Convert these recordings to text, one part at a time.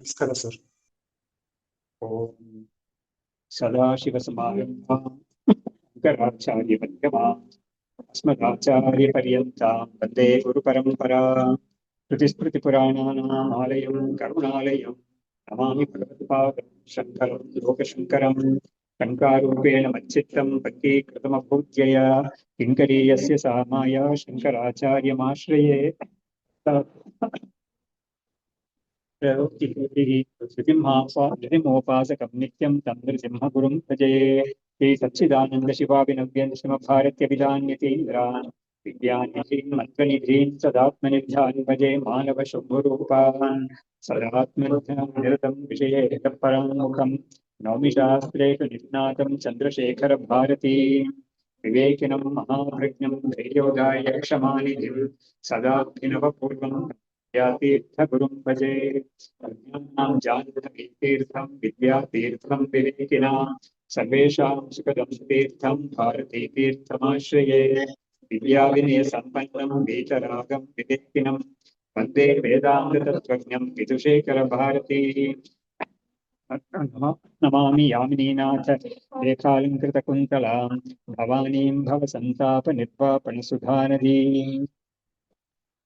ನಮಸ್ಕಾರ ಸರ್. ಓಂ ಸದಾಶಿವಸಮಾರಂಭಾಂ ಶಂಕರಾಚಾರ್ಯಮಧ್ಯಮಾಂ ಅಸ್ಮದಾಚಾರ್ಯಪರ್ಯಂತಾಂ ವಂದೇ ಗುರುಪರಂಪರಾಂ. ಶ್ರುತಿಸ್ಮೃತಿಪುರಾಣಾನಾಮಾಲಯಂ ಕರುಣಾಲಯಂ ನಮಾಮಿ ಭಗವತ್ಪಾದಂ ಶಂಕರಂ ಲೋಕಶಂಕರಂ. ಶಂಕಾರೂಪೇಣ ಮಚ್ಚಿತ್ತಂ ಪಂಚೀಕೃತಮಭೂತ್ಯಯ ಕಿಂಕರೀಯಸ್ಯ ಸಾಮಾಯ ಶಂಕರಾಚಾರ್ಯಮಾಶ್ರಯೇ. नृसिंहोपासकं नित्यं तं नृसिंहगुरुं भजे। श्री सच्चिदानंद शिवाभिनव्यन्सिमभारत्यभिधान्यतीन्द्रान् विद्यानिधीन् मन्त्रनिधीन् सदात्मनिध्यान् भजे मानव शम्भुरूपान्। सदात्मनिरतं विषये पराङ्मुखं नौमि शास्त्रेषु निष्णातं चन्द्रशेखर भारती। विवेकिनं महाप्रज्ञं धैर्योदाय क्षमानिधिं सदाभिनवपूर्वं विद्यातीर्थगुरुं भजे। प्रज्ञानां जानतीर्थं विद्यातीर्थं विवेकिनां सर्वेषां सुखदं तीर्थं भारतीतीर्थमाश्रये। विद्याविनयसम्पन्नं वीतरागं विवेकिनं वन्दे वेदान्ततत्त्वज्ञं विदुशेखर भारती। नमामि यामिनीनाथ रेखालङ्कृतकुन्तलां भवानीं भवसन्तापनिर्वापणसुधानदीम्।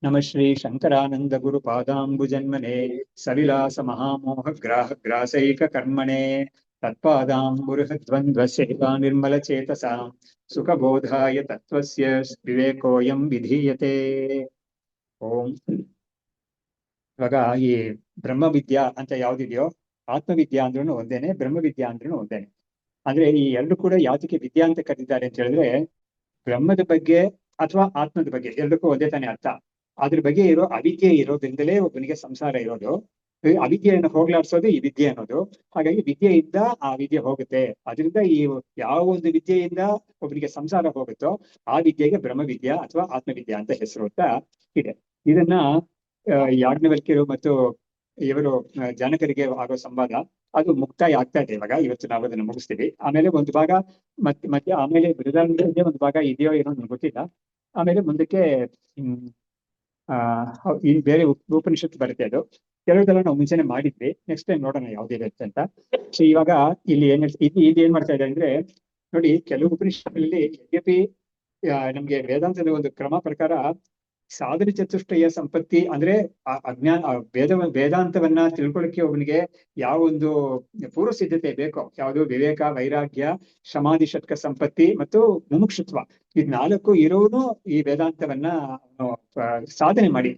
नमः श्री शंकरानंद गुरु पादांबुजन्मने सविलास महामोह ग्रासैक कर्मणे तत्पादांबुरुहद्वन्द्व सेवा निर्मल चेतसा सुखबोधाय तत्त्वस्य विवेकोऽयं विधीयते। ओम ಇವಾಗ ಈ ಬ್ರಹ್ಮವಿದ್ಯಾ ಅಂತ ಯಾವ್ದಿದೆಯೋ ಆತ್ಮವಿದ್ಯಾ ಅಂದ್ರೂ ಒಂದೇನೆ, ಬ್ರಹ್ಮವಿದ್ಯಾ ಅಂದ್ರೂ ಒಂದೇನೆ. ಅಂದ್ರೆ ಈ ಎರಡು ಕೂಡ ಯಾವ್ದಕ್ಕೆ ವಿದ್ಯಾ ಅಂತ ಕರೀತಾರೆ ಅಂತ ಹೇಳಿದ್ರೆ, ಬ್ರಹ್ಮದ ಬಗ್ಗೆ ಅಥವಾ ಆತ್ಮದ ಬಗ್ಗೆ ಎರಡಕ್ಕೂ ಒಂದೇ ತಾನೇ ಅರ್ಥ. ಅದ್ರ ಬಗ್ಗೆ ಇರೋ ಅವಿದ್ಯೆ ಇರೋದ್ರಿಂದಲೇ ಒಬ್ಬನಿಗೆ ಸಂಸಾರ ಇರೋದು. ಅವಿದ್ಯೆಯನ್ನು ಹೋಗ್ಲಾಡ್ಸೋದು ಈ ವಿದ್ಯೆ ಅನ್ನೋದು. ಹಾಗಾಗಿ ವಿದ್ಯೆಯಿಂದ ಆ ವಿದ್ಯೆ ಹೋಗುತ್ತೆ. ಅದರಿಂದ ಈ ಯಾವ ಒಂದು ವಿದ್ಯೆಯಿಂದ ಒಬ್ಬನಿಗೆ ಸಂಸಾರ ಹೋಗುತ್ತೋ ಆ ವಿದ್ಯೆಗೆ ಬ್ರಹ್ಮವಿದ್ಯಾ ಅಥವಾ ಆತ್ಮವಿದ್ಯಾ ಅಂತ ಹೆಸರು ಅಂತ ಇದೆ. ಇದನ್ನ ಯಾಜ್ಞವಲ್ಕ್ಯರು ಮತ್ತು ಇವರು ಜನಕರಿಗೆ ಆಗೋ ಸಂವಾದ ಅದು ಮುಕ್ತಾಯ ಆಗ್ತಾ ಇದೆ ಇವಾಗ. ಇವತ್ತು ನಾವು ಅದನ್ನು ಮುಗಿಸ್ತೀವಿ. ಆಮೇಲೆ ಒಂದು ಭಾಗ ಮತ್ತೆ ಆಮೇಲೆ ಬೃಹದಾರಣ್ಯಕದಲ್ಲಿ ಒಂದು ಭಾಗ ಇದೆಯೋ ಏನೋ ನಮ್ಗೆ ಗೊತ್ತಿಲ್ಲ. ಆಮೇಲೆ ಮುಂದಕ್ಕೆ ಈ ಬೇರೆ ಉಪನಿಷತ್ತು ಬರುತ್ತೆ. ಅದು ಕೆಲವುದೆಲ್ಲ ನಾವು ಮುಂಚೆನೆ ಮಾಡಿದ್ವಿ. ನೆಕ್ಸ್ಟ್ ಟೈಮ್ ನೋಡೋಣ ಯಾವ್ದಿದೆ ಅಂತ. ಸೊ ಇವಾಗ ಇಲ್ಲಿ ಏನ್ ಮಾಡ್ತಾ ಇದೆ ಅಂದ್ರೆ, ನೋಡಿ, ಕೆಲವು ಉಪನಿಷತ್ತುಗಳಲ್ಲಿ ಯದ್ಯಪಿ ನಮ್ಗೆ ವೇದಾಂತದ ಒಂದು ಕ್ರಮ ಪ್ರಕಾರ ಸಾಧನ ಚತುಷ್ಟಯ ಸಂಪತ್ತಿ ಅಂದ್ರೆ ವೇದಾಂತವನ್ನ ತಿಳ್ಕೊಳ್ಳಿಕ್ಕೆ ಒಬ್ಬನಿಗೆ ಯಾವ ಒಂದು ಪೂರ್ವ ಸಿದ್ಧತೆ ಬೇಕೋ, ಯಾವುದು ವಿವೇಕ, ವೈರಾಗ್ಯ, ಸಮಾಧಿ, ಷಟ್ಕ ಸಂಪತ್ತಿ ಮತ್ತು ಮುಮುಕ್ಷುತ್ವ, ಇದ್ ನಾಲ್ಕು ಇರೋನು ಈ ವೇದಾಂತವನ್ನ ಸಾಧನೆ ಮಾಡಿ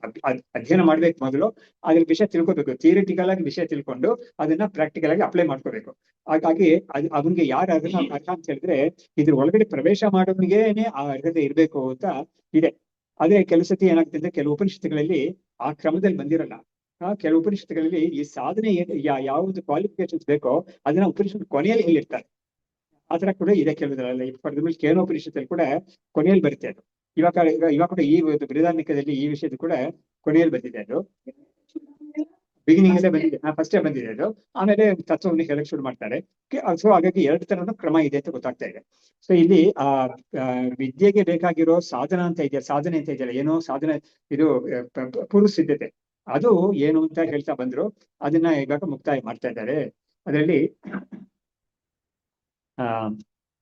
ಅಧ್ಯಯನ ಮಾಡ್ಬೇಕು. ಮೊದಲು ಅದ್ರ ವಿಷಯ ತಿಳ್ಕೊಬೇಕು. ಥಿಯರಿಟಿಕಲ್ ಆಗಿ ವಿಷಯ ತಿಳ್ಕೊಂಡು ಅದನ್ನ ಪ್ರಾಕ್ಟಿಕಲ್ ಆಗಿ ಅಪ್ಲೈ ಮಾಡ್ಕೋಬೇಕು. ಹಾಗಾಗಿ ಅವನ್ಗೆ ಯಾರು ಅದನ್ನ ಅರ್ಥ ಅಂತ ಹೇಳಿದ್ರೆ, ಇದ್ರ ಒಳಗಡೆ ಪ್ರವೇಶ ಮಾಡೋನಿಗೇನೆ ಆ ಅರ್ಹತೆ ಇರ್ಬೇಕು ಅಂತ ಇದೆ. ಆದ್ರೆ ಕೆಲವು ಸತಿ ಏನಾಗ್ತದೆ ಅಂದ್ರೆ, ಕೆಲವು ಉಪನಿಷತ್ತುಗಳಲ್ಲಿ ಆ ಕ್ರಮದಲ್ಲಿ ಬಂದಿರಲ್ಲ. ಕೆಲವು ಉಪನಿಷತ್ತುಗಳಲ್ಲಿ ಈ ಸಾಧನೆ ಯಾವುದು ಕ್ವಾಲಿಫಿಕೇಶನ್ಸ್ ಬೇಕೋ ಅದನ್ನ ಉಪನಿಷತ್ತು ಕೊನೆಯಲ್ಲಿ ಹೇಳಿರ್ತಾರೆ. ಆತರ ಕೂಡ ಇದೆ ಕೆಲವುದ್ರಲ್ಲಿ. ಕೇನೋಪನಿಷತ್ತಲ್ಲಿ ಕೂಡ ಕೊನೆಯಲ್ಲಿ ಬರುತ್ತೆ ಅದು. ಇವಾಗ ಕೂಡ ಈ ಒಂದು ಬೃಹದಾರಣ್ಯಕದಲ್ಲಿ ಈ ವಿಷಯದ ಕೂಡ ಕೊನೆಯಲ್ಲಿ ಬಂದಿದೆ. ಅದು ಬಿಗಿನಿಂಗ್ ಅಲ್ಲೇ ಬಂದಿದೆ, ಫಸ್ಟೇ ಬಂದಿದೆ ಅದು. ಆಮೇಲೆ ತತ್ವವನ್ನು ಹೇಳಕ್ ಶುರು ಮಾಡ್ತಾರೆ. ಸೊ ಹಾಗಾಗಿ ಎರಡು ತರನ ಕ್ರಮ ಇದೆ ಅಂತ ಗೊತ್ತಾಗ್ತಾ ಇದೆ. ಸೊ ಇಲ್ಲಿ ವಿದ್ಯೆಗೆ ಬೇಕಾಗಿರೋ ಸಾಧನ ಅಂತ ಇದೆಯಲ್ಲ, ಸಾಧನೆ ಅಂತ ಇದೆಯಲ್ಲ, ಏನೋ ಸಾಧನೆ, ಇದು ಪೂರ್ವ ಸಿದ್ಧತೆ, ಅದು ಏನು ಅಂತ ಹೇಳ್ತಾ ಬಂದ್ರು. ಅದನ್ನ ಇವಾಗ ಮುಕ್ತಾಯ ಮಾಡ್ತಾ ಇದ್ದಾರೆ. ಅದರಲ್ಲಿ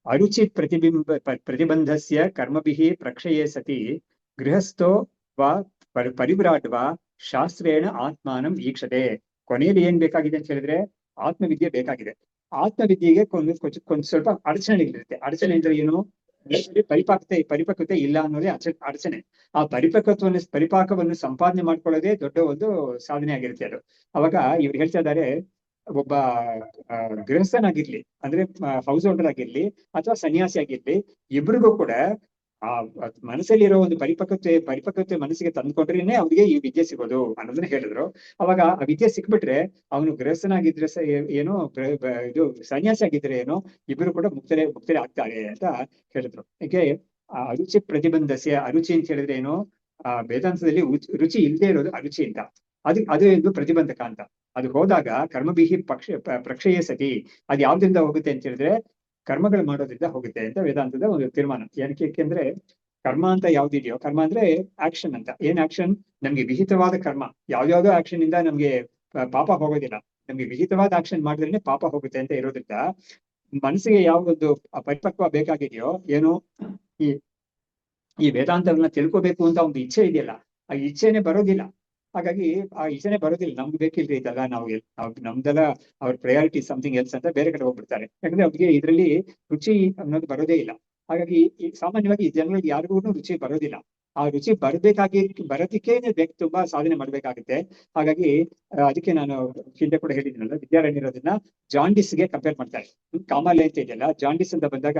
ಅರುಚಿ ಪ್ರತಿಬಂಧಸ್ಯ ಕರ್ಮಭಿಃ ಪ್ರಕ್ಷಯೇ ಸತಿ ಗೃಹಸ್ಥೋ ವಾ ಪರಿವ್ರಾಟ್ ವಾ ಶಾಸ್ತ್ರೇಣ ಆತ್ಮಾನಂ ಈಕ್ಷತೆ. ಕೊನೆಯಲ್ಲಿ ಏನ್ ಬೇಕಾಗಿದೆ ಅಂತ ಹೇಳಿದ್ರೆ, ಆತ್ಮವಿದ್ಯೆ ಬೇಕಾಗಿದೆ. ಆತ್ಮವಿದ್ಯೆಗೆ ಕೊಂದ್ ಸ್ವಲ್ಪ ಅಡಚಣೆಗಳಿರುತ್ತೆ. ಅಡಚಣೆ ಅಂದ್ರೆ ಏನು? ಪರಿಪಕ್ವತೆ ಇಲ್ಲ ಅನ್ನೋದೇ ಅಡಚಣೆ. ಆ ಪರಿಪಾಕವನ್ನು ಸಂಪಾದನೆ ಮಾಡ್ಕೊಳ್ಳೋದೇ ದೊಡ್ಡ ಒಂದು ಸಾಧನೆ ಆಗಿರುತ್ತೆ ಅದು. ಅವಾಗ ಇವ್ರು ಹೇಳ್ತಾ ಇದ್ದಾರೆ, ಒಬ್ಬ ಗೃಹಸ್ಥನಾಗಿರ್ಲಿ, ಅಂದ್ರೆ ಹೌಸ್ ಹೋಲ್ಡರ್ ಆಗಿರ್ಲಿ ಅಥವಾ ಸನ್ಯಾಸಿ ಆಗಿರ್ಲಿ, ಇಬ್ರಿಗೂ ಕೂಡ ಆ ಮನಸ್ಸಲ್ಲಿರೋ ಒಂದು ಪರಿಪಕ್ವತೆ ಮನಸ್ಸಿಗೆ ತಂದ್ಕೊಂಡ್ರೇನೆ ಅವ್ರಿಗೆ ಈ ವಿದ್ಯೆ ಸಿಗೋದು ಅನ್ನೋದನ್ನ ಹೇಳಿದ್ರು. ಅವಾಗ ಆ ವಿದ್ಯೆ ಸಿಕ್ಬಿಟ್ರೆ ಅವನು ಗೃಹಸ್ಥನಾಗಿದ್ರೆ ಏನೋ, ಇದು ಸನ್ಯಾಸಿ ಆಗಿದ್ರೆ ಏನೋ, ಇಬ್ಬರು ಕೂಡ ಮುಕ್ತರೇ ಆಗ್ತಾರೆ ಅಂತ ಹೇಳಿದ್ರು. ಯಾಕೆ ಅರುಚಿ ಪ್ರತಿಬಂಧಸ್ಯ, ಅರುಚಿ ಅಂತ ಹೇಳಿದ್ರೆ ಏನು? ವೇದಾಂತದಲ್ಲಿ ರುಚಿ ಇಲ್ಲದೆ ಇರೋದು ಅರುಚಿ ಅಂತ. ಅದು ಒಂದು ಪ್ರತಿಬಂಧಕ ಅಂತ. ಅದು ಹೋದಾಗ ಕರ್ಮಭಿಹಿ ಪ್ರಕ್ಷಯೇ ಸತಿ, ಅದು ಯಾವ್ದ್ರಿಂದ ಹೋಗುತ್ತೆ ಅಂತ ಹೇಳಿದ್ರೆ ಕರ್ಮಗಳು ಮಾಡೋದ್ರಿಂದ ಹೋಗುತ್ತೆ ಅಂತ ವೇದಾಂತದ ಒಂದು ತೀರ್ಮಾನ. ಏಕೆಂದ್ರೆ ಕರ್ಮ ಅಂತ ಯಾವ್ದಿದೆಯೋ, ಕರ್ಮ ಅಂದ್ರೆ ಆಕ್ಷನ್ ಅಂತ. ಏನ್ ಆಕ್ಷನ್? ನಮ್ಗೆ ವಿಹಿತವಾದ ಕರ್ಮ, ಯಾವ್ದಾವ್ದೋ ಆಕ್ಷನ್ ಇಂದ ನಮ್ಗೆ ಪಾಪ ಹೋಗೋದಿಲ್ಲ. ನಮ್ಗೆ ವಿಹಿತವಾದ ಆಕ್ಷನ್ ಮಾಡಿದ್ರೇನೆ ಪಾಪ ಹೋಗುತ್ತೆ ಅಂತ ಇರೋದ್ರಿಂದ ಮನಸ್ಸಿಗೆ ಯಾವ ಒಂದು ಪರಿಪಕ್ವ ಬೇಕಾಗಿದೆಯೋ ಏನು ಈ ಈ ವೇದಾಂತಗಳನ್ನ ತಿಳ್ಕೊಬೇಕು ಅಂತ ಒಂದು ಇಚ್ಛೆ ಇದೆಯಲ್ಲ, ಆ ಇಚ್ಛೆನೆ ಬರೋದಿಲ್ಲ. ಹಾಗಾಗಿ ಆ ಇಚ್ಛೆನೆ ಬರೋದಿಲ್ಲ. ನಮ್ಗೆ ಬೇಕಿಲ್ರಿ ಇದೆಲ್ಲ, ನಮ್ದೆಲ್ಲ ಅವ್ರ ಪ್ರಯಾರಿಟಿ ಸಮಥಿಂಗ್ ಎಲ್ಸ್ ಅಂತ ಬೇರೆ ಕಡೆ ಹೋಗ್ಬಿಡ್ತಾರೆ. ಯಾಕಂದ್ರೆ ಅವ್ರಿಗೆ ಇದರಲ್ಲಿ ರುಚಿ ಅನ್ನೋದು ಬರೋದೇ ಇಲ್ಲ. ಹಾಗಾಗಿ ಸಾಮಾನ್ಯವಾಗಿ ಜನಗಳಿಗೆ ಯಾರಿಗೂ ರುಚಿ ಬರೋದಿಲ್ಲ. ಆ ರುಚಿ ಬರೋದಕ್ಕೆ ತುಂಬಾ ಸಾಧನೆ ಮಾಡ್ಬೇಕಾಗುತ್ತೆ. ಹಾಗಾಗಿ ಅದಕ್ಕೆ ನಾನು ಹಿಂದೆ ಕೂಡ ಹೇಳಿದ್ದೀನಲ್ಲ, ವಿದ್ಯಾರಣ್ಯರೋದನ್ನ ಜಾಂಡಿಸ್ಗೆ ಕಂಪೇರ್ ಮಾಡ್ತಾರೆ. ಕಾಮಾಲೆ ಅಂತ ಇದೆಯಲ್ಲ, ಜಾಂಡಿಸ್ ಅಂತ ಬಂದಾಗ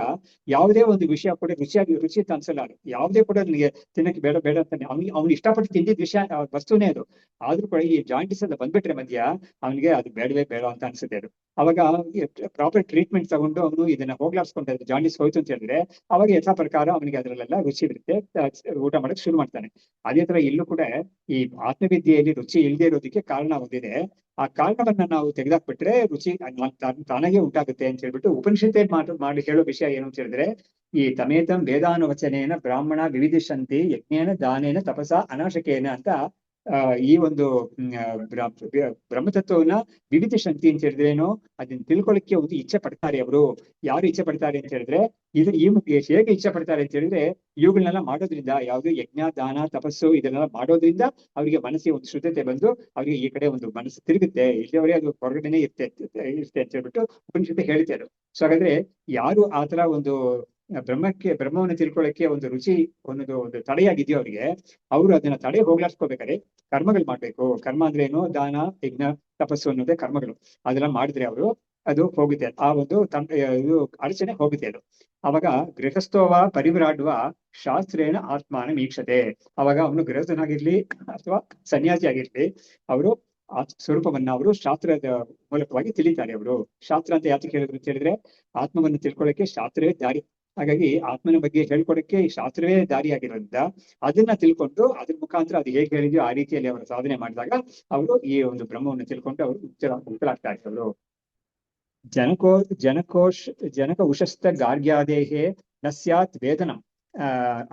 ಯಾವುದೇ ಒಂದು ವಿಷಯ ಕೂಡ ರುಚಿ ಅಂತ ಅನ್ಸಲ್ಲ. ಅದು ಯಾವುದೇ ಕೂಡ ನನಗೆ ತಿನ್ನಕ್ಕೆ ಬೇಡ ಬೇಡ ಅಂತಾನೆ ಅವ್ನು ಇಷ್ಟಪಟ್ಟು ತಿಂದಿದ್ದ ವಿಷಯ ವಸ್ತುನೇ ಅದು. ಆದ್ರೂ ಕೂಡ ಈ ಜಾಂಡಿಸ್ ಅಂತ ಬಂದ್ಬಿಟ್ರೆ ಮಧ್ಯ ಅವನಿಗೆ ಅದು ಬೇಡವೇ ಬೇಡ ಅಂತ ಅನ್ಸುತ್ತೆ. ಅದು ಅವಾಗ ಪ್ರಾಪರ್ ಟ್ರೀಟ್ಮೆಂಟ್ ತಗೊಂಡು ಅವನು ಇದನ್ನ ಹೋಗ್ಲಾಡ್ಸ್ಕೊಂಡ್ರೆ ಜಾಂಡಿಸ್ ಹೋಯ್ತು ಅಂತ ಹೇಳಿದ್ರೆ ಅವಾಗ ಯಥಾ ಪ್ರಕಾರ ಅವನಿಗೆ ಅದರಲ್ಲೆಲ್ಲ ರುಚಿ ಇರುತ್ತೆ, ಊಟ ಮಾಡಕ್ ಶುರು ಮಾಡ್ತಾನೆ. ಅದೇ ತರ ಇಲ್ಲೂ ಕೂಡ ಈ ಆತ್ಮವಿದ್ಯೆಯಲ್ಲಿ ರುಚಿ ಇಲ್ಲದೆ ಇರೋದಕ್ಕೆ ಕಾರಣ ಒಂದಿದೆ. ಆ ಕಾರಣವನ್ನ ನಾವು ತೆಗೆದಾಕ್ಬಿಟ್ರೆ ರುಚಿ ತಾನಾಗೆ ಉಂಟಾಗುತ್ತೆ ಅಂತ ಹೇಳ್ಬಿಟ್ಟು ಉಪನಿಷತ್ತೇ ಮಾಡಿ ಹೇಳೋ ವಿಷಯ ಏನು ಅಂತ ಹೇಳಿದ್ರೆ, ಈ ತಮೇತಂ ವೇದಾನುವಚನೇನ ಬ್ರಾಹ್ಮಣ ವಿವಿಧಿಷಂತಿ ಯಜ್ಞೇನ ದಾನೇನ ತಪಸ ಅನಾಶಕೇನ ಅಂತ ಈ ಒಂದು ಬ್ರಹ್ಮತತ್ವವನ್ನ ವಿವಿಧಿಷಂತಿ ಅಂತ ಹೇಳಿದ್ರೇನು, ಅದನ್ನ ತಿಳ್ಕೊಳ್ಳಿಕ್ಕೆ ಒಂದು ಇಚ್ಛೆ ಪಡ್ತಾರೆ. ಅವರು ಯಾರು ಇಚ್ಛೆ ಪಡ್ತಾರೆ ಅಂತ ಹೇಳಿದ್ರೆ, ಹೇಗೆ ಇಚ್ಛೆ ಪಡ್ತಾರೆ ಅಂತ ಹೇಳಿದ್ರೆ, ಇವುಗಳನ್ನೆಲ್ಲ ಮಾಡೋದ್ರಿಂದ, ಯಾವುದು ಯಜ್ಞ ದಾನ ತಪಸ್ಸು ಇದನ್ನೆಲ್ಲ ಮಾಡೋದ್ರಿಂದ ಅವರಿಗೆ ಮನಸ್ಸಿಗೆ ಒಂದು ಶುದ್ಧತೆ ಬಂದು ಅವರಿಗೆ ಈ ಕಡೆ ಒಂದು ಮನಸ್ಸು ತಿರುಗುತ್ತೆ. ಇಲ್ಲಿಯವರೇ ಅದು ಹೊರಗಡೆನೆ ಇರುತ್ತೆ ಅಂತ ಹೇಳ್ಬಿಟ್ಟು ಉಪನಿಷತ್ತು ಹೇಳ್ತೆ ಅದು. ಸೊ ಹಾಗಾದ್ರೆ ಯಾರು ಆತರ ಒಂದು ಬ್ರಹ್ಮವನ್ನು ತಿಳ್ಕೊಳ್ಳಕ್ಕೆ ಒಂದು ರುಚಿ ಒಂದು ತಡೆಯಾಗಿದೆಯೋ ಅವರಿಗೆ, ಅವರು ಅದನ್ನ ತಡೆ ಹೋಗ್ಲಾಡ್ಸ್ಕೋಬೇಕಾದ್ರೆ ಕರ್ಮಗಳು ಮಾಡ್ಬೇಕು. ಕರ್ಮ ಅಂದ್ರೆ ಏನು? ದಾನ ಯಜ್ಞ ತಪಸ್ಸು ಅನ್ನೋದೇ ಕರ್ಮಗಳು. ಅದೆಲ್ಲ ಮಾಡಿದ್ರೆ ಅದು ಹೋಗುತ್ತೆ. ಆ ಒಂದು ಇದು ಅಡಚಣೆ ಹೋಗುತ್ತೆ. ಅದು ಅವಾಗ ಗೃಹಸ್ಥೋವ ಪರಿವ್ರಾಡುವ ಶಾಸ್ತ್ರೇಣ ಆತ್ಮಾನ ಮೀಕ್ಷತೆ. ಅವಾಗ ಅವನು ಗೃಹಸ್ಥನಾಗಿರ್ಲಿ ಅಥವಾ ಸನ್ಯಾಸಿ ಆಗಿರ್ಲಿ, ಅವರು ಆ ಸ್ವರೂಪವನ್ನ ಅವರು ಶಾಸ್ತ್ರದ ಮೂಲಕವಾಗಿ ತಿಳಿತಾರೆ. ಅವರು ಶಾಸ್ತ್ರ ಅಂತ ಯಾಕೆ ಹೇಳಿದ್ರು ಅಂತ ಹೇಳಿದ್ರೆ, ಆತ್ಮವನ್ನು ತಿಳ್ಕೊಳ್ಳಕ್ಕೆ ಶಾಸ್ತ್ರವೇ ದಾರಿ. ಹಾಗಾಗಿ ಆತ್ಮನ ಬಗ್ಗೆ ಹೇಳ್ಕೊಡಕ್ಕೆ ಶಾಸ್ತ್ರವೇ ದಾರಿಯಾಗಿರೋದ್ರಿಂದ ಅದನ್ನ ತಿಳ್ಕೊಂಡು ಅದ್ರ ಮುಖಾಂತರ ಅದು ಹೇಗೆ ಹೇಳಿದ್ಯೋ ಆ ರೀತಿಯಲ್ಲಿ ಅವರು ಸಾಧನೆ ಮಾಡಿದಾಗ ಅವರು ಈ ಒಂದು ಬ್ರಹ್ಮವನ್ನು ತಿಳ್ಕೊಂಡು ಅವರು ಮುಕ್ತರಾಗ್ತಾ ಇರ್ತಾರೆ. ಜನಕ ಉಶಸ್ತ ಗಾರ್ಗ್ಯಾದೇಹೇ ನ ಸ್ಯಾತ್ ವೇದನಂ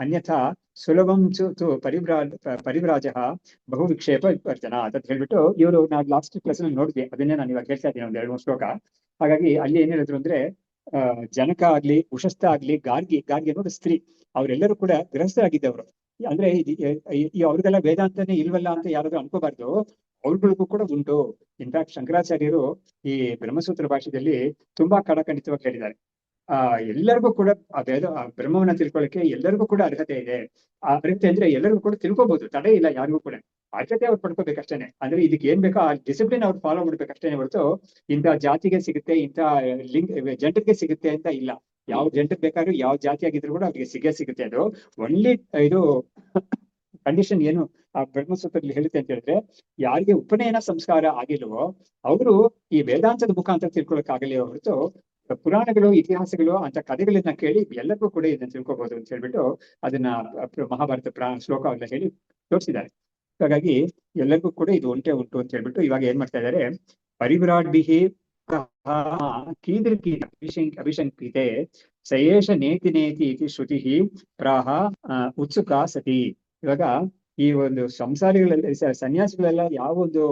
ಅನ್ಯಥಾ ಸುಲಭಂ ಚು ಪರಿವ್ರಾಜ ಬಹು ವಿಕ್ಷೇಪ ವಿವರ್ಜನ ಅಂತ ಹೇಳ್ಬಿಟ್ಟು ಇವರು ನಾವು ಲಾಸ್ಟ್ ಕ್ಲಾಸ್ ನೋಡಿದ್ವಿ. ಅದನ್ನೇ ನಾನು ಇವಾಗ ಹೇಳ್ತಾ ಇದ್ದೀನಿ ಒಂದು 2-3 ಶ್ಲೋಕ. ಹಾಗಾಗಿ ಅಲ್ಲಿ ಏನ್ ಹೇಳಿದ್ರು ಅಂದ್ರೆ, ಜನಕ ಆಗ್ಲಿ ಉಶಸ್ತ ಆಗ್ಲಿ ಗಾರ್ಗಿ ಅನ್ನೋದು ಸ್ತ್ರೀ, ಅವರೆಲ್ಲರೂ ಕೂಡ ಗೃಹಸ್ಥರಾಗಿದ್ದವರು. ಅಂದ್ರೆ ಅವ್ರಿಗೆಲ್ಲ ವೇದಾಂತನೇ ಇಲ್ವಲ್ಲ ಅಂತ ಯಾರಾದ್ರೂ ಅನ್ಕೋಬಾರ್ದು, ಅವ್ರಗಳಿಗೂ ಕೂಡ ಉಂಟು. ಇನ್ಫ್ಯಾಕ್ಟ್ ಶಂಕರಾಚಾರ್ಯರು ಈ ಬ್ರಹ್ಮಸೂತ್ರ ಭಾಷೆಯಲ್ಲಿ ತುಂಬಾ ಕಡಖಂಡಿತವಾಗಿ ಹೇಳಿದ್ದಾರೆ. ಎಲ್ಲರಿಗೂ ಕೂಡ ಬ್ರಹ್ಮವನ್ನ ತಿಳ್ಕೊಳ್ಳಿಕ್ಕೆ ಎಲ್ಲರಿಗೂ ಕೂಡ ಅರ್ಹತೆ ಇದೆ. ಆ ಅರ್ಹತೆ ಅಂದ್ರೆ ಎಲ್ಲರಿಗೂ ಕೂಡ ತಿಳ್ಕೊಬಹುದು, ತಡೆ ಇಲ್ಲ ಯಾರಿಗೂ ಕೂಡ. ಅರ್ಹತೆ ಅವ್ರು ಪಡ್ಕೋಬೇಕಷ್ಟೇನೆ. ಅಂದ್ರೆ ಇದಕ್ಕೆ ಏನ್ ಬೇಕೋ ಆ ಡಿಸಿಪ್ಲಿನ್ ಅವ್ರು ಫಾಲೋ ಮಾಡ್ಬೇಕಷ್ಟೇನೆ ಹೊರತು ಇಂಥ ಜಾತಿಗೆ ಸಿಗುತ್ತೆ, ಇಂಥ ಜನರಿಗೆ ಸಿಗುತ್ತೆ ಅಂತ ಇಲ್ಲ. ಯಾವ ಜನರಿಗೆ ಬೇಕಾದ್ರೂ ಯಾವ ಜಾತಿ ಆಗಿದ್ರು ಕೂಡ ಅವ್ರಿಗೆ ಸಿಗುತ್ತೆ. ಅದು ಒನ್ಲಿ ಇದು ಕಂಡೀಷನ್ ಏನು ಆ ಬ್ರಹ್ಮಸೂತ್ರದಲ್ಲಿ ಹೇಳುತ್ತೆ ಅಂತ ಹೇಳಿದ್ರೆ, ಯಾರಿಗೆ ಉಪನಯನ ಸಂಸ್ಕಾರ ಆಗಿಲ್ವೋ ಅವರು ಈ ವೇದಾಂತದ ಮುಖಾಂತರ ತಿಳ್ಕೊಳಕ್ ಆಗಲಿಯೋ ಹೊರತು ಪುರಾಣಗಳು ಇತಿಹಾಸಗಳು ಅಂತ ಕಥೆಗಳನ್ನ ಕೇಳಿ ಎಲ್ಲರಿಗೂ ಕೂಡ ಇದನ್ನ ತಿಳ್ಕೊಬಹುದು ಅಂತ ಹೇಳ್ಬಿಟ್ಟು ಅದನ್ನ ಮಹಾಭಾರತ ಶ್ಲೋಕ ಎಲ್ಲ ಹೇಳಿ ತೋರಿಸಿದ್ದಾರೆ. ಹಾಗಾಗಿ ಎಲ್ಲರಿಗೂ ಕೂಡ ಇದು ಉಂಟು ಅಂತ ಹೇಳ್ಬಿಟ್ಟು ಇವಾಗ ಏನ್ ಮಾಡ್ತಾ ಇದ್ದಾರೆ, ಪರಿವ್ರಾಡ್ಭಿಹಿ ಕೀದೃಕೀ ಅಭಿಶಂಕಿತೆ ಸಯೇಷ ನೇತಿ ಇತಿ ಶ್ರುತಿ ಪ್ರಾಹ ಉತ್ಸುಕ ಸತಿ. ಇವಾಗ ಈ ಒಂದು ಸಂಸಾರಿಗಳಲ್ಲಿ ಸನ್ಯಾಸಿಗಳೆಲ್ಲ ಯಾವ ಒಂದು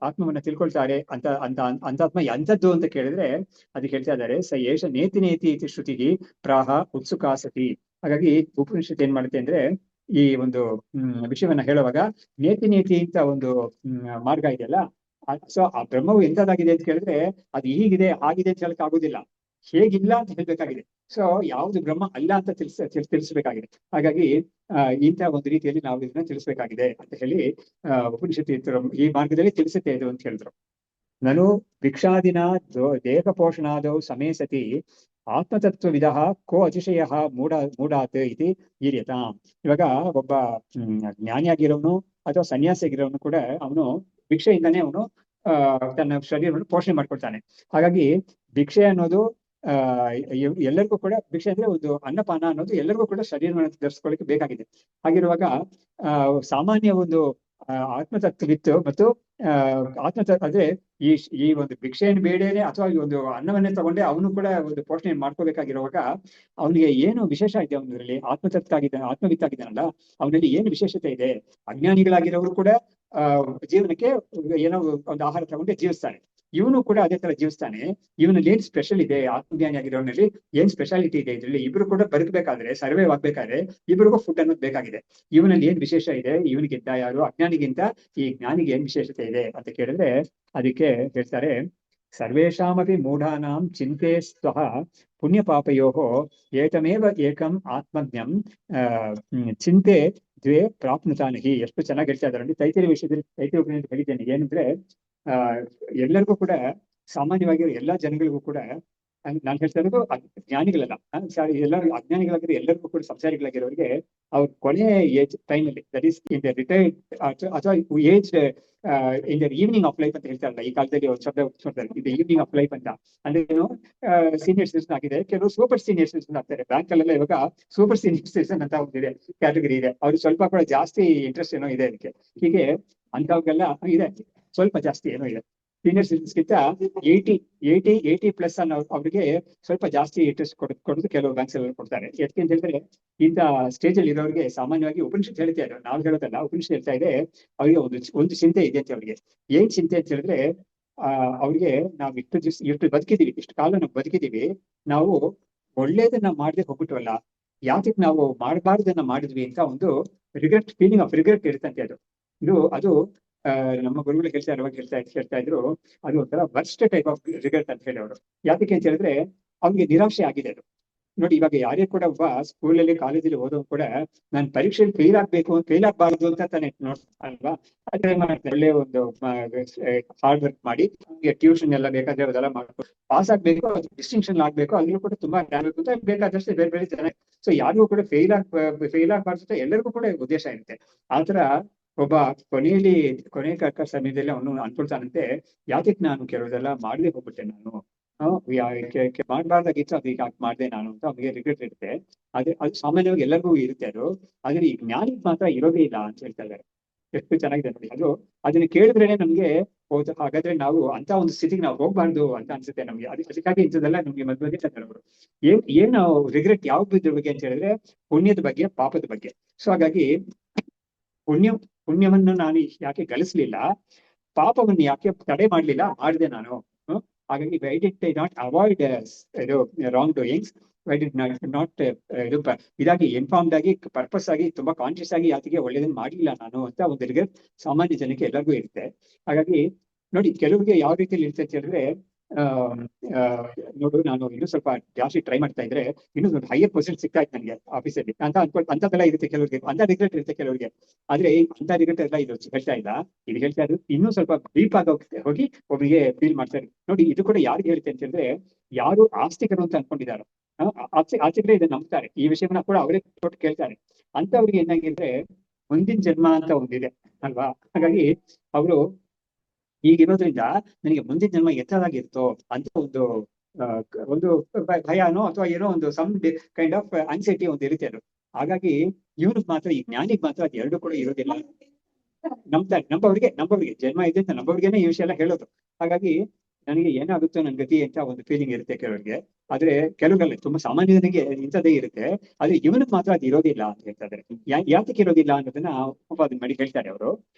ಆತ್ಮವನ್ನ ತಿಳ್ಕೊಳ್ತಾರೆ ಅಂತಾತ್ಮ ಎಂಥದ್ದು ಅಂತ ಕೇಳಿದ್ರೆ ಅದಕ್ಕೆ ಹೇಳ್ತಾ ಇದ್ದಾರೆ, ಸ ಏಷ ನೇತಿ ಇತಿ ಶ್ರುತಿ ಪ್ರಾಹ ಉತ್ಸುಕ ಸತಿ. ಹಾಗಾಗಿ ಉಪನಿಷತ್ ಏನ್ ಮಾಡುತ್ತೆ ಅಂದ್ರೆ, ಈ ಒಂದು ವಿಷಯವನ್ನ ಹೇಳುವಾಗ ನೇತಿ ಅಂತ ಒಂದು ಮಾರ್ಗ ಇದೆಯಲ್ಲ, ಸೊ ಆ ಬ್ರಹ್ಮವು ಎಂಥದ್ದಾಗಿದೆ ಅಂತ ಕೇಳಿದ್ರೆ ಅದು ಹೀಗಿದೆ ಹಾಗಿದೆ ಅಂತ ಹೇಳಕ್ ಆಗುದಿಲ್ಲ, ಹೇಗಿಲ್ಲ ಅಂತ ಹೇಳ್ಬೇಕಾಗಿದೆ. ಸೊ ಯಾವ್ದು ಬ್ರಹ್ಮ ಅಲ್ಲ ಅಂತ ತಿಳಿಸ್ಬೇಕಾಗಿದೆ. ಹಾಗಾಗಿ ಇಂಥ ಒಂದು ರೀತಿಯಲ್ಲಿ ನಾವು ಇದನ್ನ ತಿಳಿಸ್ಬೇಕಾಗಿದೆ ಅಂತ ಹೇಳಿ ಉಪನಿಷತ್ತು ಈ ಮಾರ್ಗದಲ್ಲಿ ತಿಳಿಸುತ್ತೆ ಇದು ಅಂತ ಹೇಳಿದ್ರು. ನಾನು ಭಿಕ್ಷಾದಿನ ದೇಹ ಪೋಷಣಾದೌ ಸಮೇ ಸತಿ ಆತ್ಮತತ್ವವಿದ ಕೋ ಅತಿಶಯ ಮೂಢಾತ್ ಇತಿ ಈರ್ಯತಾಂ. ಇವಾಗ ಒಬ್ಬ ಜ್ಞಾನಿಯಾಗಿರೋನು ಅಥವಾ ಸನ್ಯಾಸಿ ಆಗಿರೋನು ಕೂಡ ಅವನು ಭಿಕ್ಷೆಯಿಂದಾನೇ ಅವನು ತನ್ನ ಶರೀರವನ್ನು ಪೋಷಣೆ ಮಾಡ್ಕೊಳ್ತಾನೆ. ಹಾಗಾಗಿ ಭಿಕ್ಷೆ ಅನ್ನೋದು ಎಲ್ಲರಿಗೂ ಕೂಡ, ಭಿಕ್ಷೆ ಅಂದ್ರೆ ಒಂದು ಅನ್ನಪಾನ ಅನ್ನೋದು ಎಲ್ಲರಿಗೂ ಕೂಡ ಶರೀರವನ್ನು ಧರಿಸ್ಕೊಳ್ಳಿಕ್ಕೆ ಬೇಕಾಗಿದೆ. ಹಾಗಿರುವಾಗ ಸಾಮಾನ್ಯ ಒಂದು ಆತ್ಮತತ್ವವಿತ್ತು ಮತ್ತು ಅಂದ್ರೆ ಈ ಒಂದು ಭಿಕ್ಷೆಯನ್ನು ಬೇಡೇನೆ ಅಥವಾ ಈ ಒಂದು ಅನ್ನವನ್ನೇ ತಗೊಂಡೆ ಅವನು ಕೂಡ ಒಂದು ಪೋಷಣೆ ಮಾಡ್ಕೋಬೇಕಾಗಿರುವಾಗ ಅವನಿಗೆ ಏನು ವಿಶೇಷ ಇದೆ ಅವನಲ್ಲಿ? ಆತ್ಮವಿತ್ತಾಗಿದ್ದಾನಲ್ಲ, ಅವನಲ್ಲಿ ಏನು ವಿಶೇಷತೆ ಇದೆ? ಅಜ್ಞಾನಿಗಳಾಗಿರೋರು ಕೂಡ ಜೀವನಕ್ಕೆ ಏನೋ ಒಂದು ಆಹಾರ ತಗೊಂಡು ಜೀವಿಸ್ತಾನೆ. ಇವನು ಕೂಡ ಅದೇ ತರ ಜೀವಿಸ್ತಾನೆ. ಇವನಲ್ಲಿ ಏನ್ ಸ್ಪೆಷಲ್ ಇದೆ, ಆತ್ಮಜ್ಞಾನಿ ಆಗಿರೋನಲ್ಲಿ ಏನ್ ಸ್ಪೆಷಾಲಿಟಿ ಇದೆ ಇದ್ರಲ್ಲಿ, ಇಬ್ರು ಕೂಡ ಬದುಕಬೇಕಾದ್ರೆ, ಸರ್ವೈವ್ ಆಗ್ಬೇಕಾದ್ರೆ ಇಬ್ರಿಗೂ ಫುಡ್ ಅನ್ನೋದು ಬೇಕಾಗಿದೆ. ಇವನಲ್ಲಿ ಏನ್ ವಿಶೇಷ ಇದೆ, ಇವನಿಗಿಂತ ಯಾರು ಅಜ್ಞಾನಿಗಿಂತ ಈ ಜ್ಞಾನಿಗೆ ಏನ್ ವಿಶೇಷತೆ ಇದೆ ಅಂತ ಕೇಳಿದ್ರೆ ಅದಕ್ಕೆ ಹೇಳ್ತಾರೆ, ಸರ್ವೇಷಾಮಪಿ ಮೂಢಾನಾಂ ಚಿಂತೆ ಸ್ವಹ ಪುಣ್ಯ ಪಾಪಯೋಃ ಏಕಮೇವ ಏಕಂ ಆತ್ಮಜ್ಞಂ ಚಿಂತೆ ದ್ವೇ ಪ್ರಾಪ್ನುತಾನಹಿ. ಎಷ್ಟು ಚೆನ್ನಾಗಿ ಹೇಳ್ತಾ ಇದ್ದಾರೆ. ತೈತಿರಿಯ ವಿಷಯದಲ್ಲಿ ತೈತಿರಿಯ ಉಪನಿಷತ್ ಹೇಳಿದ್ದೇನೆ ಏನಂದ್ರೆ, ಎಲ್ಲರಿಗೂ ಕೂಡ ಸಾಮಾನ್ಯವಾಗಿ ಎಲ್ಲಾ ಜನಗಳಿಗೂ ಕೂಡ ನಾನು ಹೇಳ್ತಾ ಇರೋದು ಜ್ಞಾನಿಗಳಲ್ಲ, ಸಾರಿ ಎಲ್ಲರೂ ಅಜ್ಞಾನಿಗಳಾಗಿರೋ ಎಲ್ಲರಿಗೂ ಕೂಡ ಸಂಸಾರಿಗಳಾಗಿರೋರಿಗೆ ಅವ್ರ ಕೊನೆ ಏಜ್ ಟೈಮ್ ಅಲ್ಲಿ, that is in the retired ಅಥವಾ age in the evening of life ಅಂತ ಹೇಳ್ತಾರಲ್ಲ ಈ ಕಾಲದಲ್ಲಿ ಇದು ಈವ್ನಿಂಗ್ ಆಫ್ ಲೈಫ್ ಅಂತ. ಅಂದ್ರೆ ಏನು, ಸೀನಿಯರ್ ಸಿಟಿಸನ್ ಆಗಿದೆ, ಕೆಲವರು ಸೂಪರ್ ಸೀನಿಯರ್ ಸಿಟಿಸನ್ ಆಗ್ತಾರೆ. ಬ್ಯಾಂಕ್ ಅಲ್ಲೆಲ್ಲ ಇವಾಗ ಸೂಪರ್ ಸೀನಿಯರ್ ಸಿಟಿಸನ್ ಅಂತ ಒಂದಿದೆ, ಕ್ಯಾಟಗರಿ ಇದೆ. ಅವ್ರಿಗೆ ಸ್ವಲ್ಪ ಕೂಡ ಜಾಸ್ತಿ ಇಂಟ್ರೆಸ್ಟ್ ಏನೋ ಇದೆ ಅದಕ್ಕೆ. ಹೀಗೆ ಅಂತವ್ರಿಗೆಲ್ಲ ಇದೆ, ಸ್ವಲ್ಪ ಜಾಸ್ತಿ ಏನೋ ಇದೆ. ಸೀನಿಯರ್ ಸಿಟಿಸನ್ಸ್ಗಿಂತ 80 ಪ್ಲಸ್ ಅನ್ನೋ ಅವ್ರಿಗೆ ಸ್ವಲ್ಪ ಜಾಸ್ತಿ ಇಂಟ್ರೆಸ್ಟ್ ಕೊಡೋದು ಕೆಲವು ಬ್ಯಾಂಕ್ಸ್ ಎಲ್ಲ ಕೊಡ್ತಾರೆ. ಯಾಕೆ ಅಂತ ಹೇಳಿದ್ರೆ ಇಂಥ ಸ್ಟೇಜ್ ಅಲ್ಲಿ ಇರೋರಿಗೆ ಸಾಮಾನ್ಯವಾಗಿ ಉಪನಿಷತ್ ಹೇಳ್ತಾ ಇದ್ದಾರೆ, ನಾವು ಹೇಳೋದಲ್ಲ, ಉಪನಿಷತ್ ಹೇಳ್ತಾ ಇದೆ ಅವ್ರಿಗೆ ಒಂದು ಚಿಂತೆ ಇದೆ ಅಂತ. ಅವ್ರಿಗೆ ಏನ್ ಚಿಂತೆ ಅಂತ ಹೇಳಿದ್ರೆ, ಅವ್ರಿಗೆ ನಾವು ಇಷ್ಟು ಬದುಕಿದೀವಿ, ಇಷ್ಟು ಕಾಲ ನಾವು ಬದುಕಿದೀವಿ, ನಾವು ಒಳ್ಳೇದನ್ನ ಮಾಡದೆ ಹೋಗ್ಬಿಟ್ವಲ್ಲ, ಯಾತಕ್ಕೆ ನಾವು ಮಾಡಬಾರ್ದನ್ನ ಮಾಡಿದ್ವಿ ಅಂತ ಒಂದು ಫೀಲಿಂಗ್ ಆಫ್ ರಿಗ್ರೆಟ್ ಇರುತ್ತಂತೆ. ಅದು ನಮ್ಮ ಗುರುಗಳು ಹೇಳ್ತಾ ಇದ್ರು, ಅದು ಒಂಥರ ವರ್ಸ್ಟ್ ಟೈಪ್ ಆಫ್ ರಿಗ್ರೆಟ್ ಅಂತ ಹೇಳಿ ಅವರು. ಯಾತಕ್ಕೆ ಅಂತ ಹೇಳಿದ್ರೆ ಅವ್ನಿಗೆ ನಿರಾಶೆ ಆಗಿದೆ ಅದು. ನೋಡಿ, ಇವಾಗ ಯಾರೇ ಕೂಡ ಒಬ್ಬ ಸ್ಕೂಲಲ್ಲಿ ಕಾಲೇಜಲ್ಲಿ ಓದೋದು ಕೂಡ ನಾನು ಪರೀಕ್ಷೆಯಲ್ಲಿ ಫೇಲ್ ಆಗ್ಬಾರ್ದು ಅಂತ ತಾನೆ ನೋಡ್ತಾನಲ್ವಾ. ಅದೇ ಒಳ್ಳೆ ಒಂದು ಹಾರ್ಡ್ ವರ್ಕ್ ಮಾಡಿ ಟ್ಯೂಷನ್ ಎಲ್ಲ ಬೇಕಾದ್ರೆ ಅದೆಲ್ಲ ಮಾಡ್ಕೊಂಡು ಪಾಸ್ ಆಗ್ಬೇಕು, ಅದು ಡಿಸ್ಟಿಂಕ್ಷನ್ ಆಗ್ಬೇಕು, ಅಲ್ಲೂ ಕೂಡ ತುಂಬಾ ಆಗ್ಬೇಕು ಅಂತ ಬೇಕಾದಷ್ಟು ಬೇರೆ ಬೇರೆ ಜನ. ಸೊ ಯಾರಿಗೂ ಕೂಡ ಫೇಲ್ ಆಗ್ಬಾರ್ದು ಅಂತ ಎಲ್ಲರಿಗೂ ಕೂಡ ಉದ್ದೇಶ ಇರುತ್ತೆ. ಆತರ ಒಬ್ಬ ಕೊನೆ ಸಮಯದಲ್ಲಿ ಅವನು ಅನ್ಕೊಳ್ತಾನಂತೆ, ಯಾತಕ್ಕೆ ನಾನು ಕೆಲವುದೆಲ್ಲ ಮಾಡದೆ ಹೋಗ್ಬಿಟ್ಟೆ, ನಾನು ಮಾಡಬಾರ್ದಾಗಿತ್ತು, ಅದಕ್ಕೆ ಯಾಕೆ ಮಾಡಿದೆ ನಾನು ಅಂತ ಅವ್ನಿಗೆ ರಿಗ್ರೆಟ್ ಇರುತ್ತೆ. ಅದು ಸಾಮಾನ್ಯವಾಗಿ ಎಲ್ಲರಿಗೂ ಇರುತ್ತೆ ಅದು. ಆದ್ರೆ ಈ ಜ್ಞಾನಿಗೆ ಮಾತ್ರ ಇರೋದೇ ಇಲ್ಲ ಅಂತ ಹೇಳ್ತಾ ಇದ್ದಾರೆ. ಎಷ್ಟು ಚೆನ್ನಾಗಿದೆ ನೋಡಿ. ಅದನ್ನ ಕೇಳಿದ್ರೇನೆ ನಮ್ಗೆ ಹಾಗಾದ್ರೆ ನಾವು ಅಂತ ಒಂದು ಸ್ಥಿತಿಗೆ ನಾವು ಹೋಗ್ಬಾರ್ದು ಅಂತ ಅನ್ಸುತ್ತೆ ನಮ್ಗೆ. ಅದಕ್ಕಾಗಿ ಇಂಥದ್ದೆಲ್ಲ ನಮ್ಗೆ ಮಧ್ಯ ಅವರು ಏನ್ ನಾವು ರಿಗ್ರೆಟ್ ಯಾವ ಬಿದ್ರ ಬಗ್ಗೆ ಅಂತ ಹೇಳಿದ್ರೆ ಪುಣ್ಯದ ಬಗ್ಗೆ, ಪಾಪದ ಬಗ್ಗೆ. ಸೊ ಹಾಗಾಗಿ ಪುಣ್ಯವನ್ನು ನಾನು ಯಾಕೆ ಗಳಿಸ್ಲಿಲ್ಲ, ಪಾಪವನ್ನು ಯಾಕೆ ತಡೆ ಮಾಡ್ಲಿಲ್ಲ, ಮಾಡಿದೆ ನಾನು. ಹಾಗಾಗಿ why did I not avoid wrong doings, why did not ಇದಾಗಿ ಇನ್ಫಾರ್ಮ್ಡ್ ಆಗಿ ಪರ್ಪಸ್ ಆಗಿ ತುಂಬಾ ಕಾನ್ಶಿಯಸ್ ಆಗಿ ಯಾತಿಗೆ ಒಳ್ಳೇದನ್ನ ಮಾಡ್ಲಿಲ್ಲ ನಾನು ಅಂತ ಒಂದು ರಿಗ್ರೆಟ್ ಸಾಮಾನ್ಯ ಜನಕ್ಕೆ ಎಲ್ಲರಿಗೂ ಇರುತ್ತೆ. ಹಾಗಾಗಿ ನೋಡಿ, ಕೆಲವರಿಗೆ ಯಾವ ರೀತಿಯಲ್ಲಿ ಇರುತ್ತೆ ಅಂತ ಹೇಳಿದ್ರೆ, ನೋಡು ನಾನು ಇನ್ನೂ ಸ್ವಲ್ಪ ಜಾಸ್ತಿ ಟ್ರೈ ಮಾಡ್ತಾ ಇದ್ರೆ ಇನ್ನೂ ಒಂದು ಹೈಯರ್ ಪೊಸಿಷನ್ ಸಿಗ್ತಾ ಇತ್ತು ನನಗೆ ಆಫೀಸಲ್ಲಿ ಅಂತ ಅಂತದೆಲ್ಲ ಇರುತ್ತೆ ಕೆಲವರಿಗೆ, ಅಂತ ರಿಗ್ರೆಟ್ ಇರುತ್ತೆ ಕೆಲವರಿಗೆ. ಆದ್ರೆ ಅಂತ ರಿಗ್ರೆಟ್ ಎಲ್ಲ ಇದು ಹೇಳ್ತಾ ಇಲ್ಲ, ಇದು ಹೇಳ್ತಾ ಇದ್ರು ಇನ್ನೂ ಸ್ವಲ್ಪ ಡೀಪ್ ಆಗಿ ಹೋಗಿ ಒಬ್ಬರಿಗೆ ಫೀಲ್ ಮಾಡ್ತಾರೆ. ನೋಡಿ, ಇದು ಕೂಡ ಯಾರಿಗೆ ಹೇಳುತ್ತೆ ಅಂತ ಹೇಳಿದ್ರೆ, ಯಾರು ಆಸ್ತಿಕರು ಅಂತ ಅನ್ಕೊಂಡಿದಾರೋ, ಆಚೆಗಡೆ ಇದನ್ನ ನಂಬ್ತಾರೆ, ಈ ವಿಷಯವನ್ನ ಕೂಡ ಅವರೇ ಕೊಟ್ಟು ಕೇಳ್ತಾರೆ. ಅಂತವ್ರಿಗೆ ಏನಾಗಿದ್ರೆ ಮುಂದಿನ ಜನ್ಮ ಅಂತ ಒಂದಿದೆ ಅಲ್ವಾ. ಹಾಗಾಗಿ ಅವರು ಈಗಿರೋದ್ರಿಂದ ನನಗೆ ಮುಂದಿನ ಜನ್ಮ ಎಂಥದಾಗಿರ್ತೋ ಅಂತ ಒಂದು ಭಯನೋ ಅಥವಾ ಏನೋ ಒಂದು ಸಮ್ ಕೈಂಡ್ ಆಫ್ ಆನ್ಸೈಟಿ ಒಂದು ಇರುತ್ತೆ ಅದು. ಹಾಗಾಗಿ ಇವ್ರಿಗೆ ಮಾತ್ರ, ಈ ಜ್ಞಾನಿಗೆ ಮಾತ್ರ ಅದು ಎರಡು ಕೂಡ ಇರೋದಿಲ್ಲ. ನಂಬವ್ರಿಗೆ ಜನ್ಮ ಇದೆ ಅಂತ ನಂಬವ್ರಿಗೇನೆ ಈ ವಿಷಯ ಎಲ್ಲ ಹೇಳೋದು. ಹಾಗಾಗಿ ನನಗೆ ಏನಾಗುತ್ತೋ ನನ್ ಗತಿ ಅಂತ ಒಂದು ಫೀಲಿಂಗ್ ಇರುತ್ತೆ ಕೆಲವರಿಗೆ. ಆದ್ರೆ ಕೆಲವರಲ್ಲಿ ತುಂಬಾ ಸಾಮಾನ್ಯ ಜನರಿಗೆ ಇಂಥದ್ದೇ ಇರುತ್ತೆ. ಆದ್ರೆ ಇವನಿಗೆ ಮಾತ್ರ ಅದು ಇರೋದಿಲ್ಲ ಅಂತ ಹೇಳ್ತಾರೆ. ಯಾತಕ್ಕೆ ಇರೋದಿಲ್ಲ ಅನ್ನೋದನ್ನ ಅದನ್ನ ಮಾಡಿ ಹೇಳ್ತಾರೆ ಅವರು.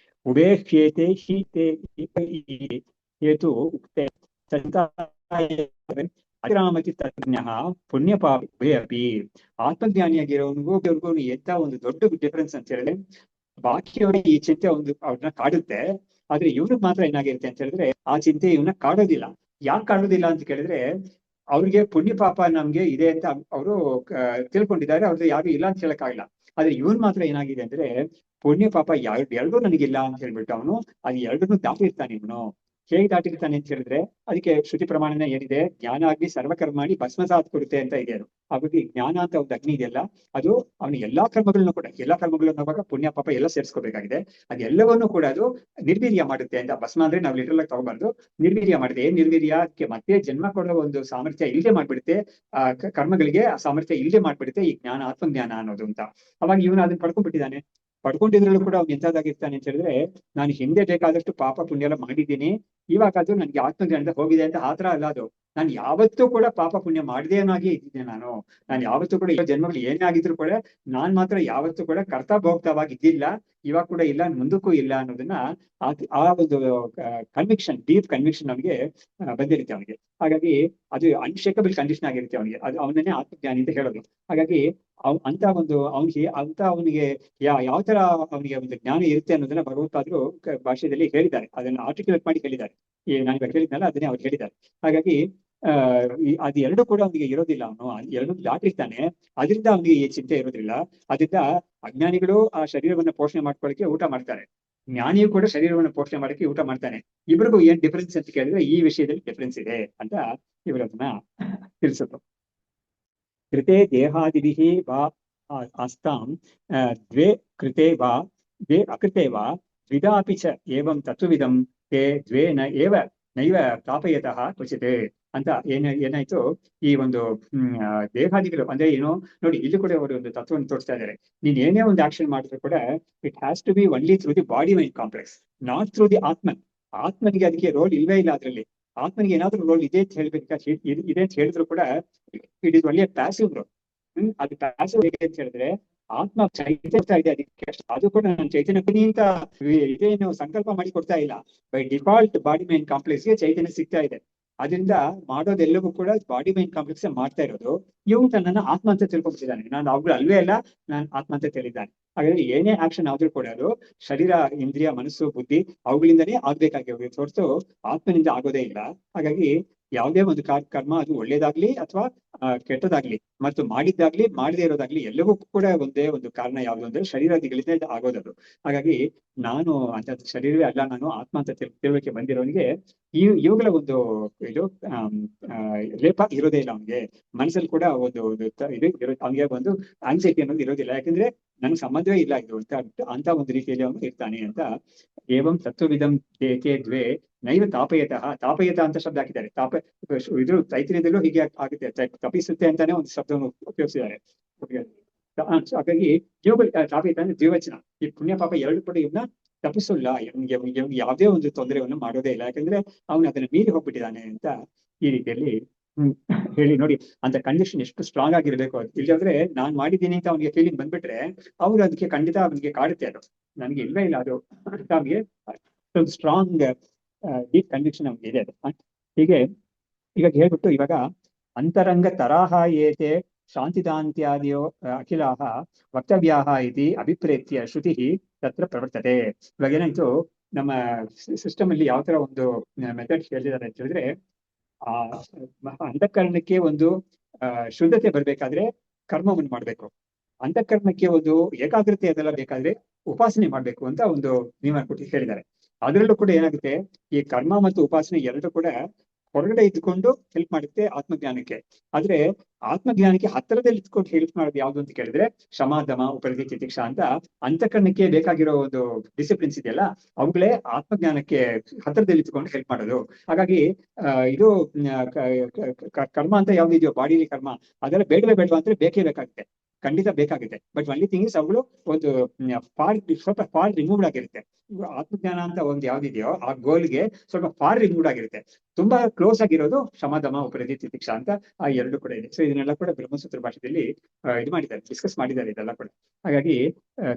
ಉಬೇಹ್ಯೇತೆ ಹೀತೆ ಹೇತು ಉಕ್ತೆ ಅತಿರಾಮತಿ ತಜ್ಞ ಪುಣ್ಯ ಪಾಪೇ ಅಪಿ. ಆತ್ಮಜ್ಞಾನಿಯಾಗಿರೋನ್ಗೂ ಎಂತ ಒಂದು ದೊಡ್ಡ ಡಿಫರೆನ್ಸ್ ಅಂತ ಹೇಳಿದ್ರೆ, ಬಾಕಿಯವರಿಗೆ ಈ ಚಿಂತೆ ಅವ್ರನ್ನ ಕಾಡುತ್ತೆ, ಆದ್ರೆ ಇವ್ರಿಗೆ ಮಾತ್ರ ಏನಾಗಿರುತ್ತೆ ಅಂತ ಹೇಳಿದ್ರೆ ಆ ಚಿಂತೆ ಇವನ್ನ ಕಾಡೋದಿಲ್ಲ. ಯಾಕೆ ಕಾಡೋದಿಲ್ಲ ಅಂತ ಕೇಳಿದ್ರೆ, ಅವ್ರಿಗೆ ಪುಣ್ಯ ಪಾಪ ನಮ್ಗೆ ಇದೆ ಅಂತ ಅವರು ತಿಳ್ಕೊಂಡಿದ್ದಾರೆ, ಅವ್ರದ್ದು ಯಾರು ಇಲ್ಲ ಅಂತ ಹೇಳಕ್ಕಾಗಿಲ್ಲ. ಆದ್ರೆ ಇವನ್ ಮಾತ್ರ ಏನಾಗಿದೆ ಅಂದ್ರೆ ಪುಣ್ಯ ಪಾಪ ಎರಡೂ ನನಗಿಲ್ಲ ಅಂತ ಹೇಳ್ಬಿಟ್ಟು ಅವನು ಅದು ಎರಡನ್ನೂ ದಾಟಿರ್ತಾನೆ. ಇವನು ಹೇಗೆ ದಾಟಿರ್ತಾನೆ ಅಂತ ಹೇಳಿದ್ರೆ, ಅದಕ್ಕೆ ಶ್ರುತಿ ಪ್ರಮಾಣನ ಏನಿದೆ, ಜ್ಞಾನ ಆಗಿ ಸರ್ವಕರ್ಮಾಣಿ ಭಸ್ಮಸಾತ್ ಕೊಡುತ್ತೆ ಅಂತ ಇದೆ. ಅದು ಹಾಗಾಗಿ ಜ್ಞಾನ ಅಂತ ಒಂದು ಅಗ್ನಿ ಇದೆಯಲ್ಲ, ಅದು ಅವನು ಎಲ್ಲಾ ಕರ್ಮಗಳನ್ನು ಹೋಗುವಾಗ ಪುಣ್ಯ ಪಾಪ ಎಲ್ಲ ಸೇರಿಸ್ಕೋಬೇಕಾಗಿದೆ. ಅದೆಲ್ಲವನ್ನೂ ಕೂಡ ಅದು ನಿರ್ವೀರ್ಯ ಮಾಡುತ್ತೆ ಅಂತ. ಭಸ್ಮ ಅಂದ್ರೆ ನಾವು ಲಿಟರಲ್ ಆಗಿ ತಗೋಬಾರ್ದು, ನಿರ್ವೀರ್ಯ ಮಾಡಿದೆ. ಏನ್ ನಿರ್ವೀರ್ಯ, ಅದಕ್ಕೆ ಮತ್ತೆ ಜನ್ಮ ಕೊಡೋ ಒಂದು ಸಾಮರ್ಥ್ಯ ಇಲ್ಲದೆ ಮಾಡ್ಬಿಡುತ್ತೆ, ಕರ್ಮಗಳಿಗೆ ಆ ಸಾಮರ್ಥ್ಯ ಇಲ್ಲದೆ ಮಾಡ್ಬಿಡುತ್ತೆ ಈ ಜ್ಞಾನ, ಆತ್ಮಜ್ಞಾನ ಅನ್ನೋದು ಅಂತ. ಅವಾಗ ಇವನು ಅದನ್ನ ಪಡ್ಕೊಂಡ್ಬಿಟ್ಟಿದ್ದಾನೆ. ಪಡ್ಕೊಂಡಿದ್ರಲ್ಲೂ ಕೂಡ ಅವ್ನು ಎಂಥದ್ದಾಗಿರ್ತಾನೆ ಅಂತ ಹೇಳಿದ್ರೆ, ನಾನು ಹಿಂದೆ ಬೇಕಾದಷ್ಟು ಪಾಪ ಪುಣ್ಯ ಎಲ್ಲ ಮಾಡಿದ್ದೀನಿ, ಇವಾಗ ಅದು ನನ್ಗೆ ಆತ್ಮಜ್ಞಾನದ ಹೋಗಿದೆ ಅಂತ ಆತರ ಅಲ್ಲ ಅದು. ನಾನು ಯಾವತ್ತೂ ಕೂಡ ಪಾಪ ಪುಣ್ಯ ಮಾಡದೇನಾಗಿ ಇದ್ದೀನಿ. ನಾನು ಯಾವತ್ತೂ ಕೂಡ ಜನ್ಮಗಳು ಏನೇ ಆಗಿದ್ರು ಕೂಡ ನಾನ್ ಮಾತ್ರ ಯಾವತ್ತೂ ಕೂಡ ಕರ್ತಭೋಕ್ತವಾಗಿ ಇದ್ದಿಲ್ಲ. ಇವಾಗ ಕೂಡ ಇಲ್ಲ, ಮುಂದಕ್ಕೂ ಇಲ್ಲ ಅನ್ನೋದನ್ನ ಆ ಒಂದು ಕನ್ವಿಕ್ಷನ್, ಡೀಪ್ ಕನ್ವಿಕ್ಷನ್ ಅವನಿಗೆ ಬಂದಿರುತ್ತೆ ಅವನಿಗೆ. ಹಾಗಾಗಿ ಅದು ಅನ್ಶೇಕಬಲ್ ಕಂಡೀಷನ್ ಆಗಿರುತ್ತೆ ಅವನಿಗೆ, ಅದು ಅವನನ್ನೇ ಆತ್ಮಜ್ಞಾನಿ ಅಂತ ಹೇಳೋದು. ಹಾಗಾಗಿ ಅವನಿಗೆ ಯಾವ ತರ ಅವನಿಗೆ ಒಂದು ಜ್ಞಾನ ಇರುತ್ತೆ ಅನ್ನೋದನ್ನ ಭಗವತ್ಪಾದರು ಭಾಷೆಯಲ್ಲಿ ಹೇಳಿದ್ದಾರೆ, ಅದನ್ನ ಆರ್ಟಿಕ್ಯುಲೇಟ್ ಮಾಡಿ ಹೇಳಿದ್ದಾರೆ. ನಾನು ಇವಾಗ ಹೇಳಿದ್ನಲ್ಲ ಅದನ್ನೇ ಅವ್ರು ಹೇಳಿದ್ದಾರೆ. ಹಾಗಾಗಿ ಅದು ಎರಡು ಕೂಡ ಅವನಿಗೆ ಇರೋದಿಲ್ಲ, ಅವನು ಎರಡು ದಾಟಿರ್ತಾನೆ, ಅದರಿಂದ ಅವನಿಗೆ ಈ ಚಿಂತೆ ಇರೋದಿಲ್ಲ. ಅದರಿಂದ ಅಜ್ಞಾನಿಗಳು ಆ ಶರೀರವನ್ನು ಪೋಷಣೆ ಮಾಡ್ಕೊಳ್ಳಿಕ್ಕೆ ಊಟ ಮಾಡ್ತಾರೆ, ಜ್ಞಾನಿಯು ಕೂಡ ಶರೀರವನ್ನು ಪೋಷಣೆ ಮಾಡಕ್ಕೆ ಊಟ ಮಾಡ್ತಾನೆ. ಇಬ್ಬರಿಗೂ ಏನ್ ಡಿಫರೆನ್ಸ್ ಅಂತ ಕೇಳಿದ್ರೆ ಈ ವಿಷಯದಲ್ಲಿ ಡಿಫರೆನ್ಸ್ ಇದೆ ಅಂತ ಇವರು ಅದನ್ನ ತಿಳಿಸಿದ್ರು. ಕೃತೆ ದೇಹಾದಿಭಿಃ ವಾ ಆಸ್ತಾಂ ದ್ವೇ ಕೃತೆ ವಾ ದ್ವೇ ಅಕೃತೆ ವಾ ದ್ವಿಧಾಪಿ ಚ ಏವಂ ತತ್ವವಿದಂ ತೇ ದ್ವೇ ನೈವ ತಾಪಯತಃ ಕ್ವಚಿತ್ ಅಂತ ಏನಾಯ್ತು, ಈ ಒಂದು ದೇಹಾದಿಗಳು ಅಂದ್ರೆ ಏನು ನೋಡಿ, ಇಲ್ಲಿ ಕೂಡ ಅವರು ಒಂದು ತತ್ವವನ್ನು ತೋರಿಸ್ತಾ ಇದ್ದಾರೆ. ನೀನ್ ಏನೇ ಒಂದು ಆಕ್ಷನ್ ಮಾಡಿದ್ರು ಕೂಡ it has to be only through the body mind complex, not through the Atman. ಆತ್ಮನಿಗೆ ಅದಕ್ಕೆ ರೋಲ್ ಇಲ್ವೇ ಇಲ್ಲ ಅದ್ರಲ್ಲಿ. ಆತ್ಮನಿಗೆ ಏನಾದ್ರೂ ರೋಲ್ ಇದೆ ಅಂತ ಹೇಳ್ಬೇಕಾ, ಇದೆ ಅಂತ ಹೇಳಿದ್ರು ಕೂಡ it is only passive role. ಅದು ಪ್ಯಾಸಿವ್ ಹೇಗೆ ಅಂತ ಹೇಳಿದ್ರೆ, ಆತ್ಮ ಚೈತನ್ಯ ಇದೆ ಅದಕ್ಕೆ, ಅದು ಕೂಡ ನಾನು ಚೈತನ್ಯ ಅಂತ ಇದೇನು ಸಂಕಲ್ಪ ಮಾಡಿ ಕೊಡ್ತಾ ಇಲ್ಲ. ಬೈ ಡಿಫಾಲ್ಟ್ ಬಾಡಿ ಮೈಂಡ್ ಕಾಂಪ್ಲೆಕ್ಸ್ಗೆ ಚೈತನ್ಯ ಸಿಗ್ತಾ ಇದೆ. ಅದರಿಂದ ಮಾಡೋದೆಲ್ಲವೂ ಕೂಡ ಬಾಡಿ ಮೈಂಡ್ ಕಾಂಪ್ಲೆಕ್ಸ್ ಮಾಡ್ತಾ ಇರೋದು. ಇವನು ತನ್ನನ್ನು ಆತ್ಮ ಅಂತ ತಿಳ್ಕೊಂಡ್ಬಿಟ್ಟಿದ್ದಾನೆ, ನಾನು ಅವ್ರು ಅಲ್ವೇ ಅಲ್ಲ, ನಾನು ಆತ್ಮ ಅಂತ ತಿಳಿದ್ದಾನೆ. ಹಾಗಾದ್ರೆ ಏನೇ ಆಕ್ಷನ್ ಆದ್ರೂ ಕೂಡ ಅದು ಶರೀರ, ಇಂದ್ರಿಯ, ಮನಸ್ಸು, ಬುದ್ಧಿ ಅವುಗಳಿಂದನೇ ಆಗ್ಬೇಕಾಗಿರೋದು ಹೊರತು ಆತ್ಮನಿಂದ ಆಗೋದೇ ಇಲ್ಲ. ಹಾಗಾಗಿ ಯಾವುದೇ ಒಂದು ಕರ್ಮ ಅದು ಒಳ್ಳೇದಾಗ್ಲಿ ಅಥವಾ ಕೆಟ್ಟದಾಗ್ಲಿ ಮತ್ತು ಮಾಡಿದ್ದಾಗ್ಲಿ ಮಾಡದೇ ಇರೋದಾಗ್ಲಿ ಎಲ್ಲವೂ ಕೂಡ ಒಂದೇ ಒಂದು ಕಾರಣ ಯಾವುದು ಅಂದ್ರೆ ಶರೀರಾದಿಗಳಿಂದ ಆಗೋದದು. ಹಾಗಾಗಿ ನಾನು ಅಂತ ಶರೀರವೇ ಅಲ್ಲ, ನಾನು ಆತ್ಮ ಅಂತ ತಿಳುವಳಿಕೆ ಬಂದಿರೋನಿಗೆ ಇವುಗಳ ಒಂದು ಇದು ಲೇಪ ಇರೋದೇ ಇಲ್ಲ ಅವನಿಗೆ. ಮನಸ್ಸಲ್ಲಿ ಕೂಡ ಒಂದು ಇದು ಅವನಿಗೆ ಒಂದು ಆನ್ಸೈಟಿ ಅನ್ನೋದು ಇರೋದಿಲ್ಲ, ಯಾಕಂದ್ರೆ ನನ್ಗೆ ಸಂಬಂಧವೇ ಇಲ್ಲ ಇದು ಅಂತ ಒಂದು ರೀತಿಯಲ್ಲಿ ಅವನು ಇರ್ತಾನೆ ಅಂತ. ಏವಂ ತತ್ವವಿದಂ ತೇ ದ್ವೇ ನೈವ ತಾಪಯತಃ, ತಾಪಯತ ಅಂತ ಶಬ್ದ ಹಾಕಿದ್ದಾರೆ. ಇದು ತೈತ್ರಿಯದಲ್ಲೂ ಹೀಗೆ ಆಗುತ್ತೆ, ತಪಿಸುತ್ತೆ ಅಂತಾನೆ ಒಂದು ಶಬ್ದವನ್ನು ಉಪಯೋಗಿಸಿದ್ದಾರೆ. ಹಾಗಾಗಿ ತಾಪಯತ ಅಂದ್ರೆ ದ್ವಿವಚನ. ಈ ಪುಣ್ಯ ಪಾಪ ಎರಡು ಕೂಡ ಇವನ್ನ ತಪ್ಪಿಸಲ್ಲ, ಯಾವುದೇ ಒಂದು ತೊಂದರೆಯನ್ನು ಮಾಡೋದೇ ಇಲ್ಲ, ಯಾಕಂದ್ರೆ ಅವನು ಅದನ್ನ ಮೀರಿ ಹೋಗ್ಬಿಟ್ಟಿದ್ದಾನೆ ಅಂತ ಈ ರೀತಿಯಲ್ಲಿ ಹೇಳಿ. ನೋಡಿ ಅಂತ ಕಂಡೀಷನ್ ಎಷ್ಟು ಸ್ಟ್ರಾಂಗ್ ಆಗಿರ್ಬೇಕು. ಇಲ್ಲಾಂದ್ರೆ ನಾನ್ ಮಾಡಿದ್ದೀನಿ ಅಂತ ಅವ್ನಿಗೆ ಫೀಲಿಂಗ್ ಬಂದ್ಬಿಟ್ರೆ ಅವ್ರು ಅದಕ್ಕೆ ಖಂಡಿತ ಅವನಿಗೆ ಕಾಡುತ್ತೆ, ಅದು ನನಗೆ ಇಲ್ವೇ ಇಲ್ಲ ಅದು ಅಂತ ಅವ್ನಿಗೆ ಒಂದು ಸ್ಟ್ರಾಂಗ್ ಡೀಪ್ ಕನ್ವಿಕ್ಷನ್ ಅವ್ನಿಗೆ ಇದೆ ಅದು. ಹೀಗೆ ಈಗ ಹೇಳ್ಬಿಟ್ಟು ಇವಾಗ ಅಂತರಂಗ ತರಾಹ ಏತೆ ಶಾಂತಿದಾಂತ್ಯಾದಿಯೋ ಅಖಿಲಾಹ ವಕ್ತವ್ಯಾಹ ಇತಿ ಅಭಿಪ್ರೇತ್ಯ ಶ್ರುತಿ ತತ್ರ ಪ್ರವರ್ತತೆ. ಇವಾಗ ಏನಾಯ್ತು, ನಮ್ಮ ಸಿಸ್ಟಮ್ ಅಲ್ಲಿ ಯಾವ ತರ ಒಂದು ಮೆಥಡ್ ಹೇಳಿದ್ದಾರೆ ಅಂತ ಹೇಳಿದ್ರೆ, ಆ ಅಂತಃಕರಣಕ್ಕೆ ಒಂದು ಶುದ್ಧತೆ ಬರ್ಬೇಕಾದ್ರೆ ಕರ್ಮವನ್ನು ಮಾಡ್ಬೇಕು, ಅಂತಃಕರಣಕ್ಕೆ ಒಂದು ಏಕಾಗ್ರತೆ ಅದೆಲ್ಲ ಬೇಕಾದ್ರೆ ಉಪಾಸನೆ ಮಾಡ್ಬೇಕು ಅಂತ ಒಂದು ನಿಯಮ ಕೊಟ್ಟು ಹೇಳಿದ್ದಾರೆ. ಅದರಲ್ಲೂ ಕೂಡ ಏನಾಗುತ್ತೆ, ಈ ಕರ್ಮ ಮತ್ತು ಉಪಾಸನೆ ಎರಡೂ ಕೂಡ ಹೊರಗಡೆ ಇದ್ಕೊಂಡು ಹೆಲ್ಪ್ ಮಾಡುತ್ತೆ ಆತ್ಮಜ್ಞಾನಕ್ಕೆ. ಆದ್ರೆ ಆತ್ಮಜ್ಞಾನಕ್ಕೆ ಹತ್ತಿರದಲ್ಲಿ ಇದ್ಕೊಂಡು ಹೆಲ್ಪ್ ಮಾಡೋದು ಯಾವ್ದು ಅಂತ ಕೇಳಿದ್ರೆ ಶಮ, ದಮ, ಉಪರತಿ, ತಿತಿಕ್ಷಾ ಅಂತ ಅಂತಃಕರಣಕ್ಕೆ ಬೇಕಾಗಿರೋ ಒಂದು ಡಿಸಿಪ್ಲಿನ್ಸ್ ಇದೆಯಲ್ಲ ಅವುಗಳೇ ಆತ್ಮಜ್ಞಾನಕ್ಕೆ ಹತ್ತಿರದಲ್ಲಿ ಇದ್ಕೊಂಡು ಹೆಲ್ಪ್ ಮಾಡೋದು. ಹಾಗಾಗಿ ಇದು ಕರ್ಮ ಅಂತ ಯಾವ್ದಿದೆಯೋ ಬಾಡಿಲಿ ಕರ್ಮ, ಅದೆಲ್ಲ ಬೇಡವೇ ಬೇಡವಾ ಅಂದ್ರೆ ಬೇಕೇ ಬೇಕಾಗುತ್ತೆ, ಖಂಡಿತ ಬೇಕಾಗುತ್ತೆ. ಬಟ್ ಒನ್ಲಿ ಥಿಂಗ್ ಇಸ್ ಅವುಗಳು ಒಂದು ಸ್ವಲ್ಪ ಫಾರ್ ರಿಮೂವ್ಡ್ ಆಗಿರುತ್ತೆ. ಆತ್ಮಜ್ಞಾನ ಅಂತ ಒಂದು ಯಾವ್ದಿದೆಯೋ ಆ ಗೋಲ್ಗೆ ಸ್ವಲ್ಪ ಫಾರ್ ರಿಮೂವ್ಡ್ ಆಗಿರುತ್ತೆ. ತುಂಬಾ ಕ್ಲೋಸ್ ಆಗಿರೋದು ಶಮದಮ, ಉಪರತಿ, ತಿತಿಕ್ಷಾ ಅಂತ ಆ ಎರಡು ಕೂಡ ಇದೆ. ಸೊ ಇದನ್ನೆಲ್ಲ ಕೂಡ ಬ್ರಹ್ಮಸೂತ್ರ ಭಾಷೆಯಲ್ಲಿ ಇದು ಮಾಡಿದ್ದಾರೆ, ಡಿಸ್ಕಸ್ ಮಾಡಿದ್ದಾರೆ ಇದೆಲ್ಲ ಕೂಡ. ಹಾಗಾಗಿ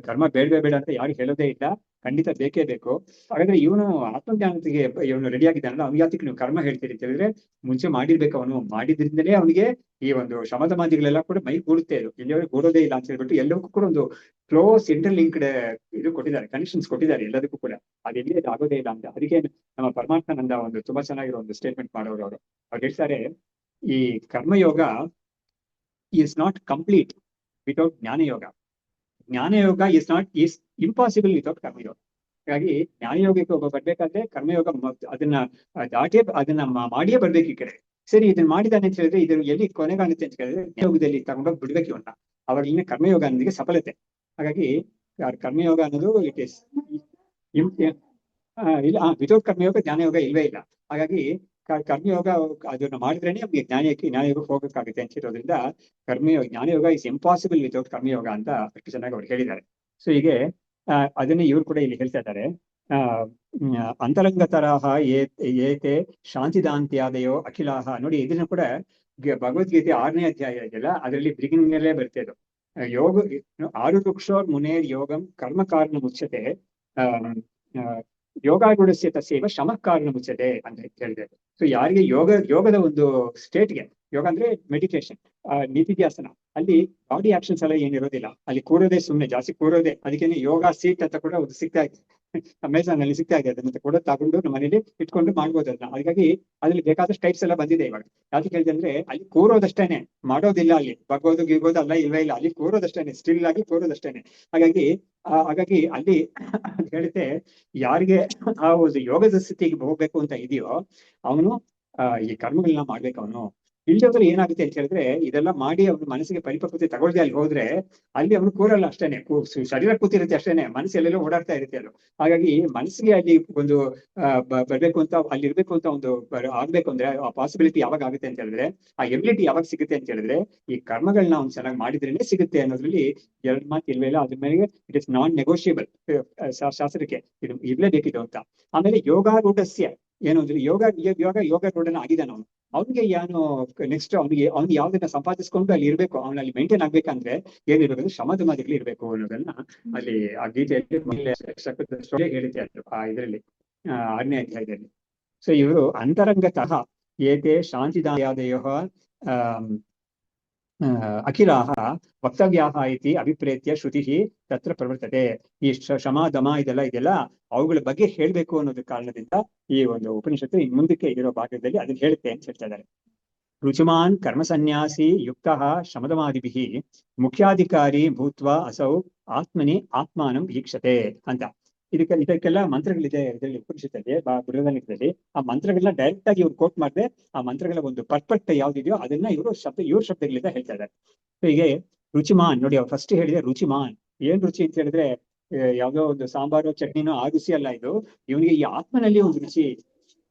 ಕರ್ಮ ಬೇಡವೇ ಬೇಡ ಅಂತ ಯಾರು ಹೇಳೋದೇ ಇಲ್ಲ, ಖಂಡಿತ ಬೇಕೇ ಬೇಕು. ಹಾಗಾದ್ರೆ ಇವನು ಆತ್ಮಜ್ಞಾನತೆಗೆ ಇವನು ರೆಡಿ ಆಗಿದ್ದಾನಲ್ಲ, ಅವ್ನಿಗೆ ಯಾತಕ್ಕೆ ನೀವು ಕರ್ಮ ಹೇಳ್ತೀರಿ ಅಂತ ಹೇಳಿದ್ರೆ ಮುಂಚೆ ಮಾಡಿರ್ಬೇಕು, ಅವನು ಮಾಡಿದ್ರಿಂದಲೇ ಅವನಿಗೆ ಈ ಒಂದು ಶಮದಮಾದಿಗಳೆಲ್ಲ ಕೂಡ ಮೈ ಕೂಡುತ್ತೆ, ಇದು ಇಲ್ಲಿವರೆಗೆ ಕೂಡೋದೇ ಇಲ್ಲ ಅಂತ ಹೇಳ್ಬಿಟ್ಟು ಎಲ್ಲವಕ್ಕೂ ಕೂಡ ಒಂದು ಕ್ಲೋಸ್ ಇಂಟರ್ ಲಿಂಕ್ಡ್ ಇದು ಕೊಟ್ಟಿದ್ದಾರೆ, ಕನೆಕ್ಷನ್ಸ್ ಕೊಟ್ಟಿದ್ದಾರೆ ಎಲ್ಲದಕ್ಕೂ ಕೂಡ. ಅದೆಲ್ಲಿ ಅದು ಆಗೋದೇ ಇಲ್ಲ ಅಂತ. ಅದಕ್ಕೆ ನಮ್ಮ ಪರಮಾತ್ಮನಂದ ಒಂದು ತುಂಬಾ ಚೆನ್ನಾಗಿರೋ ಒಂದು ಸ್ಟೇಟ್ಮೆಂಟ್ ಮಾಡೋರು ಅವ್ರು ಹೇಳ್ತಾರೆ, ಈ karmayoga is not complete without jnanayoga, jnanayoga is impossible without karmayoga. ಹಾಗಾಗಿ ಜ್ಞಾನಯೋಗಕ್ಕೆ ಒಬ್ಬ ಬರ್ಬೇಕಾದ್ರೆ ಕರ್ಮಯೋಗ ಅದನ್ನ ದಾಟೇ ಅದನ್ನ ಮಾಡಿಯೇ ಬರ್ಬೇಕು ಈ ಕಡೆ. ಸರಿ ಇದನ್ನ ಮಾಡಿದಾನೆ ಅಂತ ಹೇಳಿದ್ರೆ ಇದನ್ನು ಎಲ್ಲಿ ಕೊನೆಗಾಣುತ್ತೆ ಅಂತ ಹೇಳಿದ್ರೆ ಯೋಗದಲ್ಲಿ ತಗೊಂಡೋಗಿ ಬಿಡ್ಬೇಕು ಇವನ್ನ, ಅವಾಗ ಇನ್ನ ಕರ್ಮಯೋಗ ಅನ್ನೋದಕ್ಕೆ ಸಫಲತೆ. ಹಾಗಾಗಿ ಕರ್ಮಯೋಗ ಅನ್ನೋದು ಇಟ್ ಇಸ್ ಇಲ್ಲ, ವಿತೌಟ್ ಕರ್ಮಯೋಗ ಜ್ಞಾನಯೋಗ ಇಲ್ವೇ ಇಲ್ಲ. ಹಾಗಾಗಿ ಕರ್ಮಯೋಗ ಅದನ್ನ ಮಾಡಿದ್ರೇನೆ ನಮ್ಗೆ ಜ್ಞಾನಯೋಗಕ್ಕೆ ಹೋಗಕ್ಕಾಗುತ್ತೆ ಅಂತ ಇರೋದ್ರಿಂದ ಜ್ಞಾನಯೋಗ ಇಸ್ ಇಂಪಾಸಿಬಲ್ ವಿತೌಟ್ ಕರ್ಮಯೋಗ ಅಂತ ಅಷ್ಟು ಚೆನ್ನಾಗಿ ಅವ್ರು ಹೇಳಿದ್ದಾರೆ. ಸೊ ಹೀಗೆ ಅದನ್ನೇ ಇವ್ರು ಕೂಡ ಇಲ್ಲಿ ಹೇಳ್ತಾ ಇದ್ದಾರೆ. ಅಂತರಂಗ ತರಹ ಏತೆ ಶಾಂತಿದಾಂತ್ಯಾದಯೋ ಅಖಿಲಾಹ. ನೋಡಿ ಇದನ್ನು ಕೂಡ ಭಗವದ್ಗೀತೆ 6ನೇ ಅಧ್ಯಾಯ ಇದೆಯಲ್ಲ ಅದರಲ್ಲಿ ಬಿಗಿನಿಂಗ್ ಅಲ್ಲೇ ಬರ್ತೇದು. ಯೋಗ ಆರುರುಕ್ಷೋರ್ ಮುನೇರ್ ಯೋಗಂ ಕರ್ಮ ಕಾರಣ ಮುಚ್ಚತೆ ಯೋಗಾರೂಢಸ್ಯ ತಸ್ಯೈವ ಶಮ ಕಾರಣ ಮುಚ್ಚತೆ ಅಂತ ಹೇಳಿದೆ. ಸೊ ಯಾರಿಗೆ ಯೋಗದ ಒಂದು ಸ್ಟೇಟ್ಗೆ, ಯೋಗ ಅಂದ್ರೆ ಮೆಡಿಟೇಷನ್, ನಿಧಿಧ್ಯಾಸನ, ಅಲ್ಲಿ ಬಾಡಿ ಆಕ್ಷನ್ಸ್ ಎಲ್ಲ ಏನಿರೋದಿಲ್ಲ, ಅಲ್ಲಿ ಕೂರೋದೇ ಸುಮ್ಮನೆ, ಜಾಸ್ತಿ ಕೂರೋದೇ. ಅದಕ್ಕೆ ಯೋಗ ಸೀಟ್ ಅಂತ ಕೂಡ ಒಂದು ಸಿಗ್ತಾ ಇದೆ, ಅಮೆಝಾನ್ ಅಲ್ಲಿ ಸಿಗ್ತಾ ಇದೆ. ಅದನ್ನ ಕೂಡ ತಗೊಂಡು ನಮ್ಮ ಮನೇಲಿ ಇಟ್ಕೊಂಡು ಮಾಡ್ಬೋದು ಅದನ್ನ. ಹಾಗಾಗಿ ಅದ್ರಲ್ಲಿ ಬೇಕಾದಷ್ಟು ಟೈಪ್ಸ್ ಎಲ್ಲ ಬಂದಿದೆ ಇವಾಗ. ಯಾವ್ದು ಕೇಳಿದೆ ಅಂದ್ರೆ ಅಲ್ಲಿ ಕೂರೋದಷ್ಟೇನೆ, ಮಾಡೋದಿಲ್ಲ, ಅಲ್ಲಿ ಬಗ್ಗೋದು ಗಿಗೋದು ಅಲ್ಲ, ಇಲ್ವೇ ಇಲ್ಲ, ಅಲ್ಲಿ ಕೂರೋದಷ್ಟೇನೆ, ಸ್ಟಿಲ್ ಆಗಿ ಕೂರೋದಷ್ಟೇನೆ. ಹಾಗಾಗಿ ಅಲ್ಲಿ ಹೇಳುತ್ತೆ, ಯಾರಿಗೆ ಆ ಒಂದು ಯೋಗದ ಸ್ಥಿತಿಗೆ ಹೋಗ್ಬೇಕು ಅಂತ ಇದೆಯೋ ಅವನು ಈ ಕರ್ಮಗಳನ್ನ ಮಾಡ್ಬೇಕು. ಅವನು ಇಲ್ಲದ್ರೆ ಏನಾಗುತ್ತೆ ಅಂತ ಹೇಳಿದ್ರೆ, ಇದೆಲ್ಲ ಮಾಡಿ ಅವನ ಮನಸ್ಸಿಗೆ ಪರಿಪಕ್ವತೆ ತಗೊಳ್ದೆ ಅಲ್ಲಿ ಹೋದ್ರೆ ಅಲ್ಲಿ ಅವನು ಕೂರಲ್ಲ ಅಷ್ಟೇನೆ, ಶರೀರ ಕೂತಿರುತ್ತೆ ಅಷ್ಟೇನೆ, ಮನಸ್ಸು ಎಲ್ಲೆಲ್ಲೋ ಓಡಾಡ್ತಾ ಇರುತ್ತೆ ಅದು. ಹಾಗಾಗಿ ಮನಸ್ಸಿಗೆ ಅಲ್ಲಿ ಒಂದು ಬರ್ಬೇಕು ಅಂತ, ಅಲ್ಲಿ ಇರ್ಬೇಕು ಅಂತ ಒಂದು ಆಗ್ಬೇಕು ಅಂದ್ರೆ ಆ ಪಾಸಿಬಿಲಿಟಿ ಯಾವಾಗ ಆಗುತ್ತೆ ಅಂತ ಹೇಳಿದ್ರೆ, ಆ ಎಬಿಲಿಟಿ ಯಾವಾಗ ಸಿಗುತ್ತೆ ಅಂತ ಹೇಳಿದ್ರೆ, ಈ ಕರ್ಮಗಳನ್ನ ಅವ್ನು ಚೆನ್ನಾಗಿ ಮಾಡಿದ್ರೇನೆ ಸಿಗುತ್ತೆ ಅನ್ನೋದ್ರಲ್ಲಿ ಎರಡು ಮಾತು ಇಲ್ವೇ ಇಲ್ಲ. ಅದ್ರ ಮೇಲೆ ಇಟ್ ಇಸ್ ನಾನ್ ನೆಗೋಷಿಯಬಲ್, ಶಾಸ್ತ್ರಕ್ಕೆ ಇದು ಇರ್ಲೇಬೇಕಿದು ಅಂತ. ಆಮೇಲೆ ಯೋಗಾರೂಢಸ್ಯ ಏನು ಅಂದ್ರೆ ಯೋಗಾರೂಢನ ಆಗಿದ್ದಾನ ಅವನು, ಅವ್ನಿಗೆ ಏನು ನೆಕ್ಸ್ಟ್ ಅವ್ನಿಗೆ ಯಾವ್ದನ್ನ ಸಂಪಾದಿಸ್ಕೊಂಡು ಅಲ್ಲಿ ಇರ್ಬೇಕು, ಅವನಲ್ಲಿ ಮೇಂಟೈನ್ ಆಗ್ಬೇಕಂದ್ರೆ ಏನಿರ್ಬೇಕು, ಶಮಧಮಾದಿಗಳು ಇರ್ಬೇಕು ಅನ್ನೋದನ್ನ ಅಲ್ಲಿ ಆ ಗೀತೆಯಲ್ಲಿ ಹೇಳಿದ್ದೆ ಆ ಇದರಲ್ಲಿ 6ನೇ ಅಧ್ಯಾಯದಲ್ಲಿ. ಸೊ ಇವರು ಅಂತರಂಗತಃ ಏತೆ ಶಾಂತಿದಾಯಾದಯೋ ಅಖಿಲಾಹ ವಕ್ತವ್ಯಾಹ ಇತಿ ಅಭಿಪ್ರೇತ್ಯ ಶ್ರುತಿ ತತ್ರ ಪ್ರವರ್ತತೆ. ಈ ಶಮ ದಮ ಇದೆಲ್ಲ ಅವುಗಳ ಬಗ್ಗೆ ಹೇಳ್ಬೇಕು ಅನ್ನೋದ್ರ ಕಾರಣದಿಂದ ಈ ಒಂದು ಉಪನಿಷತ್ತು ಇನ್ ಮುಂದಕ್ಕೆ ಇರೋ ಭಾಗದಲ್ಲಿ ಅದನ್ನ ಹೇಳುತ್ತೆ ಅಂತ ಹೇಳ್ತಾ ಇದ್ದಾರೆ. ರುಚಿಮಾನ್ ಕರ್ಮಸನ್ಯಾಸಿ ಯುಕ್ತಃ ಶಮದಮಾದಿಭಿಃ ಮುಖ್ಯಾಧಿಕಾರಿ ಭೂತ್ವಾ ಅಸೌ ಆತ್ಮನಿ ಆತ್ಮಾನಂ ವೀಕ್ಷತೆ ಅಂತ. ಇದಕ್ಕೆಲ್ಲ ಮಂತ್ರಗಳಿದೆ ಇದರಲ್ಲಿ ಉಪನಿಷತ್ತಲ್ಲಿ, ಬೃಹದಾರಣ್ಯಕದಲ್ಲಿ. ಆ ಮಂತ್ರಗಳನ್ನ ಡೈರೆಕ್ಟ್ ಆಗಿ ಇವ್ರು ಕೋಟ್ ಮಾಡಿದ್ರೆ ಆ ಮಂತ್ರಗಳ ಒಂದು ಪರ್ಫೆಕ್ಟ್ ಯಾವ್ದಿದೆಯೋ ಅದನ್ನ ಇವ್ರ ಶಬ್ದಗಳಿಂದ ಹೇಳ್ತಾ ಇದ್ದಾರೆ. ಹೀಗೆ ರುಚಿಮಾನ್ ನೋಡಿ, ಅವ್ರು ಫಸ್ಟ್ ಹೇಳಿದ್ರೆ ರುಚಿಮಾನ್. ಏನ್ ರುಚಿ ಅಂತ ಹೇಳಿದ್ರೆ ಯಾವ್ದೋ ಒಂದು ಸಾಂಬಾರು ಚಟ್ನಿನೋ ಆ ರುಚಿ ಅಲ್ಲ ಇದು, ಇವನಿಗೆ ಈ ಆತ್ಮನಲ್ಲಿ ಒಂದು ರುಚಿ.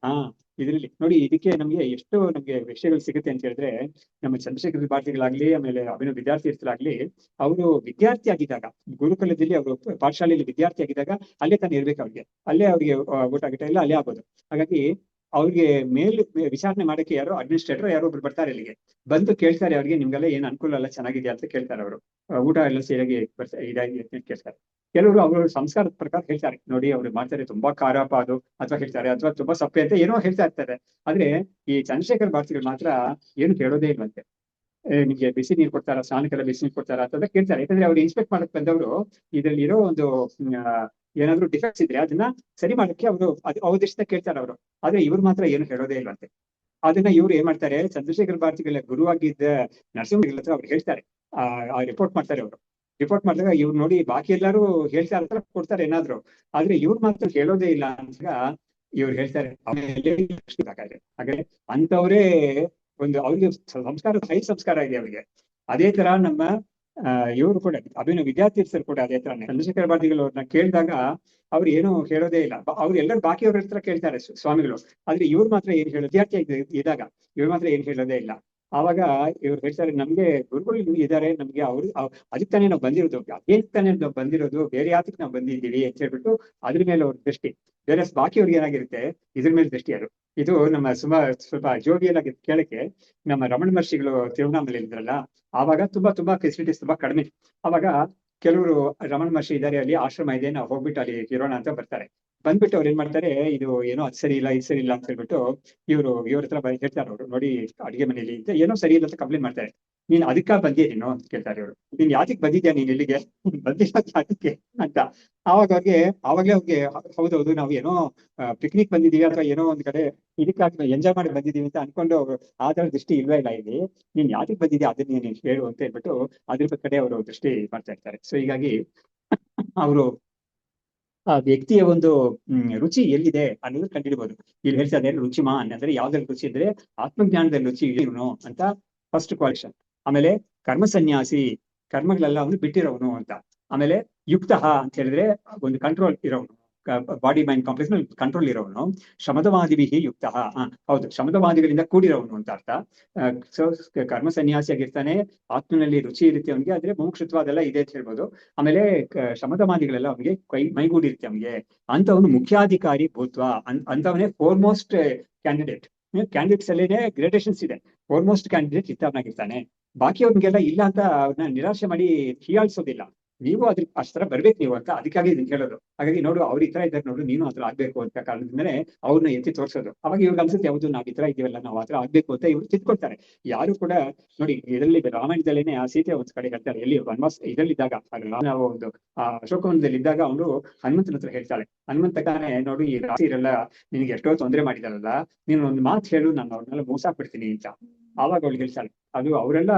ಇದರಲ್ಲಿ ನೋಡಿ, ಇದಕ್ಕೆ ನಮ್ಗೆ ವಿಷಯಗಳು ಸಿಗುತ್ತೆ ಅಂತ ಹೇಳಿದ್ರೆ, ನಮ್ಮ ಚಂದ್ರಶೇಖರ ಭಾರತಿಗಳಾಗ್ಲಿ, ಆಮೇಲೆ ಅಭಿನವ ವಿದ್ಯಾರ್ಥಿ ಅವರು ವಿದ್ಯಾರ್ಥಿ ಆಗಿದ್ದಾಗ, ಗುರುಕುಲದಲ್ಲಿ ಅವರು ಪಾಠಶಾಲೆಯಲ್ಲಿ ವಿದ್ಯಾರ್ಥಿ ಆಗಿದ್ದಾಗ ಅಲ್ಲೇ ತಾನೇ ಇರ್ಬೇಕು ಅವ್ರಿಗೆ ಊಟ ಗಿಟ ಎಲ್ಲ ಅಲ್ಲೇ ಆಗೋದು. ಹಾಗಾಗಿ ಅವ್ರಿಗೆ ವಿಚಾರಣೆ ಮಾಡಕ್ಕೆ ಯಾರೋ ಅಡ್ಮಿನಿಸ್ಟ್ರೇಟರ್ ಯಾರೋ ಒಬ್ರು ಬರ್ತಾರೆ, ಇಲ್ಲಿಗೆ ಬಂದು ಕೇಳ್ತಾರೆ ಅವ್ರಿಗೆ, ನಿಮ್ಗೆಲ್ಲ ಏನ್ ಅನುಕೂಲ ಎಲ್ಲ ಚೆನ್ನಾಗಿದೆಯಾ ಅಂತ ಕೇಳ್ತಾರೆ. ಅವರು ಊಟ ಎಲ್ಲ ಸರಿಯಾಗಿ ಇದಾಗಿ ಕೇಳ್ತಾರೆ. ಕೆಲವರು ಅವರು ಸಂಸ್ಕಾರದ ಪ್ರಕಾರ ಹೇಳ್ತಾರೆ, ನೋಡಿ ಅವ್ರು ಮಾಡ್ತಾರೆ ತುಂಬಾ ಖಾರಪ್ಪ ಅದು, ಅಥವಾ ಹೇಳ್ತಾರೆ, ಅಥವಾ ತುಂಬಾ ಸಪ್ಪೆ ಅಂತ ಏನೋ ಹೇಳ್ತಾ ಇರ್ತಾರೆ. ಆದ್ರೆ ಈ ಚಂದ್ರಶೇಖರ ಭಾರತಿಗಳು ಮಾತ್ರ ಏನು ಕೇಳೋದೇ ಇಲ್ವಂತೆ. ನಿಮ್ಗೆ ಬಿಸಿ ನೀರು ಕೊಡ್ತಾರಾ, ಸ್ನಾನಕ್ಕೆಲ್ಲ ಬಿಸಿ ನೀರು ಕೊಡ್ತಾರಾ ಅಂತ ಕೇಳ್ತಾರೆ. ಯಾಕಂದ್ರೆ ಅವ್ರು ಇನ್ಸ್ಪೆಕ್ಟ್ ಮಾಡಕ್ ಬಂದವರು ಇದ್ರಲ್ಲಿ ಇರೋ ಒಂದು ಏನಾದ್ರು ಡಿಫೆಕ್ಟ್ಸ್ ಇದ್ರೆ ಅದನ್ನ ಸರಿ ಮಾಡಕ್ಕೆ ಅವರು ಅವಧಿಷ್ಟ ಕೇಳ್ತಾರೆ ಅವರು. ಆದ್ರೆ ಇವ್ರು ಮಾತ್ರ ಏನು ಹೇಳೋದೇ ಇಲ್ವಂತೆ. ಅದನ್ನ ಇವ್ರು ಏನ್ ಮಾಡ್ತಾರೆ, ಚಂದ್ರಶೇಖರ ಭಾರತಿಗಳ ಗುರುವಾಗಿದ್ದ ನರಸಿಂಹಗಳ ಹತ್ರ ಅವ್ರು ಹೇಳ್ತಾರೆ, ರಿಪೋರ್ಟ್ ಮಾಡ್ತಾರೆ. ಅವರು ರಿಪೋರ್ಟ್ ಮಾಡಿದಾಗ ಇವ್ರು ನೋಡಿ ಬಾಕಿ ಎಲ್ಲರೂ ಹೇಳ್ತಾ ಇರ್ತಾರೆ, ಕೊಡ್ತಾರೆ ಏನಾದ್ರು, ಆದ್ರೆ ಇವ್ರು ಮಾತ್ರ ಹೇಳೋದೇ ಇಲ್ಲ ಅಂದಾಗ ಇವ್ರು ಹೇಳ್ತಾರೆ ಹಾಗೆ ಅಂತವ್ರೇ ಒಂದು ಅವ್ರಿಗೆ ಸಂಸ್ಕಾರ, ಹೈ ಸಂಸ್ಕಾರ ಇದೆ ಅವ್ರಿಗೆ. ಅದೇ ತರ ನಮ್ಮ ಇವರು ಕೂಡ ಅಭಿನವ ವಿದ್ಯಾರ್ಥಿ ಕೂಡ ಅದೇ ತರ ಚಂದ್ರಶೇಖರ ಭಾರತಿಗಳು ಅವ್ರನ್ನ ಕೇಳಿದಾಗ ಅವ್ರು ಏನು ಹೇಳೋದೇ ಇಲ್ಲ. ಅವ್ರು ಎಲ್ಲರೂ ಬಾಕಿ ಅವ್ರ ಹತ್ರ ಕೇಳ್ತಾರೆ ಸ್ವಾಮಿಗಳು, ಆದ್ರೆ ಇವ್ರು ಮಾತ್ರ ಏನ್ ವಿದ್ಯಾರ್ಥಿ ಇದ್ದಾಗ ಇವ್ರು ಮಾತ್ರ ಏನ್ ಹೇಳೋದೇ ಇಲ್ಲ. ಆವಾಗ ಇವ್ರು ಹೇಳ್ತಾರೆ, ನಮ್ಗೆ ಗುರುಗಳು ಇದ್ದಾರೆ, ನಮ್ಗೆ ಅದಕ್ಕೆ ತಾನೇ ನಾವು ಬಂದಿರೋದು, ಅದೇನ್ ತಾನೇ ನಾವು ಬಂದಿರೋದು, ಬೇರೆ ಯಾತಕ್ಕೆ ನಾವು ಬಂದಿದ್ದೀವಿ ಅಂತ ಹೇಳ್ಬಿಟ್ಟು ಅದ್ರ ಮೇಲೆ ಅವ್ರ ದೃಷ್ಟಿ. ಬೇರೆ ಬಾಕಿ ಅವ್ರಿಗೆ ಏನಾಗಿರುತ್ತೆ, ಇದ್ರ ಮೇಲೆ ದೃಷ್ಟಿ. ಇದು ನಮ್ಮ ಸ್ವಲ್ಪ ಜೋಗಿಯಲ್ಲಾಗಿ ಕೇಳಕ್ಕೆ ನಮ್ಮ ರಮಣ ಮಹರ್ಷಿಗಳು ತಿರುವಣ್ಣಾಮಲೆ ಇದ್ರಲ್ಲ, ಆವಾಗ ತುಂಬಾ ಫೆಸಿಲಿಟೀಸ್ ತುಂಬಾ ಕಡಿಮೆ. ಅವಾಗ ಕೆಲವರು ರಮಣ ಮಹರ್ಷಿ ಇದ್ದಾರೆ, ಅಲ್ಲಿ ಆಶ್ರಮ ಇದೆ, ನಾವು ಹೋಗ್ಬಿಟ್ಟು ಅಲ್ಲಿ ಇರೋಣ ಅಂತ ಬರ್ತಾರೆ. ಬಂದ್ಬಿಟ್ಟು ಅವ್ರು ಏನ್ ಮಾಡ್ತಾರೆ, ಇದು ಏನೋ ಅದ್ ಸರಿ ಇಲ್ಲ, ಇದು ಸರಿ ಇಲ್ಲ ಅಂತ ಹೇಳ್ಬಿಟ್ಟು ಇವ್ರ ಹತ್ರ ಹೇಳ್ತಾರೆ. ಅವರು ನೋಡಿ ಅಡಿಗೆ ಮನೇಲಿ ಏನೋ ಸರಿ ಇಲ್ಲ ಅಂತ ಕಂಪ್ಲೇಂಟ್ ಮಾಡ್ತಾರೆ. ನೀನ್ ಅದಕ್ಕ ಬಂದಿದ್ದೀನೋ ಅಂತ ಕೇಳ್ತಾರೆ ಇವರು. ನೀನ್ ಯಾತಿಗೆ ಬಂದಿದ್ಯಾ, ನೀನ್ ಇಲ್ಲಿಗೆ ಬಂದಿಲ್ಲ ಅದಕ್ಕೆ ಅಂತ. ಆವಾಗ್ಲೇ ಅವ್ರಿಗೆ ಹೌದೌದು, ನಾವು ಏನೋ ಪಿಕ್ನಿಕ್ ಬಂದಿದೀವಿ ಅಥವಾ ಏನೋ ಒಂದ್ ಕಡೆ ಇದಕ್ಕಾಗಿ ಎಂಜಾಯ್ ಮಾಡಿ ಬಂದಿದೀವಿ ಅಂತ ಅನ್ಕೊಂಡು ಆ ತರ ದೃಷ್ಟಿ ಇಲ್ವೇ ಇಲ್ಲ ಇಲ್ಲಿ. ನೀನ್ ಯಾತಿಗೆ ಬಂದಿದ್ಯಾ ಅದನ್ನ ನೀನ್ ಹೇಳು ಅಂತ ಹೇಳ್ಬಿಟ್ಟು ಅದ್ರ ಕಡೆ ಅವರು ದೃಷ್ಟಿ ಮಾಡ್ತಾ ಇರ್ತಾರೆ. ಸೊ ಹೀಗಾಗಿ ಅವರು ಆ ವ್ಯಕ್ತಿಯ ಒಂದು ರುಚಿ ಎಲ್ಲಿದೆ ಅನ್ನೋದು ಕಂಡುಹಿಡಿಬಹುದು. ಇಲ್ಲಿ ಹೇಳ್ತಾ ಇದ್ದಾರೆ ರುಚಿಮಾನ್ ಅಂದ್ರೆ ಯಾವ್ದ್ರಲ್ಲಿ ರುಚಿ ಇದ್ರೆ ಆತ್ಮಜ್ಞಾನದಲ್ಲಿ ರುಚಿ ಇವನು ಅಂತ ಫಸ್ಟ್ ಕ್ವಾಲಿಫಿಕೇಶನ್. ಆಮೇಲೆ ಕರ್ಮ ಸನ್ಯಾಸಿ, ಕರ್ಮಗಳೆಲ್ಲ ಅವನು ಬಿಟ್ಟಿರೋನು ಅಂತ. ಆಮೇಲೆ ಯುಕ್ತಃ ಅಂತ ಹೇಳಿದ್ರೆ ಒಂದು ಕಂಟ್ರೋಲ್ ಇರೋನು, ಬಾಡಿ ಮೈಂಡ್ ಕಾಂಪ್ಲೆಕ್ಸ್ ಮೇಲೆ ಕಂಟ್ರೋಲ್ ಇರೋನು. ಶಮದವಾದಿಭಿಹಿ ಯುಕ್ತಃ, ಹೌದು ಶಮದವಾದಿಗಳಿಂದ ಕೂಡಿರೋನು ಅಂತ ಅರ್ಥ. ಸೊ ಕರ್ಮ ಸನ್ಯಾಸಿಯಾಗಿರ್ತಾನೆ, ಆತ್ಮನಲ್ಲಿ ರುಚಿ ಇರುತ್ತೆ ಅವನಿಗೆ, ಆದ್ರೆ ಮುಮುಕ್ಷುತ್ವ ಅದೆಲ್ಲ ಇದೆ ಅಂತ ಹೇಳ್ಬೋದು. ಆಮೇಲೆ ಶಮದವಾದಿಗಳೆಲ್ಲ ಅವನಿಗೆ ಮೈಗೂಡಿರುತ್ತೆ ಅವನಿಗೆ ಅಂತವನು ಮುಖ್ಯಾಧಿಕಾರಿ ಭೂತ್ವ ಅಂತವನೇ ಫೋರ್ಮೋಸ್ಟ್ ಕ್ಯಾಂಡಿಡೇಟ್. ಕ್ಯಾಂಡಿಡೇಟ್ಸ್ ಅಲ್ಲೇನೆ ಗ್ರೇಡೇಷನ್ಸ್ ಇದೆ, ಫೋರ್ಮೋಸ್ಟ್ ಕ್ಯಾಂಡಿಡೇಟ್ ಇಂಥವನಾಗಿರ್ತಾನೆ. ಬಾಕಿಯವ್ರಿಗೆಲ್ಲ ಇಲ್ಲ ಅಂತ ಅವ್ರನ್ನ ನಿರಾಶೆ ಮಾಡಿ ಹೀಯಾಳಿಸೋದಿಲ್ಲ. ನೀವು ಅಷ್ಟರ ಬರ್ಬೇಕು ನೀವು ಅಂತ, ಅದಕ್ಕಾಗಿ ಇದನ್ನ ಹೇಳೋದು. ಹಾಗಾಗಿ ನೋಡು ಅವ್ರ ಈ ತರ ಇದ್ದಾರೆ ನೋಡು, ನೀನು ಆ ತರ ಆಗ್ಬೇಕು ಅಂತ ಕಾರಣದಿಂದಲೇ ಅವ್ರನ್ನ ಎತ್ತಿ ತೋರಿಸೋದು. ಅವಾಗ ಇವ್ರಿಗೆ ಅನ್ಸುತ್ತೆ, ಯಾವುದು ನಾವ್ ಈ ತರ ಇದೀವಲ್ಲ, ನಾವು ಆ ತರ ಆಗ್ಬೇಕು ಅಂತ ಇವ್ರು ತಿದ್ಕೊಳ್ತಾರೆ. ಯಾರು ಕೂಡ ನೋಡಿ, ಇದರಲ್ಲಿ ರಾಮಾಯಣದಲ್ಲೇನೆ ಆ ಸೀತೆ ಒಂದ್ ಕಡೆ ಹೇಳ್ತಾರೆ, ಎಲ್ಲಿ ವನವಾಸ ಇದರಲ್ಲಿದ್ದಾಗ, ನಾವು ಒಂದು ಅಶೋಕವನದಲ್ಲಿ ಇದ್ದಾಗ ಅವನು ಹನುಮಂತನ ಹತ್ರ ಹೇಳ್ತಾಳೆ, ಹನುಮಂತ ತಾನೇ ನೋಡು ಈ ರಾಶಿರೆಲ್ಲ ನಿನ್ಗೆ ಎಷ್ಟೋ ತೊಂದರೆ ಮಾಡಿದಾರಲ್ಲ, ನೀನು ಒಂದು ಮಾತು ಹೇಳು, ನಾನು ಅವ್ರನ್ನೆಲ್ಲ ಮೋಸ ಬಿಡ್ತೀನಿ ಅಂತ. ಆವಾಗ ಅವಳು ಹೇಳ್ತಾಳೆ, ಅದು ಅವರೆಲ್ಲ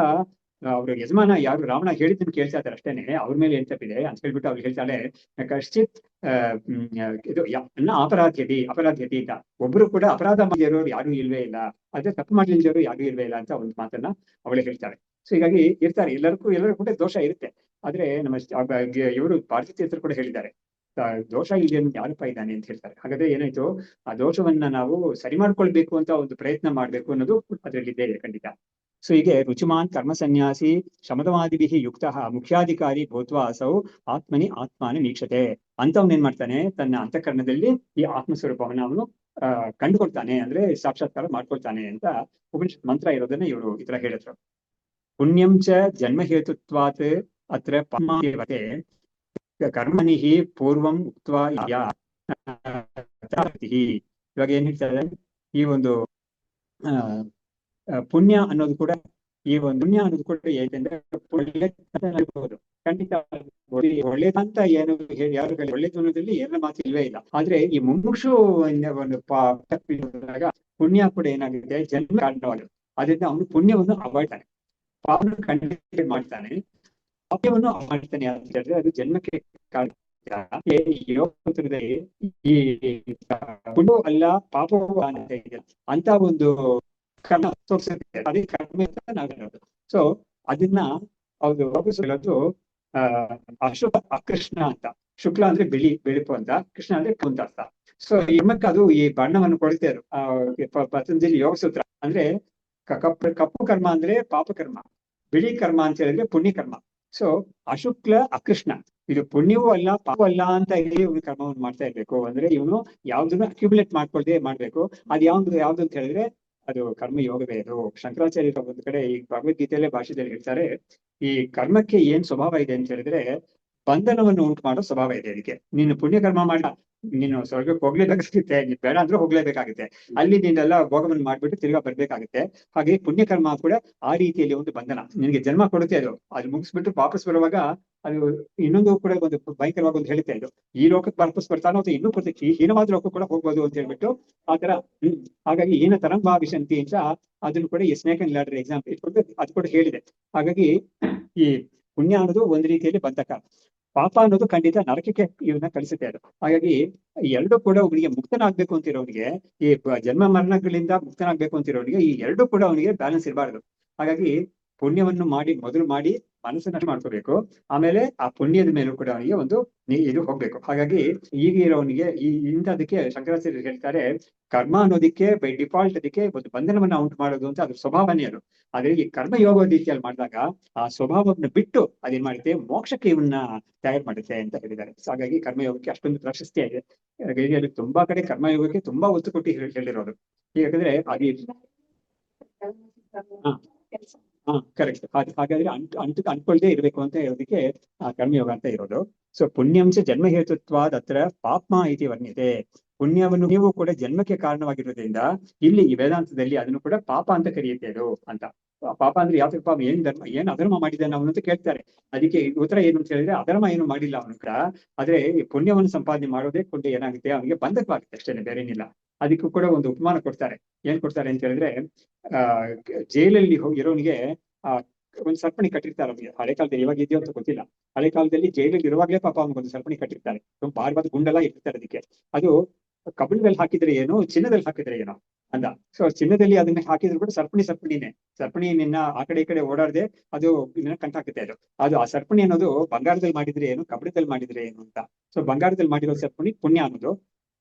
ಅವ್ರ ಯಜಮಾನ ಯಾರು ರಾವಣ ಹೇಳಿದ್ದನ್ನು ಕೇಳ್ತಾ ಇದ್ದಾರೆ ಅಷ್ಟೇನೆ, ಅವ್ರ ಮೇಲೆ ಏನ್ ತಪ್ಪಿದೆ ಅಂತ ಹೇಳ್ಬಿಟ್ಟು ಅವ್ರು ಹೇಳ್ತಾಳೆ, ಕಶ್ಚಿತ್ ಇದು ಅಪರಾಧ್ಯತಿ ಅಂತ, ಒಬ್ರು ಕೂಡ ಅಪರಾಧ ಮಾಡಿರೋರು ಯಾರು ಇಲ್ವೇ ಇಲ್ಲ, ಅದೇ ತಪ್ಪು ಮಾಡ್ಲಿಲ್ದವರು ಯಾರು ಇಲ್ವೇ ಇಲ್ಲ ಅಂತ ಒಂದು ಮಾತನ್ನ ಅವಳೇ ಹೇಳ್ತಾಳೆ. ಸೊ ಹೀಗಾಗಿ ಇರ್ತಾರೆ, ಎಲ್ಲರೂ ಕೂಡ ದೋಷ ಇರುತ್ತೆ. ಆದ್ರೆ ನಮ್ಮ ಇವರು ಭಾರತೀಯ ತೀರ್ಥರು ಕೂಡ ಹೇಳಿದ್ದಾರೆ, ದೋಷ ಇಲ್ಲದೆ ಯಾರಪ್ಪ ಇದ್ದಾನೆ ಅಂತ ಹೇಳ್ತಾರೆ. ಹಾಗಾದ್ರೆ ಏನಾಯ್ತು, ಆ ದೋಷವನ್ನ ನಾವು ಸರಿ ಮಾಡ್ಕೊಳ್ಬೇಕು ಅಂತ ಒಂದು ಪ್ರಯತ್ನ ಮಾಡ್ಬೇಕು ಅನ್ನೋದು ಅದರಲ್ಲಿದೆ ಖಂಡಿತ. ಸೊ ಹೀಗೆ ರುಚಿಮಾನ್ ಕರ್ಮ ಸನ್ಯಾಸಿ ಶಮದವಾದಿಭಿ ಯುಕ್ತ ಮುಖ್ಯಾಧಿಕಾರಿ ಭೂತ್ವಾ ಅಸೌ ಆತ್ಮಾನ ನೀಕ್ಷತೆ. ಅಂತವ್ನ ಏನ್ ಮಾಡ್ತಾನೆ, ತನ್ನ ಅಂತಃಕರಣದಲ್ಲಿ ಈ ಆತ್ಮಸ್ವರೂಪವನ್ನ ಅವನು ಕಂಡುಕೊಳ್ತಾನೆ, ಅಂದ್ರೆ ಸಾಕ್ಷಾತ್ಕಾರ ಮಾಡ್ಕೊಳ್ತಾನೆ ಅಂತ ಉಪನಿಷತ್ ಮಂತ್ರ ಇರೋದನ್ನ ಇವರು ಈ ತರ ಹೇಳಿದ್ರು. ಪುಣ್ಯಂ ಚ ಜನ್ಮ ಹೇತುತ್ವಾತ್ ಅತ್ರ ಪಾಪೇ ಕರ್ಮಣಿ ಪೂರ್ವಂ ಉಕ್ತ್ವಾ ಇವಾಗ ಏನ್ ಹೇಳ್ತಾರೆ, ಈ ಒಂದು ಪುಣ್ಯ ಅನ್ನೋದು ಕೂಡ, ಈ ಒಂದು ಪುಣ್ಯ ಅನ್ನೋದು ಕೂಡ ಏಕೆಂದ್ರೆ ಖಂಡಿತ ಒಳ್ಳೇದಂತ ಏನು ಯಾರು ಒಳ್ಳೇದು ಅನ್ನೋದ್ರಲ್ಲಿ ಏನ ಮಾತು ಇಲ್ವೇ ಇಲ್ಲ. ಆದ್ರೆ ಈ ಮುಮುಕ್ಷು ಒಂದು ಪುಣ್ಯ ಕೂಡ ಏನಾಗಿದೆ, ಜನ್ಮ ಕಾರಣವಾಗುತ್ತೆ. ಅದರಿಂದ ಅವನು ಪುಣ್ಯವನ್ನು ಅವಾಯ್ತಾನೆ, ಪಾಪವನ್ನು ಖಂಡಿತ ಮಾಡ್ತಾನೆ, ಪಾಪವನ್ನು ಮಾಡ್ತಾನೆ ಅಂತ ಹೇಳಿದ್ರೆ ಅದು ಜನ್ಮಕ್ಕೆ ಕಾರಣ. ಯೋಗದಲ್ಲಿ ಈ ಪುಣ್ಯವೂ ಅಲ್ಲ ಪಾಪವೂ ಅಂತ ಒಂದು ಕರ್ಮ ತೋರಿಸುತ್ತೆ, ಅದೇ ಕರ್ಮ ಅಂತ ನಾವು ಹೇಳೋದು. ಸೊ ಅದನ್ನ ಅವ್ರು ವಾಪಸ್ ಹೇಳೋದು ಅಶುಭ ಅಕೃಷ್ಣ ಅಂತ. ಶುಕ್ಲ ಅಂದ್ರೆ ಬೆಳಿಪು ಅಂತ, ಕೃಷ್ಣ ಅಂದ್ರೆ ಅಂತ ಅರ್ಥ. ಸೊ ಕರ್ಮಕ್ಕೆ ಅದು ಈ ಬಣ್ಣವನ್ನು ಕೊಡುತ್ತೆ. ಅದು ಪತಂಜಲಿ ಯೋಗ ಸೂತ್ರ ಅಂದ್ರೆ ಕಪ್ಪು ಕರ್ಮ ಅಂದ್ರೆ ಪಾಪಕರ್ಮ, ಬಿಳಿ ಕರ್ಮ ಅಂತ ಹೇಳಿದ್ರೆ ಪುಣ್ಯ ಕರ್ಮ. ಸೊ ಅಶುಕ್ಲ ಅಕೃಷ್ಣ, ಇದು ಪುಣ್ಯವೂ ಅಲ್ಲ ಪಾಪವೂ ಅಲ್ಲ ಅಂತ ಹೇಳಿ ಇವನು ಕರ್ಮವನ್ನು ಮಾಡ್ತಾ ಇರ್ಬೇಕು. ಅಂದ್ರೆ ಇವನು ಯಾವ್ದನ್ನು ಅಕ್ಯುಮುಲೇಟ್ ಮಾಡ್ಕೊಳ್ದೆ ಮಾಡ್ಬೇಕು. ಅದು ಯಾವ್ದು ಅಂತ ಹೇಳಿದ್ರೆ ಅದು ಕರ್ಮ ಯೋಗವೇ. ಅದು ಶಂಕರಾಚಾರ್ಯ ಒಂದು ಕಡೆ ಈ ಭಗವದ್ಗೀತೆಯಲ್ಲೇ ಭಾಷೆಯಲ್ಲಿ ಹೇಳ್ತಾರೆ, ಈ ಕರ್ಮಕ್ಕೆ ಏನ್ ಸ್ವಭಾವ ಇದೆ ಅಂತ ಹೇಳಿದ್ರೆ ಬಂಧನವನ್ನು ಉಂಟು ಮಾಡೋ ಸ್ವಭಾವ ಇದೆ ಅದಕ್ಕೆ. ನೀನು ಪುಣ್ಯ ಕರ್ಮ ಮಾಡ, ನೀನು ಸ್ವರ್ಗಕ್ಕೆ ಹೋಗ್ಲೇಬೇಕಾಗುತ್ತೆ, ನೀನ್ ಬೇಡ ಅಂದ್ರೂ ಹೋಗ್ಲೇಬೇಕಾಗುತ್ತೆ, ಅಲ್ಲಿ ನೀನೆಲ್ಲ ಭೋಗವನ್ನು ಮಾಡ್ಬಿಟ್ಟು ತಿರ್ಗಾ ಬರ್ಬೇಕಾಗುತ್ತೆ. ಹಾಗೆ ಪುಣ್ಯಕರ್ಮ ಕೂಡ ಆ ರೀತಿಯಲ್ಲಿ ಒಂದು ಬಂಧನ ನಿನಗೆ ಜನ್ಮ ಕೊಡುತ್ತೆ. ಅದು ಮುಗಿಸ್ಬಿಟ್ಟು ವಾಪಸ್ ಬರುವಾಗ ಅದು ಇನ್ನೊಂದು ಕೂಡ ಒಂದು ಭಯಂಕರವಾಗಿ ಒಂದು ಹೇಳುತ್ತೆ, ಇದು ಈ ಲೋಕಕ್ಕೆ ವಾಪಸ್ ಬರ್ತಾನೋ ಅಥವಾ ಇನ್ನೂ ಪ್ರತಿ ಹೀನವಾದ ಲೋಕ ಕೂಡ ಹೋಗ್ಬೋದು ಅಂತ ಹೇಳ್ಬಿಟ್ಟು ಆ ತರ. ಹಾಗಾಗಿ ಹೀನ ತರಂ ಭಾವಿಸಂತಿ ಅಂತ ಅದನ್ನು ಕೂಡ ಈ ಸ್ನೇಕ್ ಅಂಡ್ ಲ್ಯಾಡರ್ ಎಕ್ಸಾಂಪಲ್ ಇಟ್ಕೊಂಡು ಅದು ಕೂಡ ಹೇಳಿದೆ. ಹಾಗಾಗಿ ಈ ಪುಣ್ಯ ಅನ್ನೋದು ಒಂದು ರೀತಿಯಲ್ಲಿ ಬಂಧಕ, ಪಾಪ ಅನ್ನೋದು ಖಂಡಿತ ನರಕಕ್ಕೆ ಇವನ್ನ ಕಳಿಸುತ್ತೆ ಅದು. ಹಾಗಾಗಿ ಎರಡು ಕೂಡ ಒಬ್ಬನಿಗೆ ಮುಕ್ತನಾಗ್ಬೇಕು ಅಂತಿರೋನಿಗೆ, ಈ ಜನ್ಮ ಮರಣಗಳಿಂದ ಮುಕ್ತನಾಗ್ಬೇಕು ಅಂತಿರೋನಿಗೆ ಈ ಎರಡು ಕೂಡ ಅವನಿಗೆ ಬ್ಯಾಲೆನ್ಸ್ ಇರಬಾರ್ದು. ಹಾಗಾಗಿ ಪುಣ್ಯವನ್ನು ಮೊದಲು ಮಾಡಿ ಮನಸ್ಸನ್ನ ಮಾಡ್ಕೋಬೇಕು, ಆಮೇಲೆ ಆ ಪುಣ್ಯದ ಮೇಲೂ ಕೂಡ ಅವನಿಗೆ ಒಂದು ಇದು ಹೋಗ್ಬೇಕು. ಹಾಗಾಗಿ ಈಗ ಇರೋನಿಗೆ ಇಂಥದಕ್ಕೆ ಶಂಕರಾಚಾರ್ಯರು ಹೇಳ್ತಾರೆ, ಕರ್ಮ ಅನ್ನೋದಕ್ಕೆ ಬೈ ಡಿಫಾಲ್ಟ್ ಅದಕ್ಕೆ ಒಂದು ಬಂಧನವನ್ನ ಉಂಟು ಮಾಡೋದು ಅಂತ ಅದ್ರ ಸ್ವಭಾವನೇ ಅದು. ಆದ್ರೆ ಈ ಕರ್ಮ ಯೋಗ ರೀತಿಯಲ್ಲಿ ಮಾಡಿದಾಗ ಆ ಸ್ವಭಾವವನ್ನು ಬಿಟ್ಟು ಅದೇನ್ ಮಾಡುತ್ತೆ, ಮೋಕ್ಷಕ್ಕೆ ಇವನ್ನ ತಯಾರು ಮಾಡುತ್ತೆ ಅಂತ ಹೇಳಿದ್ದಾರೆ. ಹಾಗಾಗಿ ಕರ್ಮಯೋಗಕ್ಕೆ ಅಷ್ಟೊಂದು ಪ್ರಾಶಸ್ತ್ಯ ಇದೆ. ಹಾಗಾಗಿ ತುಂಬಾ ಕಡೆ ಕರ್ಮಯೋಗಕ್ಕೆ ತುಂಬಾ ಒತ್ತು ಕೊಟ್ಟು ಹೇಳಿರೋದು. ಯಾಕಂದ್ರೆ ಅದೇ ಕರೆಕ್ಟ್. ಹಾಗಾದ್ರೆ ಅಂಟ್ಕೊಳ್ದೇ ಇರ್ಬೇಕು ಅಂತ ಹೇಳೋದಕ್ಕೆ ಆ ಕರ್ಮಯೋಗ ಅಂತ ಇರೋದು. ಸೊ ಪುಣ್ಯಂಶ ಜನ್ಮ ಹೇತುತ್ವಾದ ಹತ್ರ ಪಾಪ್ಮ ಇತಿ ವರ್ಣ್ಯತೆ. ಪುಣ್ಯವನ್ನು ನೀವು ಕೂಡ ಜನ್ಮಕ್ಕೆ ಕಾರಣವಾಗಿರೋದ್ರಿಂದ ಇಲ್ಲಿ ಈ ವೇದಾಂತದಲ್ಲಿ ಅದನ್ನು ಕೂಡ ಪಾಪ ಅಂತ ಕರೆಯುತ್ತೆ ಅದು ಅಂತ. ಪಾಪ ಅಂದ್ರೆ ಯಾವ ಪಾಪ, ಏನ್ ಅಧರ್ಮ ಮಾಡಿದ್ದಾನೆ ಅವನು ಅಂತ ಕೇಳ್ತಾರೆ. ಅದಕ್ಕೆ ಉತ್ತರ ಏನು ಅಂತ ಹೇಳಿದ್ರೆ ಅಧರ್ಮ ಏನು ಮಾಡಿಲ್ಲ ಅವನು ಕೂಡ, ಆದ್ರೆ ಈ ಪುಣ್ಯವನ್ನು ಸಂಪಾದನೆ ಮಾಡೋದೇ ಕೊಂಡು ಏನಾಗುತ್ತೆ, ಅವನಿಗೆ ಬಂಧಕವಾಗುತ್ತೆ ಅಷ್ಟೇನೆ, ಬೇರೇನಿಲ್ಲ. ಅದಕ್ಕೂ ಕೂಡ ಒಂದು ಉಪಮಾನ ಕೊಡ್ತಾರೆ. ಏನ್ ಕೊಡ್ತಾರೆ ಅಂತ ಹೇಳಿದ್ರೆ, ಜೈಲಲ್ಲಿ ಇರೋನಿಗೆ ಒಂದು ಸರ್ಪಣಿ ಕಟ್ಟಿರ್ತಾರೆ ಅವನಿಗೆ. ಹಳೆ ಕಾಲದಲ್ಲಿ ಇವಾಗ ಇದೆಯೋ ಅಂತ ಗೊತ್ತಿಲ್ಲ, ಹಳೆ ಕಾಲದಲ್ಲಿ ಜೈಲಲ್ಲಿ ಇರುವಾಗಲೇ ಪಾಪ ಅವನಿಗೊಂದು ಸರ್ಪಣಿ ಕಟ್ಟಿರ್ತಾರೆ, ಭಾರವಾದ ಗುಂಡೆಲ್ಲ ಇರ್ತಾರೆ ಅದಕ್ಕೆ. ಅದು ಕಬ್ಬಿಣದಲ್ಲಿ ಹಾಕಿದ್ರೆ ಏನು, ಚಿನ್ನದಲ್ಲಿ ಹಾಕಿದ್ರೆ ಏನೋ ಅಂದ. ಸೊ ಚಿನ್ನದಲ್ಲಿ ಅದನ್ನ ಹಾಕಿದ್ರು ಕೂಡ ಸರ್ಪಣಿ ನಿನ್ನ ಆ ಕಡೆ ಈ ಕಡೆ ಓಡಾಡದೆ ಅದು ನಿನ್ನ ಕಂಟಾಕುತ್ತೆ. ಅದು ಆ ಸರ್ಪಣಿ ಅನ್ನೋದು ಬಂಗಾರದಲ್ಲಿ ಮಾಡಿದ್ರೆ ಏನು, ಕಬ್ಬಿಣದಲ್ಲಿ ಮಾಡಿದ್ರೆ ಏನು ಅಂತ. ಸೊ ಬಂಗಾರದಲ್ಲಿ ಮಾಡಿರೋ ಸರ್ಪಣಿ ಪುಣ್ಯ ಅನ್ನೋದು,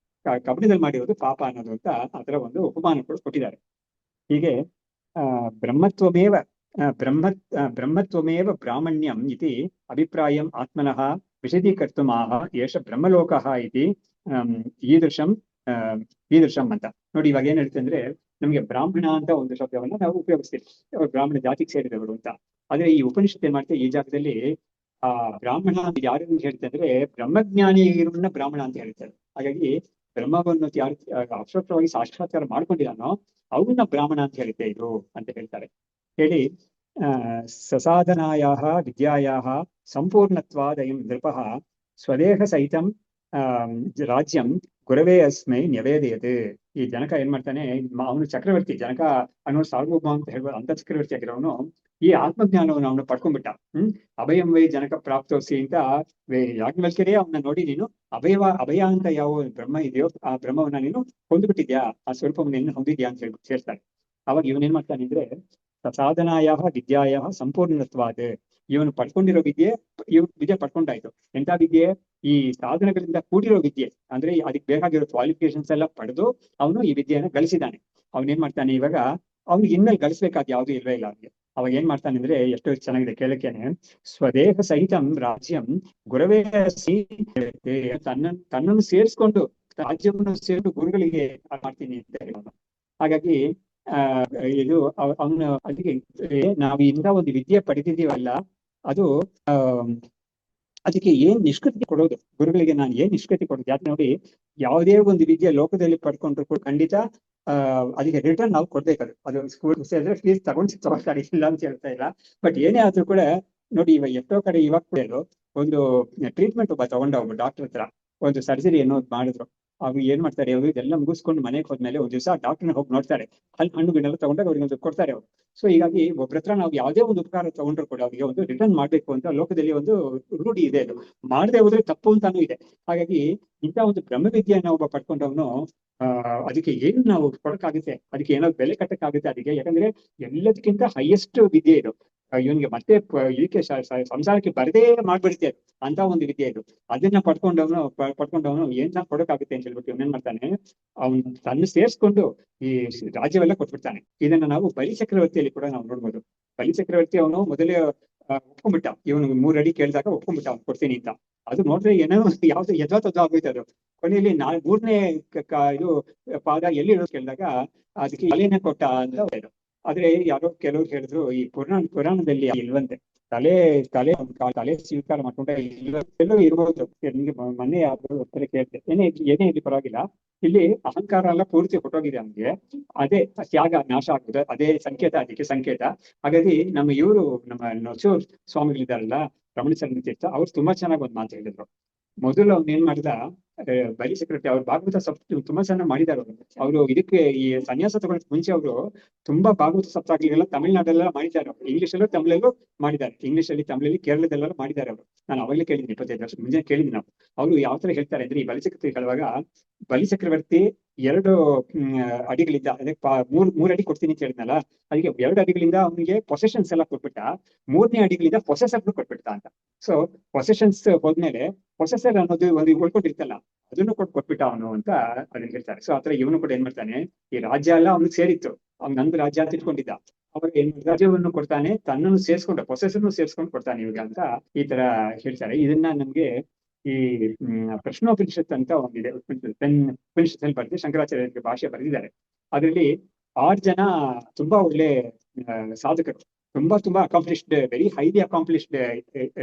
ಕಬ್ಬಿಣದಲ್ಲಿ ಮಾಡಿರೋದು ಪಾಪ ಅನ್ನೋದು ಅಂತ ಅದರ ಒಂದು ಉಪಮಾನ ಕೊಟ್ಟಿದ್ದಾರೆ. ಹೀಗೆ ಬ್ರಹ್ಮತ್ವಮೇವ ಬ್ರಾಹ್ಮಣ್ಯಂ ಇತಿ ಅಭಿಪ್ರಾಯಂ ಆತ್ಮನಃ ವಿಶದೀಕರ್ತುಮಾಹ ಏಷ ಬ್ರಹ್ಮಲೋಕಃ ಇತಿ ಈದೃಶಂ ಅಂತ ನೋಡಿ. ಇವಾಗ ಏನ್ ಹೇಳ್ತೆ ಅಂದ್ರೆ, ನಮಗೆ ಬ್ರಾಹ್ಮಣ ಅಂತ ಒಂದು ಶಬ್ದವನ್ನ ನಾವು ಉಪಯೋಗಿಸ್ತೀವಿ, ಅವ್ರು ಬ್ರಾಹ್ಮಣ ಜಾತಿಗೆ ಸೇರಿದವರು ಅಂತ. ಆದ್ರೆ ಈ ಉಪನಿಷತ್ ಏನ್ ಮಾಡ್ತೀವಿ, ಈ ಜಾಗದಲ್ಲಿ ಆ ಬ್ರಾಹ್ಮಣ ಅಂತ ಯಾರು ಹೇಳ್ತಾರೆ ಅಂದ್ರೆ ಬ್ರಹ್ಮಜ್ಞಾನಿ ಇರೋನ್ನ ಬ್ರಾಹ್ಮಣ ಅಂತ ಹೇಳ್ತಾರೆ. ಹಾಗಾಗಿ ಬ್ರಹ್ಮವನ್ನು ಯಾರು ಅಕ್ಷರವಾಗಿ ಸಾಕ್ಷಾತ್ಕಾರ ಮಾಡ್ಕೊಂಡಿದ್ದಾನೋ ಅವನ್ನ ಬ್ರಾಹ್ಮಣ ಅಂತ ಹೇಳುತ್ತೆ ಇದು ಅಂತ ಹೇಳ್ತಾರೆ. ಹೇಳಿ ಸಸಾಧನಾಯ ವಿದ್ಯಾಯಾಹ ಸಂಪೂರ್ಣತ್ವಾದಯಂ ನೃಪಃ ಸ್ವದೇಹ ಸಹಿತಂ ರಾಜ್ಯಂ ಗುರವೇ ಅಸ್ಮೈ ನ್ಯವೇದಯತೆ. ಈ ಜನಕ ಏನ್ ಮಾಡ್ತಾನೆ, ಅವನು ಚಕ್ರವರ್ತಿ, ಜನಕ ಅನ್ನೋ ಸಾರ್ವಭೌಮ ಅಂತ ಹೇಳ್ಬೋದು, ಅಂತ ಚಕ್ರವರ್ತಿ ಆಗಿರೋನು ಈ ಆತ್ಮಜ್ಞಾನವನ್ನು ಅವನು ಪಡ್ಕೊಂಡ್ಬಿಟ್ಟ. ಅಭಯಂ ವೈ ಜನಕ ಪ್ರಾಪ್ತೋಸಿ ಅಂತ ಯಾಜ್ಞವಲ್ಕ್ಯರೇ ಅವನ್ನ ನೋಡಿ ನೀನು ಅಭಯ ಅಂತ ಯಾವ ಬ್ರಹ್ಮ ಇದೆಯೋ ಆ ಬ್ರಹ್ಮವನ್ನ ನೀನು ಹೊಂದ್ಬಿಟ್ಟಿದ್ಯಾ, ಆ ಸ್ವರೂಪವನ್ನು ನೀನು ಹೊಂದಿದ್ಯಾ ಅಂತ ಹೇಳ್ಬಿಟ್ಟು ಸೇರ್ತಾರೆ. ಅವಾಗ ಇವನೇನ್ ಮಾಡ್ತಾನೆ ಅಂದ್ರೆ ಸಾಧನಾಯ ವಿದ್ಯಾಯ ಸಂಪೂರ್ಣತ್ವಾದ, ಇವನು ಪಡ್ಕೊಂಡಿರೋ ವಿದ್ಯೆ ಪಡ್ಕೊಂಡಾಯ್ತು. ಎಂತ ವಿದ್ಯೆ? ಈ ಸಾಧನಗಳಿಂದ ಕೂಡಿರೋ ವಿದ್ಯೆ, ಅಂದ್ರೆ ಅದಕ್ಕೆ ಬೇಕಾಗಿರೋ ಕ್ವಾಲಿಫಿಕೇಶನ್ಸ್ ಎಲ್ಲ ಪಡೆದು ಅವನು ಈ ವಿದ್ಯೆಯನ್ನ ಗಳಿಸಿದ್ದಾನೆ. ಅವನೇನ್ ಮಾಡ್ತಾನೆ ಇವಾಗ, ಅವ್ನಿಗೆ ಇನ್ಮೇಲೆ ಗಳಿಸ್ಬೇಕಾದ ಯಾವ್ದು ಇಲ್ವೇ ಇಲ್ಲ ಅವನಿಗೆ. ಅವಾಗ ಏನ್ ಮಾಡ್ತಾನೆ ಅಂದ್ರೆ ಎಷ್ಟೋ ಚೆನ್ನಾಗಿದೆ ಕೇಳಕ್ಕೇನೆ, ಸ್ವದೇಹ ಸಹಿತಂ ರಾಜ್ಯಂ ಗುರವೇ ತನ್ನನ್ನು ಸೇರಿಸ್ಕೊಂಡು ರಾಜ್ಯವನ್ನು ಸೇರಿದು ಗುರುಗಳಿಗೆ ಮಾಡ್ತೀನಿ ಅಂತ ಹೇಳೋನು. ಹಾಗಾಗಿ ಇದು ಅವನು ಅದಕ್ಕೆ ನಾವು ಇಂಥ ಒಂದು ವಿದ್ಯೆ ಪಡೆದಿದ್ದೀವಲ್ಲ, ಅದು ಅದಕ್ಕೆ ಏನ್ ನಿಷ್ಕೃತಿ ಕೊಡೋದು, ಗುರುಗಳಿಗೆ ನಾನು ಏನ್ ನಿಷ್ಕೃತಿ ಕೊಡೋದು. ಯಾಕೆ ನೋಡಿ, ಯಾವುದೇ ಒಂದು ವಿದ್ಯೆ ಲೋಕದಲ್ಲಿ ಪಡ್ಕೊಂಡ್ರು ಕೂಡ ಖಂಡಿತ ಅದಕ್ಕೆ ರಿಟರ್ನ್ ನಾವು ಕೊಡ್ಬೇಕದು. ಅದು ಸ್ಕೂಲ್ ಸೇರಿದ್ರೆ ಫೀಸ್ ತಗೊಳ್ತಾರೆ, ಇಲ್ಲ ಅಂತ ಹೇಳ್ತಾ ಇಲ್ಲ. ಬಟ್ ಏನೇ ಆದ್ರೂ ಕೂಡ ನೋಡಿ, ಇವಾಗ ಎಷ್ಟೋ ಕಡೆ ಇವಾಗ ಕೂಡ ಒಂದು ಟ್ರೀಟ್ಮೆಂಟ್ ಒಬ್ಬ ತಗೊಂಡವ್ರು ಡಾಕ್ಟರ್ ಹತ್ರ ಒಂದು ಸರ್ಜರಿ ಏನೋ ಮಾಡಿದ್ರು. ಅವ್ರು ಏನ್ ಮಾಡ್ತಾರೆ, ಅವರು ಇದೆಲ್ಲ ಮುಗಿಸ್ಕೊಂಡು ಮನೆಗೆ ಹೋದ್ಮೇಲೆ ಒಂದ್ ದಿವಸ ಡಾಕ್ಟರ್ನ ಹೋಗಿ ನೋಡ್ತಾರೆ, ಹಣ್ಣು ಗಿಣ್ಣೆಲ್ಲ ತಗೊಂಡಾಗ ಅವ್ರಿಗೆ ಒಂದು ಕೊಡ್ತಾರೆ ಅವರು. ಸೊ ಹೀಗಾಗಿ ಒಬ್ಬರ ಹತ್ರ ನಾವು ಯಾವುದೇ ಒಂದು ಉಪಕಾರ ತಗೊಂಡ್ರು ಕೂಡ ಅವ್ರಿಗೆ ಒಂದು ರಿಟರ್ನ್ ಮಾಡ್ಬೇಕು ಅಂತ ಲೋಕದಲ್ಲಿ ಒಂದು ರೂಢಿ ಇದೆ. ಅದು ಮಾಡದೆ ಹೋದ್ರೆ ತಪ್ಪು ಅಂತಾನೂ ಇದೆ. ಹಾಗಾಗಿ ಇಂಥ ಒಂದು ಬ್ರಹ್ಮವಿದ್ಯೆಯನ್ನ ಒಬ್ಬ ಪಡ್ಕೊಂಡವನು ಅದಕ್ಕೆ ಏನು ನಾವು ಕೊಡಕ್ಕಾಗುತ್ತೆ, ಅದಕ್ಕೆ ಏನೋ ಬೆಲೆ ಕಟ್ಟಕ್ಕಾಗುತ್ತೆ ಅದಕ್ಕೆ. ಯಾಕಂದ್ರೆ ಎಲ್ಲದಕ್ಕಿಂತ ಹೈಯೆಸ್ಟ್ ವಿದ್ಯೆ ಇದು. ಇವನ್ಗೆ ಮತ್ತೆ ಇದಕ್ಕೆ ಸಂಸಾರಕ್ಕೆ ಬರದೇ ಮಾಡ್ಬಿಡುತ್ತೆ ಅಂತ ಒಂದು ವಿದ್ಯೆ ಇದು. ಅದನ್ನ ಪಡ್ಕೊಂಡವನು ಏನ್ ಕೊಡಕ್ಕಾಗುತ್ತೆ ಅಂತ ಹೇಳ್ಬಿಟ್ಟು ಇವನೇನ್ ಮಾಡ್ತಾನೆ, ಅವನು ತನ್ನ ಸೇರ್ಸ್ಕೊಂಡು ಈ ರಾಜ್ಯವೆಲ್ಲ ಕೊಟ್ಬಿಡ್ತಾನೆ. ಇದನ್ನ ನಾವು ಬಲಿ ಚಕ್ರವರ್ತಿಯಲ್ಲಿ ಕೂಡ ನಾವು ನೋಡ್ಬೋದು. ಬಲಿ ಚಕ್ರವರ್ತಿ ಅವನು ಮೊದಲೇ ಒಪ್ಕೊಂಡ್ಬಿಟ್ಟ, ಇವನು 3 ಅಡಿ ಕೇಳಿದಾಗ ಒಪ್ಕೊಂಡ್ಬಿಟ್ಟ, ಅವ್ನು ಕೊಡ್ತೀನಿ ಅಂತ. ಅದು ನೋಡ್ರೆ ಏನೋ ಯಾವ್ದು ಯಥಾತಥ ಆಗೋಯ್ತು. ಅದು ಕೊನೆಯಲ್ಲಿ 3ನೇ ಇದು ಪಾದ ಎಲ್ಲಿ ಇರೋದು ಕೇಳಿದಾಗ ಅದಕ್ಕೆ ತಲೆನೇ ಕೊಟ್ಟ ಅಂತ ಇದು. ಆದ್ರೆ ಯಾರೋ ಕೆಲವ್ರು ಹೇಳಿದ್ರು ಈ ಪುರಾಣದಲ್ಲಿ ಇಲ್ವಂತೆ, ತಲೆ ಸ್ವೀಕಾರ ಮಾಡ್ಕೊಂಡ್ರೆ ಎಲ್ಲೋ ಇರ್ಬೋದು. ನಿಮ್ಗೆ ಮೊನ್ನೆ ಯಾವ್ದು ಕೇಳ್ತೆ, ಏನೇ ಇಲ್ಲಿ ಪರವಾಗಿಲ್ಲ, ಇಲ್ಲಿ ಅಹಂಕಾರ ಎಲ್ಲ ಪೂರ್ತಿ ಹೊಟ್ಟೋಗಿದೆ ನಮ್ಗೆ. ಅದೇ ತ್ಯಾಗ ನಾಶ ಆಗುದು, ಅದೇ ಸಂಕೇತ, ಅದಕ್ಕೆ ಸಂಕೇತ. ಹಾಗಾಗಿ ನಮ್ಮ ನೊಚೂರ್ ಸ್ವಾಮಿಗಳಿದಾರಲ್ಲ, ರಮಣ ಚಂದ್ರ ತೀರ್ಥ, ಅವ್ರು ತುಂಬಾ ಚೆನ್ನಾಗಿ ಒಂದ್ ಮಾತು ಹೇಳಿದ್ರು. ಮೊದಲು ಅವ್ನು ಏನ್ ಮಾಡಿದ, ಬಲಿ ಚಕ್ರವರ್ತಿ ಅವ್ರು ಭಾಗವತ ತುಂಬಾ ಚೆನ್ನಾಗಿ ಮಾಡಿದಾರೆ. ಅವರು ಇದಕ್ಕೆ ಈ ಸನ್ಯಾಸ ತಗೊಳಕ್ ಮುಂಚೆ ಅವರು ತುಂಬಾ ಭಾಗವತ ಸಪ್ತಾಹಗಳಿಗೆಲ್ಲ ತಮಿಳ್ನಾಡೆಲ್ಲ ಮಾಡಿದ್ದಾರೆ. ಇಂಗ್ಲಿಷಲ್ಲೂ ತಮಿಳಲ್ಲೂ ಮಾಡಿದ್ದಾರೆ, ಇಂಗ್ಲಿಷಲ್ಲಿ ತಮಿಳಲ್ಲಿ ಕೇರಳದಲ್ಲೆಲ್ಲ ಮಾಡಿದ್ದಾರೆ ಅವರು. ನಾನು ಅವಾಗಲೇ ಕೇಳಿದ್ದೀನಿ, 25 ವರ್ಷ ಮುಂಚೆ ಕೇಳಿದ್ವಿ ನಾವು. ಅವರು ಯಾವ ತರ ಹೇಳ್ತಾರೆ ಅಂದ್ರೆ, ಈ ಬಲಿಚಕ್ರವರ್ತಿ ಹೇಳುವಾಗ, ಬಲಿಚಕ್ರವರ್ತಿ 2 ಅಡಿಗಳಿಂದ, ಅದಕ್ಕೆ 3 ಅಡಿ ಕೊಡ್ತೀನಿ ಅಂತ ಹೇಳಿದ್ನಲ್ಲ, ಅದಕ್ಕೆ 2 ಅಡಿಗಳಿಂದ ಅವನಿಗೆ ಪೊಸೆಷನ್ಸ್ ಎಲ್ಲ ಕೊಟ್ಬಿಟ್ಟ, 3ನೇ ಅಡಿಗಳಿಂದ ಪೊಸೆಸರ್ನು ಕೊಟ್ಬಿಡ್ತ ಅಂತ. ಸೊ ಪೊಸೆಷನ್ಸ್ ಹೋದ್ಮೇಲೆ ಪೊಸೆಸರ್ ಅನ್ನೋದು ಒಂದು ಉಳ್ಕೊಂಡಿರ್ತಲ್ಲ, ಅದನ್ನು ಕೊಟ್ಬಿಟ್ಟ ಅವನು ಅಂತ ಅದನ್ನ ಹೇಳ್ತಾರೆ. ಸೊ ಆತರ ಇವನು ಕೂಡ ಏನ್ ಮಾಡ್ತಾನೆ, ಈ ರಾಜ್ಯ ಎಲ್ಲ ಅವ್ನಿಗೆ ಸೇರಿತ್ತು, ಅವ್ನು ನಂದು ರಾಜ್ಯ ಅಂತ ಇಟ್ಕೊಂಡಿದ್ದ. ಅವಾಗ ರಾಜ್ಯವನ್ನು ಕೊಡ್ತಾನೆ, ತನ್ನನ್ನು ಸೇರ್ಸ್ಕೊಂಡು ಪೊಸೆಸರ್ನು ಸೇರ್ಸ್ಕೊಂಡು ಕೊಡ್ತಾನೆ ಇವಾಗ ಅಂತ ಈ ತರ ಹೇಳ್ತಾರೆ. ಇದನ್ನ ನಮ್ಗೆ ಈ ಪ್ರಶ್ನೋಪನಿಷತ್ ಅಂತ ಒಂದಿದೆ, ಉಪನಿಷತ್ತಲ್ಲಿ ಬರೆದು ಶಂಕರಾಚಾರ್ಯರಿಗೆ ಭಾಷೆ ಬರೆದಿದ್ದಾರೆ. ಅದರಲ್ಲಿ 6 ಜನ ತುಂಬಾ ಒಳ್ಳೆ ಸಾಧಕರು, ತುಂಬಾ ಅಕಾಂಪ್ಲಿಷ್ಡ್, ವೆರಿ ಹೈಲಿ ಅಕಾಂಪ್ಲಿಷ್ಡ್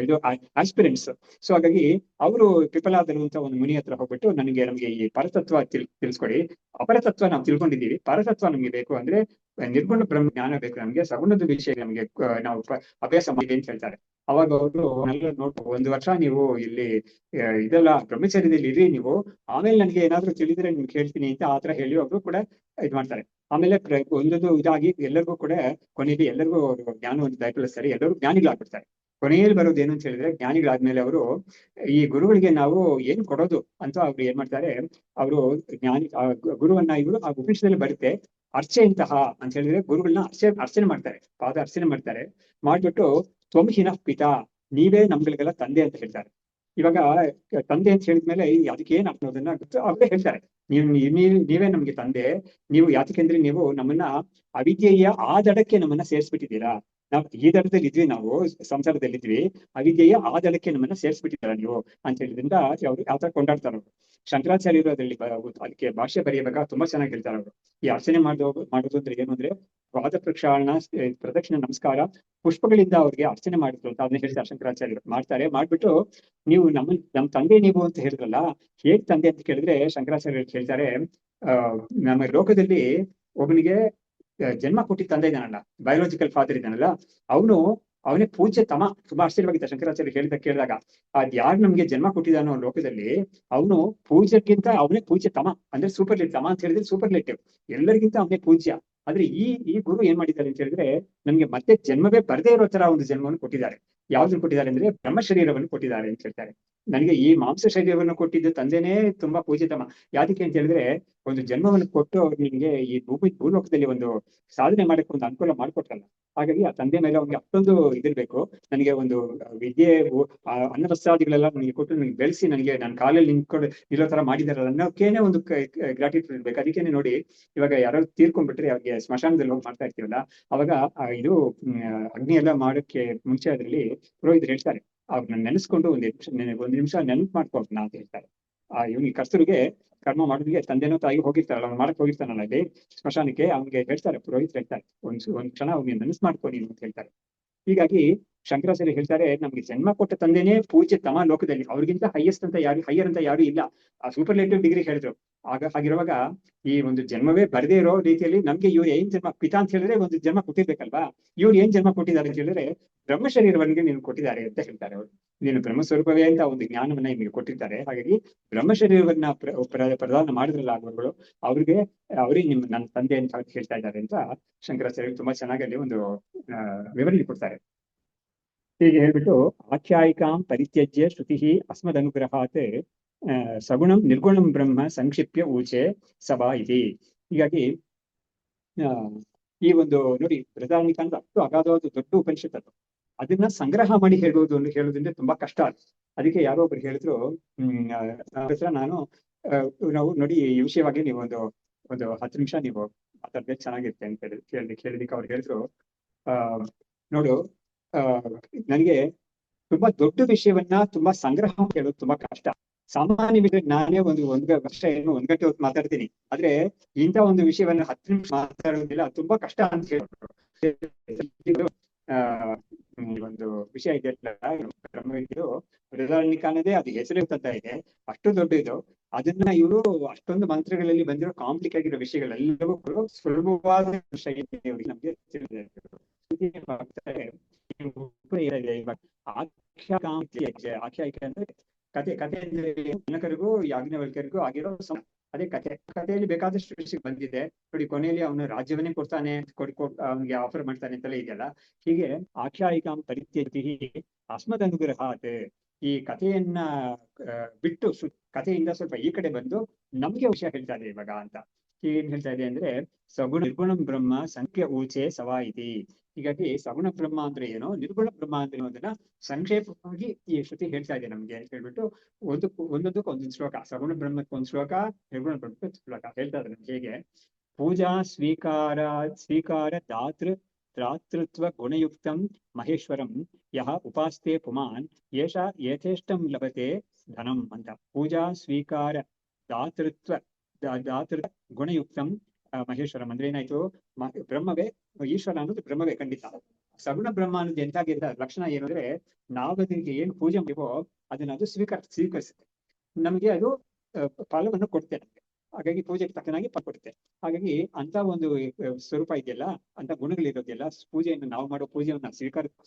ಇದು ಆಸ್ಪಿರೆಂಟ್ಸ್. ಸೊ ಹಾಗಾಗಿ ಅವರು ಪಿಪಲಾದರು ಅಂತ ಒಂದು ಮುನಿ ಹತ್ರ ಹೋಗ್ಬಿಟ್ಟು, ನಮ್ಗೆ ಈ ಪರತತ್ವ ತಿಳಿಸ್ಕೊಡಿ, ಅಪರತತ್ವ ನಾವು ತಿಳ್ಕೊಂಡಿದ್ದೀವಿ, ಪರತತ್ವ ನಮ್ಗೆ ಬೇಕು ಅಂದ್ರೆ ನಿರ್ಗುಣ ಬ್ರಹ್ಮ ಜ್ಞಾನ ಬೇಕು ನಮ್ಗೆ, ಸಗುಣದ ವಿಷಯ ನಮ್ಗೆ ನಾವು ಅಭ್ಯಾಸ ಮಾಡಿದೆ ಅಂತ ಹೇಳ್ತಾರೆ. ಅವಾಗ ಅವರು ನೋಡ್ಬೋದು, 1 ವರ್ಷ ನೀವು ಇಲ್ಲಿ ಇದೆಲ್ಲ ಬ್ರಹ್ಮಚರ್ಯದಲ್ಲಿ ಇರಿ ನೀವು, ಆಮೇಲೆ ನನಗೆ ಏನಾದ್ರು ತಿಳಿದ್ರೆ ನಿಮ್ಗೆ ಹೇಳ್ತೀನಿ ಅಂತ ಆತರ ಹೇಳಿ ಅವರು ಕೂಡ ಇದ್ ಮಾಡ್ತಾರೆ. ಆಮೇಲೆ ಒಂದೊಂದು ಇದಾಗಿ ಎಲ್ಲರಿಗೂ ಕೂಡ ಕೊನೆಯಲ್ಲಿ ಎಲ್ಲರಿಗೂ ಜ್ಞಾನವನ್ನು ದಯಪಾಲಿಸ್ತಾರೆ, ಎಲ್ಲರೂ ಜ್ಞಾನಿಗಳಾಗ್ಬಿಡ್ತಾರೆ. ಕೊನೆಯಲ್ಲಿ ಬರೋದು ಏನು ಅಂತ ಹೇಳಿದ್ರೆ, ಜ್ಞಾನಿಗಳಾದ್ಮೇಲೆ ಅವರು ಈ ಗುರುಗಳಿಗೆ ನಾವು ಏನ್ ಕೊಡೋದು ಅಂತ ಅವ್ರು ಏನ್ ಮಾಡ್ತಾರೆ, ಅವರು ಗುರುವನ್ನ ಇವರು ಆ ಉಪನಿಷದಲ್ಲಿ ಬರುತ್ತೆ, ಅರ್ಚೆಂತಹ ಅಂತ ಹೇಳಿದ್ರೆ ಗುರುಗಳನ್ನ ಅರ್ಚನೆ ಮಾಡ್ತಾರೆ, ಪಾದ ಅರ್ಚನೆ ಮಾಡ್ತಾರೆ. ಮಾಡ್ಬಿಟ್ಟು ತ್ವಮ್ಹಿನ ಪಿತಾ, ನೀವೇ ನಮ್ಗಳಿಗೆಲ್ಲ ತಂದೆ ಅಂತ ಹೇಳ್ತಾರೆ. ಇವಾಗ ತಂದೆ ಅಂತ ಹೇಳಿದ್ಮೇಲೆ ಅದಕ್ಕೆ ಏನ್ ಅನ್ನೋದನ್ನ ಅವರೇ ಹೇಳ್ತಾರೆ, ನೀವೇ ನಮ್ಗೆ ತಂದೆ. ನೀವು ಯಾತಕ್ಕೆಂದ್ರೆ ನೀವು ನಮ್ಮನ್ನ ಅವಿದ್ಯೆಯ ಆ ದಡಕ್ಕೆ ನಮ್ಮನ್ನ ಸೇರಿಸ್ಬಿಟ್ಟಿದ್ದೀರಾ. ನಾವು ಈ ದಳದಲ್ಲಿ ಇದ್ವಿ, ನಾವು ಸಂಸಾರದಲ್ಲಿದ್ವಿ, ಅವಿದ್ಯೆಯ ಆ ದಳಕ್ಕೆ ನಮ್ಮನ್ನ ಸೇರಿಸ್ಬಿಟ್ಟಿದ್ದಾರ ನೀವು ಅಂತ ಹೇಳಿದ್ರಿಂದ ಅವ್ರು ಯಾವ ತರ ಕೊಂಡಾಡ್ತಾರ ಅವರು. ಶಂಕರಾಚಾರ್ಯರು ಅದರಲ್ಲಿ ಅದಕ್ಕೆ ಭಾಷೆ ಬರೆಯುವಾಗ ತುಂಬಾ ಚೆನ್ನಾಗಿ ಹೇಳ್ತಾರೆ ಅವರು. ಈ ಅರ್ಚನೆ ಮಾಡೋದು ಅಂದ್ರೆ ಏನು ಅಂದ್ರೆ ಪಾದ ಪ್ರಕ್ಷಾಳನ, ಪ್ರದಕ್ಷಿಣ ನಮಸ್ಕಾರ, ಪುಷ್ಪಗಳಿಂದ ಅವ್ರಿಗೆ ಅರ್ಚನೆ ಮಾಡಿದ್ರು ಅಂತ ಅದನ್ನ ಹೇಳ್ತಾರೆ ಶಂಕರಾಚಾರ್ಯರು. ಮಾಡ್ಬಿಟ್ಟು ನೀವು ನಮ್ಮ ತಂದೆ ನೀವು ಅಂತ ಹೇಳಿದ್ರಲ್ಲ, ಹೇಗ್ ತಂದೆ ಅಂತ ಕೇಳಿದ್ರೆ ಶಂಕರಾಚಾರ್ಯರು ಹೇಳ್ತಾರೆ, ನಮ್ಮ ಲೋಕದಲ್ಲಿ ಒಬ್ಬನಿಗೆ ಜನ್ಮ ಕೊಟ್ಟಿದ್ದ ತಂದೆ ಇದ್ದಾನಲ್ಲ, ಬಯೋಲಾಜಿಕಲ್ ಫಾದರ್ ಇದ್ದಾನಲ್ಲ, ಅವನೇ ಪೂಜ್ಯ ತಮ. ತುಂಬಾ ಆಶ್ಚರ್ಯವಾಗಿದ್ದ ಶಂಕರಾಚಾರ್ಯ ಕೇಳಿದಾಗ, ಅದ್ ಯಾರು ನಮ್ಗೆ ಜನ್ಮ ಕೊಟ್ಟಿದ್ದಾನೋ ಲೋಕದಲ್ಲಿ ಅವನು ಪೂಜ್ಯಕ್ಕಿಂತ ಅವನೇ ಪೂಜ್ಯ ತಮ, ಅಂದ್ರೆ ಸೂಪರ್ಲೇಟ್. ತಮ ಅಂತ ಹೇಳಿದ್ರೆ ಸೂಪರ್ಲೇಟಿವ್, ಎಲ್ಲರಿಗಿಂತ ಅವನೇ ಪೂಜ್ಯ. ಆದ್ರೆ ಈ ಗುರು ಏನ್ ಮಾಡಿದ್ದಾರೆ ಅಂತ ಹೇಳಿದ್ರೆ, ನಮ್ಗೆ ಮತ್ತೆ ಜನ್ಮವೇ ಬರದೇ ಇರೋ ತರ ಒಂದು ಜನ್ಮವನ್ನು ಕೊಟ್ಟಿದ್ದಾರೆ. ಯಾವ್ದನ್ನು ಕೊಟ್ಟಿದ್ದಾರೆ ಅಂದ್ರೆ ಬ್ರಹ್ಮ ಶರೀರವನ್ನು ಕೊಟ್ಟಿದ್ದಾರೆ ಅಂತ ಹೇಳ್ತಾರೆ. ನನಗೆ ಈ ಮಾಂಸ ಶರೀರವನ್ನು ಕೊಟ್ಟಿದ್ದ ತಂದೆನೇ ತುಂಬಾ ಪೂಜಿತಮ. ಯಾದಕ್ಕೆ ಅಂತ ಹೇಳಿದ್ರೆ, ಒಂದು ಜನ್ಮವನ್ನು ಕೊಟ್ಟು ನಿಮ್ಗೆ ಈ ಭೂಲೋಕದಲ್ಲಿ ಒಂದು ಸಾಧನೆ ಮಾಡಕ್ಕೆ ಒಂದು ಅನುಕೂಲ ಮಾಡ್ಕೊಟ್ರಲ್ಲ, ಹಾಗಾಗಿ ಆ ತಂದೆ ಮೇಲೆ ಅವ್ನಿಗೆ ಅಷ್ಟೊಂದು ಇದಿರ್ಬೇಕು. ನನಗೆ ಒಂದು ವಿದ್ಯೆ, ಅನ್ನವಸ್ತ್ರಾದಿಗಳೆಲ್ಲ ನನಗೆ ಕೊಟ್ಟು ನನಗೆ ಬೆಳೆಸಿ ನನಗೆ ನನ್ನ ಕಾಲಲ್ಲಿ ನಿಂತ್ಕೊಂಡು ಇರೋ ತರ ಮಾಡಿದಾರಲ್ಲ ಅನ್ನೋಕೇನೆ ಒಂದು ಗ್ರಾಟಿಟ್ಯೂಡ್ ಇರ್ಬೇಕು. ಅದಕ್ಕೇನೆ ನೋಡಿ, ಇವಾಗ ಯಾರು ತೀರ್ಕೊಂಡ್ಬಿಟ್ರೆ ಅವ್ರಿಗೆ ಸ್ಮಶಾನದಲ್ಲಿ ಹೋಗಿ ಮಾಡ್ತಾ ಇರ್ತೀವಲ್ಲ, ಅವಾಗ ಇದು ಅಗ್ನಿ ಎಲ್ಲ ಮಾಡೋಕ್ಕೆ ಮುಂಚೆ ಅದರಲ್ಲಿ ಪುರೋಹಿತರು ಹೇಳ್ತಾರೆ, ಅವ್ರನ್ನ ನೆನೆಸ್ಕೊಂಡು ಒಂದು ನಿಮಿಷ ನೆನಪು ಮಾಡ್ಕೊಳ್ತಾನ ಅಂತ ಹೇಳ್ತಾರೆ. ಇವನಿಗೆ ಕರ್ತರಿಗೆ ಕರ್ಮ ಮಾಡೋದಿಗೆ ತಂದೆನೋ ತಾಯಿಗೆ ಹೋಗಿರ್ತಾರಲ್ಲ, ಅವ್ನು ಮಾಡಕ್ ಹೋಗಿರ್ತಾನಲ್ಲ ಅಲ್ಲಿ ಸ್ಮಶಾನಕ್ಕೆ, ಅವ್ನಿಗೆ ಹೇಳ್ತಾರೆ, ಪುರೋಹಿತರು ಹೇಳ್ತಾರೆ, ಒಂದ್ ಕ್ಷಣ ಅವ್ನಿಗೆ ನೆನಪು ಮಾಡ್ಕೊ ನೀನು ಅಂತ ಹೇಳ್ತಾರೆ. ಹೀಗಾಗಿ ಶಂಕರಾಚಾರ್ಯ ಹೇಳ್ತಾರೆ, ನಮ್ಗೆ ಜನ್ಮ ಕೊಟ್ಟ ತಂದೆನೇ ಪೂಜ್ಯ ತಮ ಲೋಕದಲ್ಲಿ, ಅವ್ರಿಗಿಂತ ಹೈಯೆಸ್ಟ್ ಅಂತ ಯಾರು, ಹೈಯರ್ ಅಂತ ಯಾರು ಇಲ್ಲ. ಆ ಸೂಪರ್ಲೇಟಿವ್ ಡಿಗ್ರಿ ಹೇಳಿದ್ರು. ಹಾಗಿರುವಾಗ ಈ ಒಂದು ಜನ್ಮವೇ ಬರದೇ ಇರೋ ರೀತಿಯಲ್ಲಿ ನಮ್ಗೆ ಇವ್ರು ಏನ್ ಜನ್ಮ, ಪಿತಾ ಅಂತ ಹೇಳಿದ್ರೆ ಒಂದು ಜನ್ಮ ಕೊಟ್ಟಿರ್ಬೇಕಲ್ವಾ, ಇವ್ರು ಏನ್ ಜನ್ಮ ಕೊಟ್ಟಿದ್ದಾರೆ ಅಂತ ಹೇಳಿದ್ರೆ ಬ್ರಹ್ಮ ಶರೀರವನ್ಗೆ ನೀನು ಕೊಟ್ಟಿದ್ದಾರೆ ಅಂತ ಹೇಳ್ತಾರೆ ಅವರು. ನೀನು ಬ್ರಹ್ಮ ಸ್ವರೂಪವೇ ಅಂತ ಒಂದು ಜ್ಞಾನವನ್ನ ನಿಮಗೆ ಕೊಟ್ಟಿರ್ತಾರೆ. ಹಾಗಾಗಿ ಬ್ರಹ್ಮ ಶರೀರವನ್ನ ಪ್ರದಾನ ಮಾಡಿದ್ರಲ್ಲ ಗುರುಗಳು, ಅವ್ರಿಗೆ ನನ್ನ ತಂದೆ ಅಂತ ಹೇಳ್ತಾ ಇದ್ದಾರೆ ಅಂತ ಶಂಕರಾಚಾರ್ಯ ತುಂಬಾ ಚೆನ್ನಾಗಿ ಅಲ್ಲಿ ಒಂದು ವಿವರಣೆ ಕೊಡ್ತಾರೆ. ಹೀಗೆ ಹೇಳ್ಬಿಟ್ಟು, ಆಖ್ಯಾಯಿಕಾಂ ಪರಿತ್ಯಜ್ಯ ಶ್ರುತಿ ಅಸ್ಮದನುಗ್ರಹಾತ್ ಸಗುಣಂ ನಿರ್ಗುಣಂ ಬ್ರಹ್ಮ ಸಂಕ್ಷಿಪ್ಯ ಊಚೆ ಸಭಾ ಇದೆ. ಹೀಗಾಗಿ ಈ ಒಂದು ನೋಡಿ, ಬೃಹದಾರಣ್ಯಕ ಅಂದ್ರೆ ಅಷ್ಟು ಅಗಾಧವಾದ ದೊಡ್ಡ ಉಪನಿಷತ್ ಅದು. ಅದನ್ನ ಸಂಗ್ರಹ ಮಾಡಿ ಹೇಳೋದ್ರಿಂದ ತುಂಬಾ ಕಷ್ಟ. ಅದಕ್ಕೆ ಯಾರೋ ಒಬ್ರು ಹೇಳಿದ್ರು, ನಾನು ನಾವು ನೋಡಿ ಈ ವಿಷಯವಾಗಿ ನೀವು ಒಂದು 10 ನಿಮಿಷ ನೀವು ಮಾತಾಡ್ಬೇಕು ಚೆನ್ನಾಗಿರುತ್ತೆ ಅಂತ ಕೇಳಿದಕ್ಕೆ ಅವ್ರು ಹೇಳಿದ್ರು, ನೋಡು, ನನಗೆ ತುಂಬಾ ದೊಡ್ಡ ವಿಷಯವನ್ನ ತುಂಬಾ ಸಂಗ್ರಹ ಕೇಳೋದು ತುಂಬಾ ಕಷ್ಟ. ಸಾಮಾನ್ಯ ವಿಷಯ ನಾನೇ ಒಂದು ವರ್ಷ ಏನು 1 ಗಂಟೆ ಹೊತ್ತು ಮಾತಾಡ್ತೀನಿ, ಆದ್ರೆ ಇಂಥ ಒಂದು ವಿಷಯವನ್ನ 10 ನಿಮಿಷ ಮಾತಾಡೋದಿಲ್ಲ, ತುಂಬಾ ಕಷ್ಟ ಅಂತ ಹೇಳಿದ್ರು. ಒಂದು ವಿಷಯ ಇದೆಯಲ್ಲ, ಬೃಹದಾರಣ್ಯಕ ಅನ್ನೋದೇ ಅದು ಹೆಸರು ಇದೆ, ಅಷ್ಟು ದೊಡ್ಡ ಇದು. ಅದನ್ನ ಇವರು ಅಷ್ಟೊಂದು ಮಂತ್ರಗಳಲ್ಲಿ ಬಂದಿರೋ ಕಾಂಪ್ಲಿಕೇಟ್ ಆಗಿರೋ ವಿಷಯಗಳೆಲ್ಲವೂ ಸುಲಭವಾದ ಶೈಲಿಯಲ್ಲಿ ನಮ್ಗೆ ಆಖ್ಯಾಯಿಕೆ ಅಂದ್ರೆ ಕತೆ ಅಂದ್ರೆ ಜನಕರಿಗೂ ಯಾಜ್ಞವಲ್ಕ್ಯರಿಗೂ ಆಗಿರೋ ಅದೇ ಕಥೆಯಲ್ಲಿ ಬೇಕಾದಷ್ಟು ವಿಷಯ ಬಂದಿದೆ ನೋಡಿ. ಕೊನೆಯಲ್ಲಿ ಅವನು ರಾಜ್ಯವನ್ನೇ ಕೊಡ್ತಾನೆ, ಅವನಿಗೆ ಆಫರ್ ಮಾಡ್ತಾನೆ ಅಂತೆಲ್ಲ ಇದೆಯಲ್ಲ. ಹೀಗೆ ಆಖ್ಯಾಯಿಕಾಂ ಪರಿತ್ಯಜ್ಯ ಅಸ್ಮದನುಗ್ರಹಾತ್, ಈ ಕಥೆಯನ್ನ ಬಿಟ್ಟು ಕಥೆಯಿಂದ ಸ್ವಲ್ಪ ಈ ಕಡೆ ಬಂದು ನಮ್ಗೆ ವಿಷಯ ಹೇಳ್ತಾ ಇದೆ ಇವಾಗ ಅಂತ. ಏನ್ ಹೇಳ್ತಾ ಇದೆ ಅಂದ್ರೆ, ಸಗುಣ ನಿರ್ಗುಣಂ ಬ್ರಹ್ಮ ಸಂಖ್ಯೆ ಊಚೆ ಸವಾ ಇತಿ. ಹೀಗಾಗಿ ಸಗುಣ ಬ್ರಹ್ಮ ಅಂದ್ರೆ ಏನು, ನಿರ್ಗುಣ ಬ್ರಹ್ಮ ಅಂದ್ರೆ ಅದನ್ನ ಸಂಕ್ಷೇಪವಾಗಿ ಈ ಶ್ರುತಿ ಹೇಳ್ತಾ ಇದೆ ನಮ್ಗೆ ಅಂತ ಹೇಳ್ಬಿಟ್ಟು, ಒಂದೊಂದಕ್ಕೂ ಒಂದೊಂದು ಶ್ಲೋಕ, ಸಗುಣ ಬ್ರಹ್ಮಕ್ಕೆ ಒಂದು ಶ್ಲೋಕ, ನಿರ್ಗುಣ ಬ್ರಹ್ಮಕ್ಕೆ ಶ್ಲೋಕ ಹೇಳ್ತಾ ಇದ್ದಾರೆ. ಹೇಗೆ ಪೂಜಾ ಸ್ವೀಕಾರ ದಾತೃತ್ವ ಗುಣಯುಕ್ತಂ ಮಹೇಶ್ವರಂ ಯಹ ಉಪಾಸ್ತೆ ಪುಮಾನ್ ಯಥೇಷ್ಟಂ ಲಭತೆ ಧನಂ ಅಂತ. ಪೂಜಾ ಸ್ವೀಕಾರ ದಾತೃತ್ವ ಗುಣಯುಕ್ತಂ ಮಹೇಶ್ವರಂ ಅಂದ್ರೆ ಏನಾಯ್ತು, ಬ್ರಹ್ಮವೇ ಈಶ್ವರ ಅನ್ನೋದು ಬ್ರಹ್ಮವೇ ಖಂಡಿತ. ಸಗುಣ ಬ್ರಹ್ಮ ಅನ್ನೋದು ಎಂತಾಗಿದ್ದ ಲಕ್ಷಣ ಏನು ಅಂದ್ರೆ, ನಾವದಕ್ಕೆ ಏನು ಪೂಜೆ ಮಾಡ್ತೀವೋ ಅದನ್ನ ಅದು ಸ್ವೀಕರಿಸುತ್ತೆ, ನಮಗೆ ಅದು ಫಲವನ್ನು ಕೊಡುತ್ತೆ ನಮ್ಗೆ. ಹಾಗಾಗಿ ಪೂಜೆಗೆ ತಕ್ಕನಾಗಿ ಫಲ ಕೊಡುತ್ತೆ. ಹಾಗಾಗಿ ಅಂತ ಒಂದು ಸ್ವರೂಪ ಇದೆಯಲ್ಲ, ಅಂತ ಗುಣಗಳಿರೋದಿಲ್ಲ, ಪೂಜೆಯನ್ನು ನಾವು ಮಾಡೋ ಪೂಜೆಯನ್ನ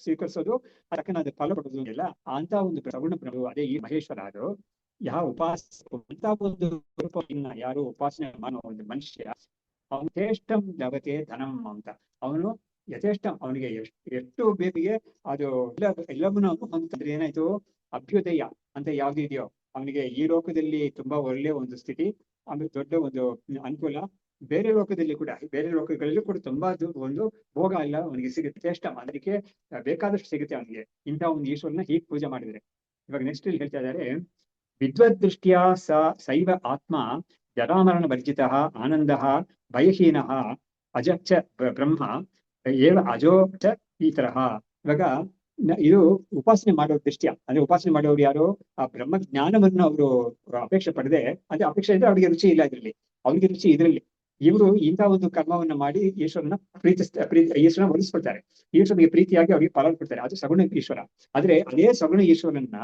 ಸ್ವೀಕರಿಸೋದು, ತಕ್ಕನಾದ ಫಲ ಕೊಡೋದು ಇಲ್ಲ, ಅಂತ ಒಂದು ಸಗುಣ ಬ್ರಹ್ಮ, ಅದೇ ಈ ಮಹೇಶ್ವರ. ಅದು ಯಾವ ಅಂತ ಒಂದು ಸ್ವರೂಪವನ್ನ ಯಾರು ಉಪಾಸನೆ ಮಾಡೋ ಒಂದು ಮನುಷ್ಯ, ಅವನು ಯಥೇಷ್ಟಂ ಲಭತೆ ಧನಂ ಅಂತ, ಅವನು ಯಥೇಷ್ಟಂ, ಅವನಿಗೆ ಎಷ್ಟು ಬೇಕಿಗೆ ಅದು ಎಲ್ಲವನ್ನೂ ಅವನು ಹೊಂದಿದ್ರೆ ಏನಾಯ್ತು, ಅಭ್ಯುದಯ ಅಂತ ಯಾವ್ದು ಇದೆಯೋ ಅವನಿಗೆ ಈ ಲೋಕದಲ್ಲಿ ತುಂಬಾ ಒಳ್ಳೆಯ ಒಂದು ಸ್ಥಿತಿ, ಆಮೇಲೆ ದೊಡ್ಡ ಒಂದು ಅನುಕೂಲ, ಬೇರೆ ಲೋಕಗಳಲ್ಲೂ ಕೂಡ ತುಂಬಾ ಒಂದು ಭೋಗ ಎಲ್ಲ ಅವನಿಗೆ ಸಿಗುತ್ತೆ, ಯಥೇಷ್ಟ, ಅದಕ್ಕೆ ಬೇಕಾದಷ್ಟು ಸಿಗುತ್ತೆ ಅವನಿಗೆ ಇಂಥ ಒಂದು ಈಶ್ವರನ ಹೀಗೆ ಪೂಜೆ ಮಾಡಿದ್ರೆ. ಇವಾಗ ನೆಕ್ಸ್ಟ್ ಇಲ್ಲಿ ಹೇಳ್ತಾ ಇದ್ದಾರೆ, ವಿದ್ವದ್ದೃಷ್ಟ್ಯಾ ಸೈವ ಆತ್ಮ ಜರಾಮರಣ ವರ್ಜಿತ ಆನಂದ ಭಯಹೀನ ಅಜ ಚ ಬ್ರಹ್ಮ ಏವ ಅಜೋ ಚ ಈ ತರಹ ಇವಾಗ ಇದು ಉಪಾಸನೆ ಮಾಡೋ ದೃಷ್ಟ್ಯ, ಅಂದ್ರೆ ಉಪಾಸನೆ ಮಾಡೋರು ಯಾರು ಆ ಬ್ರಹ್ಮ ಜ್ಞಾನವನ್ನು ಅವರು ಅಪೇಕ್ಷೆ ಪಡದೆ, ಅದೇ ಅಪೇಕ್ಷೆ ಇದ್ರೆ ಅವ್ರಿಗೆ ರುಚಿ ಇಲ್ಲ ಇದ್ರಲ್ಲಿ, ಅವ್ರಿಗೆ ರುಚಿ ಇದ್ರಲ್ಲಿ. ಇವರು ಇಂಥ ಒಂದು ಕರ್ಮವನ್ನ ಮಾಡಿ ಈಶ್ವರನ ಈಶ್ವರನ ಒಲಿಸ್ಕೊಳ್ತಾರೆ, ಈಶ್ವರನಿಗೆ ಪ್ರೀತಿಯಾಗಿ ಅವ್ರಿಗೆ ಫಲ ಕೊಡ್ತಾರೆ, ಅದು ಸಗುಣ ಈಶ್ವರ. ಆದ್ರೆ ಅದೇ ಸಗುಣ ಈಶ್ವರನ್ನ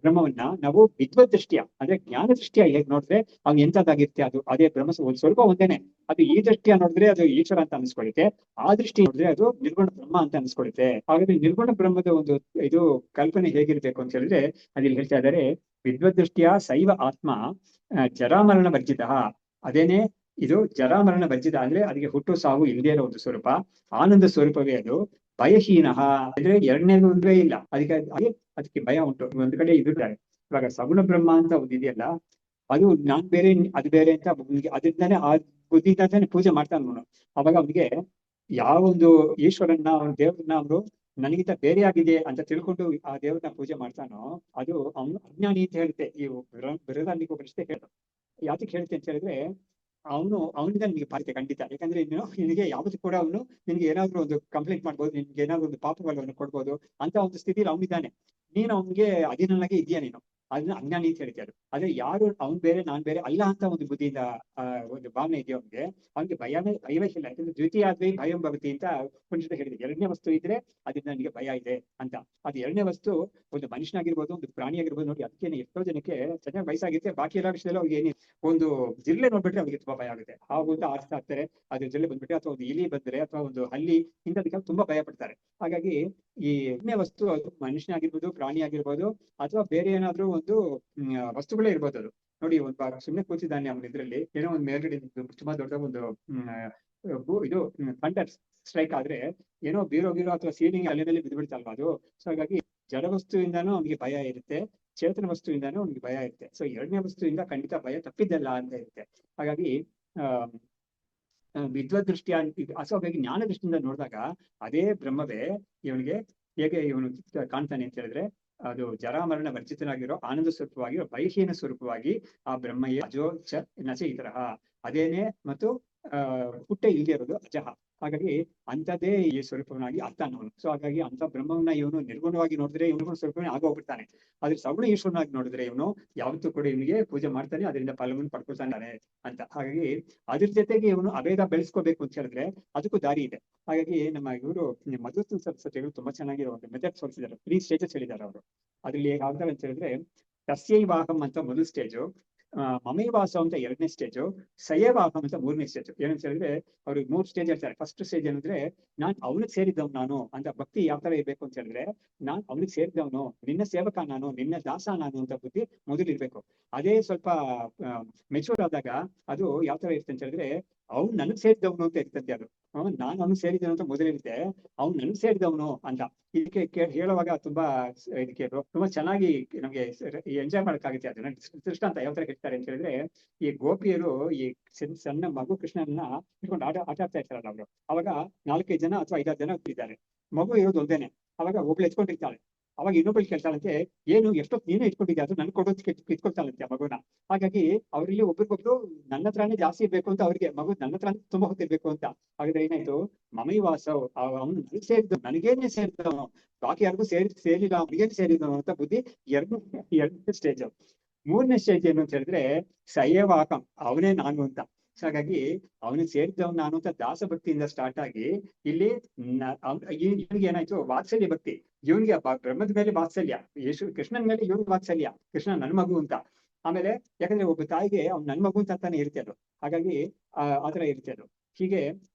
ಬ್ರಹ್ಮವನ್ನ ನಾವು ವಿದ್ವತ್ ದೃಷ್ಟಿಯ ಅಂದ್ರೆ ಜ್ಞಾನ ದೃಷ್ಟಿಯ ಹೇಗ್ ನೋಡಿದ್ರೆ ಅವ್ನು ಎಂತದಾಗಿರುತ್ತೆ, ಅದು ಅದೇ ಬ್ರಹ್ಮ ಒಂದು ಸ್ವಲ್ಪ ಒಂದೇನೆ. ಅದು ಈ ದೃಷ್ಟಿಯ ನೋಡಿದ್ರೆ ಅದು ಈಶ್ವರ ಅಂತ ಅನ್ಸ್ಕೊಳ್ಳುತ್ತೆ, ಆ ದೃಷ್ಟಿ ನೋಡಿದ್ರೆ ಅದು ನಿರ್ಗುಣ ಬ್ರಹ್ಮ ಅಂತ ಅನ್ಸ್ಕೊಳ್ಳುತ್ತೆ. ಹಾಗಾದ್ರೆ ನಿರ್ಗುಣ ಬ್ರಹ್ಮದ ಒಂದು ಇದು ಕಲ್ಪನೆ ಹೇಗಿರ್ಬೇಕು ಅಂತ ಹೇಳಿದ್ರೆ ಅದಿಲ್ಲಿ ಹೇಳ್ತಾ ಇದ್ದಾರೆ, ವಿದ್ವತ್ ದೃಷ್ಟಿಯ ಶೈವ ಆತ್ಮ ಜರಾಮರಣ ವರ್ಜಿತ. ಅದೇನೆ ಇದು ಜರಾಮರಣ ವರ್ಜಿತ ಅಂದ್ರೆ ಅದಕ್ಕೆ ಹುಟ್ಟು ಸಾವು ಇಲ್ಲದೇ ಇರೋ ಒಂದು ಸ್ವರೂಪ, ಆನಂದ ಸ್ವರೂಪವೇ ಅದು. ಭಯಹೀನ ಅಂದ್ರೆ ಎರಡನೇದು ಒಂದೇ ಇಲ್ಲ, ಅದಕ್ಕೆ ಭಯ ಉಂಟು. ಒಂದು ಕಡೆ ಇದ್ದಾರೆ ಇವಾಗ ಸಗುಣ ಬ್ರಹ್ಮ ಅಂತ ಒಂದು ಇದೆಯಲ್ಲ, ಅದು ನಾನ್ ಬೇರೆ ಅದು ಬೇರೆ ಅಂತ ಅದರಿಂದಾನೆ ಆ ಬುದ್ಧಿಯಿಂದಾನೆ ಪೂಜೆ ಮಾಡ್ತಾನೆ ಅವನು. ಅವಾಗ ಅವನಿಗೆ ಯಾವೊಂದು ಈಶ್ವರನ್ನ ಅವನ ದೇವ್ರನ್ನ ಅವನು ನನಗಿಂತ ಬೇರೆ ಆಗಿದೆ ಅಂತ ತಿಳ್ಕೊಂಡು ಆ ದೇವ್ರನ್ನ ಪೂಜೆ ಮಾಡ್ತಾನೋ ಅದು ಅವನು ಅಜ್ಞಾನಿ ಅಂತ ಹೇಳುತ್ತೆ. ಈ ಬೃಹದಾರಣ್ಯಕ ಉಪನಿಷತ್ತು ಹೇಳೋದು ಯಾತಕ್ಕೆ ಹೇಳುತ್ತೆ ಅಂತ ಹೇಳಿದ್ರೆ, ಅವನಿಂದ ನಿಮಗೆ ಪಾಲಿಕೆ ಖಂಡಿತ. ಯಾಕಂದ್ರೆ ನಿನಗೆ ಯಾವತ್ತೂ ಕೂಡ ಅವನು ನಿನ್ಗೆ ಏನಾದ್ರು ಒಂದು ಕಂಪ್ಲೇಂಟ್ ಮಾಡ್ಬೋದು, ನಿನ್ಗೆ ಏನಾದ್ರು ಒಂದು ಪಾಪಗಳನ್ನು ಕೊಡ್ಬೋದು ಅಂತ ಒಂದು ಸ್ಥಿತಿಲಿ ಅವನಿದ್ದಾನೆ. ನೀನು ಅವನಿಗೆ ಅಧೀನನಾಗೆ ಇದೆಯಾ ನೀನು, ಅದನ್ನ ಅಜ್ಞಾನಿ ಅಂತ ಹೇಳ್ತಾರೆ. ಆದ್ರೆ ಯಾರು ಅವ್ನು ಬೇರೆ ನಾನ್ ಬೇರೆ ಅಲ್ಲ ಅಂತ ಒಂದು ಬುದ್ಧಿಯಿಂದ ಒಂದು ಭಾವನೆ ಇದೆಯೋ ಅವನಿಗೆ ಭಯವೇ ಇಲ್ಲ. ಯಾಕಂದ್ರೆ ದ್ವಿತೀಯಾದ್ವೈ ಭಯಂ ಭವತಿ ಅಂತ ಉಪನಿಷತ್ತು ಹೇಳಿದೆ. ಎರಡನೇ ವಸ್ತು ಇದ್ರೆ ಅದರಿಂದ ನನಗೆ ಭಯ ಇದೆ ಅಂತ. ಅದು ಎರಡನೇ ವಸ್ತು ಒಂದು ಮನುಷ್ಯನಾಗಿರ್ಬೋದು, ಒಂದು ಪ್ರಾಣಿ ಆಗಿರ್ಬೋದು. ನೋಡಿ ಅದಕ್ಕೆ ಎಷ್ಟೋ ಜನಕ್ಕೆ ಚೆನ್ನಾಗಿ ವಯಸ್ಸಾಗಿರುತ್ತೆ, ಬಾಕಿ ಎಲ್ಲ ವಿಷಯದಲ್ಲಿ ಅವ್ರಿಗೆ ಏನಿ ಒಂದು ಜಿಲ್ಲೆ ನೋಡ್ಬಿಟ್ರೆ ಅವ್ರಿಗೆ ತುಂಬಾ ಭಯ ಆಗುತ್ತೆ. ಹಾವು ಅಂತ ಆಡ್ತಾ ಇರ್ತಾರೆ, ಅದ್ರ ಜಿಲ್ಲೆ ಬಂದ್ಬಿಟ್ರೆ ಅಥವಾ ಒಂದು ಇಲಿ ಬಂದ್ರೆ ಅಥವಾ ಒಂದು ಹಲ್ಲಿ ಇಂಥದಕ್ಕೆ ತುಂಬಾ ಭಯ ಪಡ್ತಾರೆ. ಹಾಗಾಗಿ ಈ ಎರಡನೇ ವಸ್ತು ಅದು ಮನುಷ್ಯ ಆಗಿರ್ಬೋದು, ಪ್ರಾಣಿ ಆಗಿರ್ಬೋದು, ಅಥವಾ ಬೇರೆ ಏನಾದ್ರೂ ಒಂದು ವಸ್ತುಗಳೇ ಇರ್ಬೋದು. ಅದು ನೋಡಿ ಒಂದು ಸುಮ್ಮನೆ ಕೂತಿದ್ದಾನೆ ಅವನ ಇದ್ರಲ್ಲಿ ಏನೋ ಒಂದು ಮೇಲ್ಗಡೆ ತುಂಬಾ ದೊಡ್ಡ ಒಂದು ಇದು ಥಂಡರ್ ಸ್ಟ್ರೈಕ್ ಆದ್ರೆ ಏನೋ ಬೀರೋ ಅಥವಾ ಸೀಲಿಂಗ್ ಅಲ್ಲಿನಲ್ಲಿ ಬಿದ್ದುಬಿಡ್ತಲ್ವಾ ಅದು. ಸೊ ಹಾಗಾಗಿ ಜಡ ವಸ್ತುವಿಂದಾನು ಅವನಿಗೆ ಭಯ ಇರುತ್ತೆ, ಚೇತನ ವಸ್ತುವಿಂದಾನು ಅವನಿಗೆ ಭಯ ಇರುತ್ತೆ. ಸೊ ಎರಡನೇ ವಸ್ತುವಿಂದ ಖಂಡಿತ ಭಯ ತಪ್ಪಿದ್ದಲ್ಲ ಅಂತ ಇರುತ್ತೆ. ಹಾಗಾಗಿ ವಿದ್ವತ್ ದೃಷ್ಟಿಯ ಅಸವಾಗಿ ಜ್ಞಾನ ದೃಷ್ಟಿಯಿಂದ ನೋಡಿದಾಗ ಅದೇ ಬ್ರಹ್ಮವೇ ಇವನಿಗೆ ಹೇಗೆ ಇವನು ಕಾಣ್ತಾನೆ ಅಂತ ಹೇಳಿದ್ರೆ, ಅದು ಜರಾಮರಣ ವರ್ಜಿತನಾಗಿರೋ ಆನಂದ ಸ್ವರೂಪವಾಗಿರೋ ಭಯಹೀನ ಸ್ವರೂಪವಾಗಿ ಆ ಬ್ರಹ್ಮಯೇ ಅಜೋ ಚ ನಚ ಈ ತರಹ ಅದೇನೆ, ಮತ್ತು ಹುಟ್ಟೆ ಇಲ್ಲದೆ ಇರೋದು ಅಜಹ. ಹಾಗಾಗಿ ಅಂಥದ್ದೇ ಈ ಸ್ವರೂಪವನ್ನಾಗಿ ಆಗ್ತಾನವನು. ಸೊ ಹಾಗಾಗಿ ಅಂತ ಬ್ರಹ್ಮವನ್ನ ಇವನು ನಿರ್ಗುಣವಾಗಿ ನೋಡಿದ್ರೆ ಇವನು ಸ್ವರೂಪವೇ ಆಗೋಗ್ಬಿಡ್ತಾನೆ. ಆದ್ರೆ ಸಗುಣ ಈಶ್ವರನಾಗಿ ನೋಡಿದ್ರೆ ಇವನು ಯಾವತ್ತೂ ಕೂಡ ಇವನಿಗೆ ಪೂಜೆ ಮಾಡ್ತಾನೆ, ಅದರಿಂದ ಫಲವನ್ನು ಪಡ್ಕೊಳ್ತಾನೆ ಅಂತ. ಹಾಗಾಗಿ ಅದ್ರ ಜೊತೆಗೆ ಇವನು ಅಭೇದ ಬೆಳೆಸ್ಕೋಬೇಕು ಅಂತ ಹೇಳಿದ್ರೆ ಅದಕ್ಕೂ ದಾರಿ ಇದೆ. ಹಾಗಾಗಿ ನಮ್ಮ ಇವರು ಮಧುಸೂದನ ಸರಸ್ವತಿಗಳು ತುಂಬಾ ಚೆನ್ನಾಗಿರೋ ಒಂದು ಮೆಥಡ್ ತೋರಿಸಿದ್ದಾರೆ. 3 ಸ್ಟೇಜಸ್ ಹೇಳಿದ್ದಾರೆ ಅವರು. ಅದ್ರಲ್ಲಿ ಹೇಗಾಗ್ತಾರೆ ಅಂತ ಹೇಳಿದ್ರೆ, ತಸ್ಯೈವಾಹಂ ಅಂತ ಮೊದಲ ಸ್ಟೇಜು, ಮಮೈವಾಸ ಅಂತ ಎರಡನೇ ಸ್ಟೇಜು, ಸಯವಾಹಂ ಅಂತ ಮೂರನೇ ಸ್ಟೇಜು. ಏನಂತ ಹೇಳಿದ್ರೆ ಅವ್ರಿಗೆ 3 ಸ್ಟೇಜ್ ಹೇಳ್ತಾರೆ. ಫಸ್ಟ್ ಸ್ಟೇಜ್ ಏನಂದ್ರೆ, ನಾನ್ ಅವನಿಗೆ ಸೇರಿದ್ದವ್ ನಾನು ಅಂತ ಭಕ್ತಿ ಯಾವ ತರ ಇರ್ಬೇಕು ಅಂತ ಹೇಳಿದ್ರೆ, ನಾನ್ ಅವನಿಗೆ ಸೇರಿದವನು, ನಿನ್ನ ಸೇವಕ ನಾನು, ನಿನ್ನ ದಾಸ ನಾನು ಅಂತ ಬುದ್ಧಿ ಮೊದಲಿರ್ಬೇಕು. ಅದೇ ಸ್ವಲ್ಪ ಮೆಚೂರ್ ಆದಾಗ ಅದು ಯಾವ ತರ ಇರುತ್ತೆ ಅಂತ ಹೇಳಿದ್ರೆ, ಅವ್ನು ನನಗ್ ಸೇರಿದವನು ಅಂತ ಇರ್ತಂತೆ. ಅದು ನಾನು ಅವನು ಸೇರಿದವನು ಅಂತ ಮೊದಲಿರುತ್ತೆ, ಅವ್ನು ನನಗ್ ಸೇರಿದವನು ಅಂತ. ಇದಕ್ಕೆ ಹೇಳುವಾಗ ತುಂಬಾ ಇದಕ್ಕೆ ತುಂಬಾ ಚೆನ್ನಾಗಿ ನಮ್ಗೆ ಎಂಜಾಯ್ ಮಾಡಕ್ಕಾಗುತ್ತೆ. ಅದನ್ನ ದೃಷ್ಟಾಂತ ಯಾವ ತರ ಹೇಳ್ತಾರೆ ಅಂತ ಹೇಳಿದ್ರೆ, ಈ ಗೋಪಿಯರು ಈ ಸಣ್ಣ ಮಗು ಕೃಷ್ಣನ್ನ ಇಟ್ಕೊಂಡು ಆಟ ಆಡ್ತಾ ಇರ್ತಾರಲ್ಲ ಅವರು. ಅವಾಗ 4-5 ಜನ ಅಥವಾ 5-6 ಜನ ಇದ್ದಾರೆ, ಮಗು ಇರೋದು ಒಂದೇನೆ. ಅವಾಗ ಒಬ್ಳು ಎತ್ಕೊಂಡಿರ್ತಾಳೆ, ಅವಾಗ ಇನ್ನೊಬ್ಬಳು ಕೇಳ್ತಾಳಂತೆ, ಏನು ಎಷ್ಟೊತ್ತು ನೀನೇ ಇಟ್ಕೊಂಡಿದ್ದೆ, ಅದು ನನ್ ಕೊಡೋದು ಇಟ್ಕೊಳ್ತಾಳಂತೆ ಆ ಮಗುನ. ಹಾಗಾಗಿ ಅವ್ರಲ್ಲಿ ಒಬ್ರಿಗೊಬ್ರು ನನ್ನ ಹತ್ರನೇ ಜಾಸ್ತಿ ಇರ್ಬೇಕು ಅಂತ, ಅವ್ರಿಗೆ ಮಗು ನನ್ನ ಹತ್ರ ತುಂಬಾ ಹೊತ್ತಿರ್ಬೇಕು ಅಂತ. ಹಾಗಾದ್ರೆ ಏನಾಯ್ತು, ಮಮೈವಾಸವ್ ಅವನು ನನಗೆ ಸೇರಿದ, ನನಗೇನೆ ಸೇರಿದವನು, ಬಾಕಿ ಯಾರಿಗೂ ಸೇರಿಲ್ಲ, ಅವನಿಗೇನು ಸೇರಿದವನು ಅಂತ ಬುದ್ಧಿ. ಎರಡನೇ ಸ್ಟೇಜ್. ಮೂರನೇ ಸ್ಟೇಜ್ ಏನು ಅಂತ ಹೇಳಿದ್ರೆ, ಸಯವಾಕಂ, ಅವನೇ ನಾನು ಅಂತ. ಹಾಗಾಗಿ ಅವನಿಗೆ ಸೇರಿದವ್ ನಾನು ಅಂತ ದಾಸ ಭಕ್ತಿಯಿಂದ ಸ್ಟಾರ್ಟ್ ಆಗಿ ಇಲ್ಲಿ ಇವನಿಗೆ ಏನಾಯ್ತು, ವಾತ್ಸಲ್ಯ ಭಕ್ತಿ. ಇವನಿಗೆ ಬ್ರಹ್ಮದ ಮೇಲೆ ವಾತ್ಸಲ್ಯ, ಕೃಷ್ಣನ ಮೇಲೆ ಇವನಿಗೆ ವಾತ್ಸಲ್ಯ, ಕೃಷ್ಣ ನನ್ ಮಗು ಅಂತ. ಆಮೇಲೆ ಯಾಕಂದ್ರೆ ಒಬ್ಬ ತಾಯಿಗೆ ಅವ್ನು ನನ್ ಮಗು ಅಂತ ತಾನೇ ಇರುತ್ತೆ ಅದು. ಹಾಗಾಗಿ ಆತರ ಇರುತ್ತೆ ಅದು. ಹೀಗೆ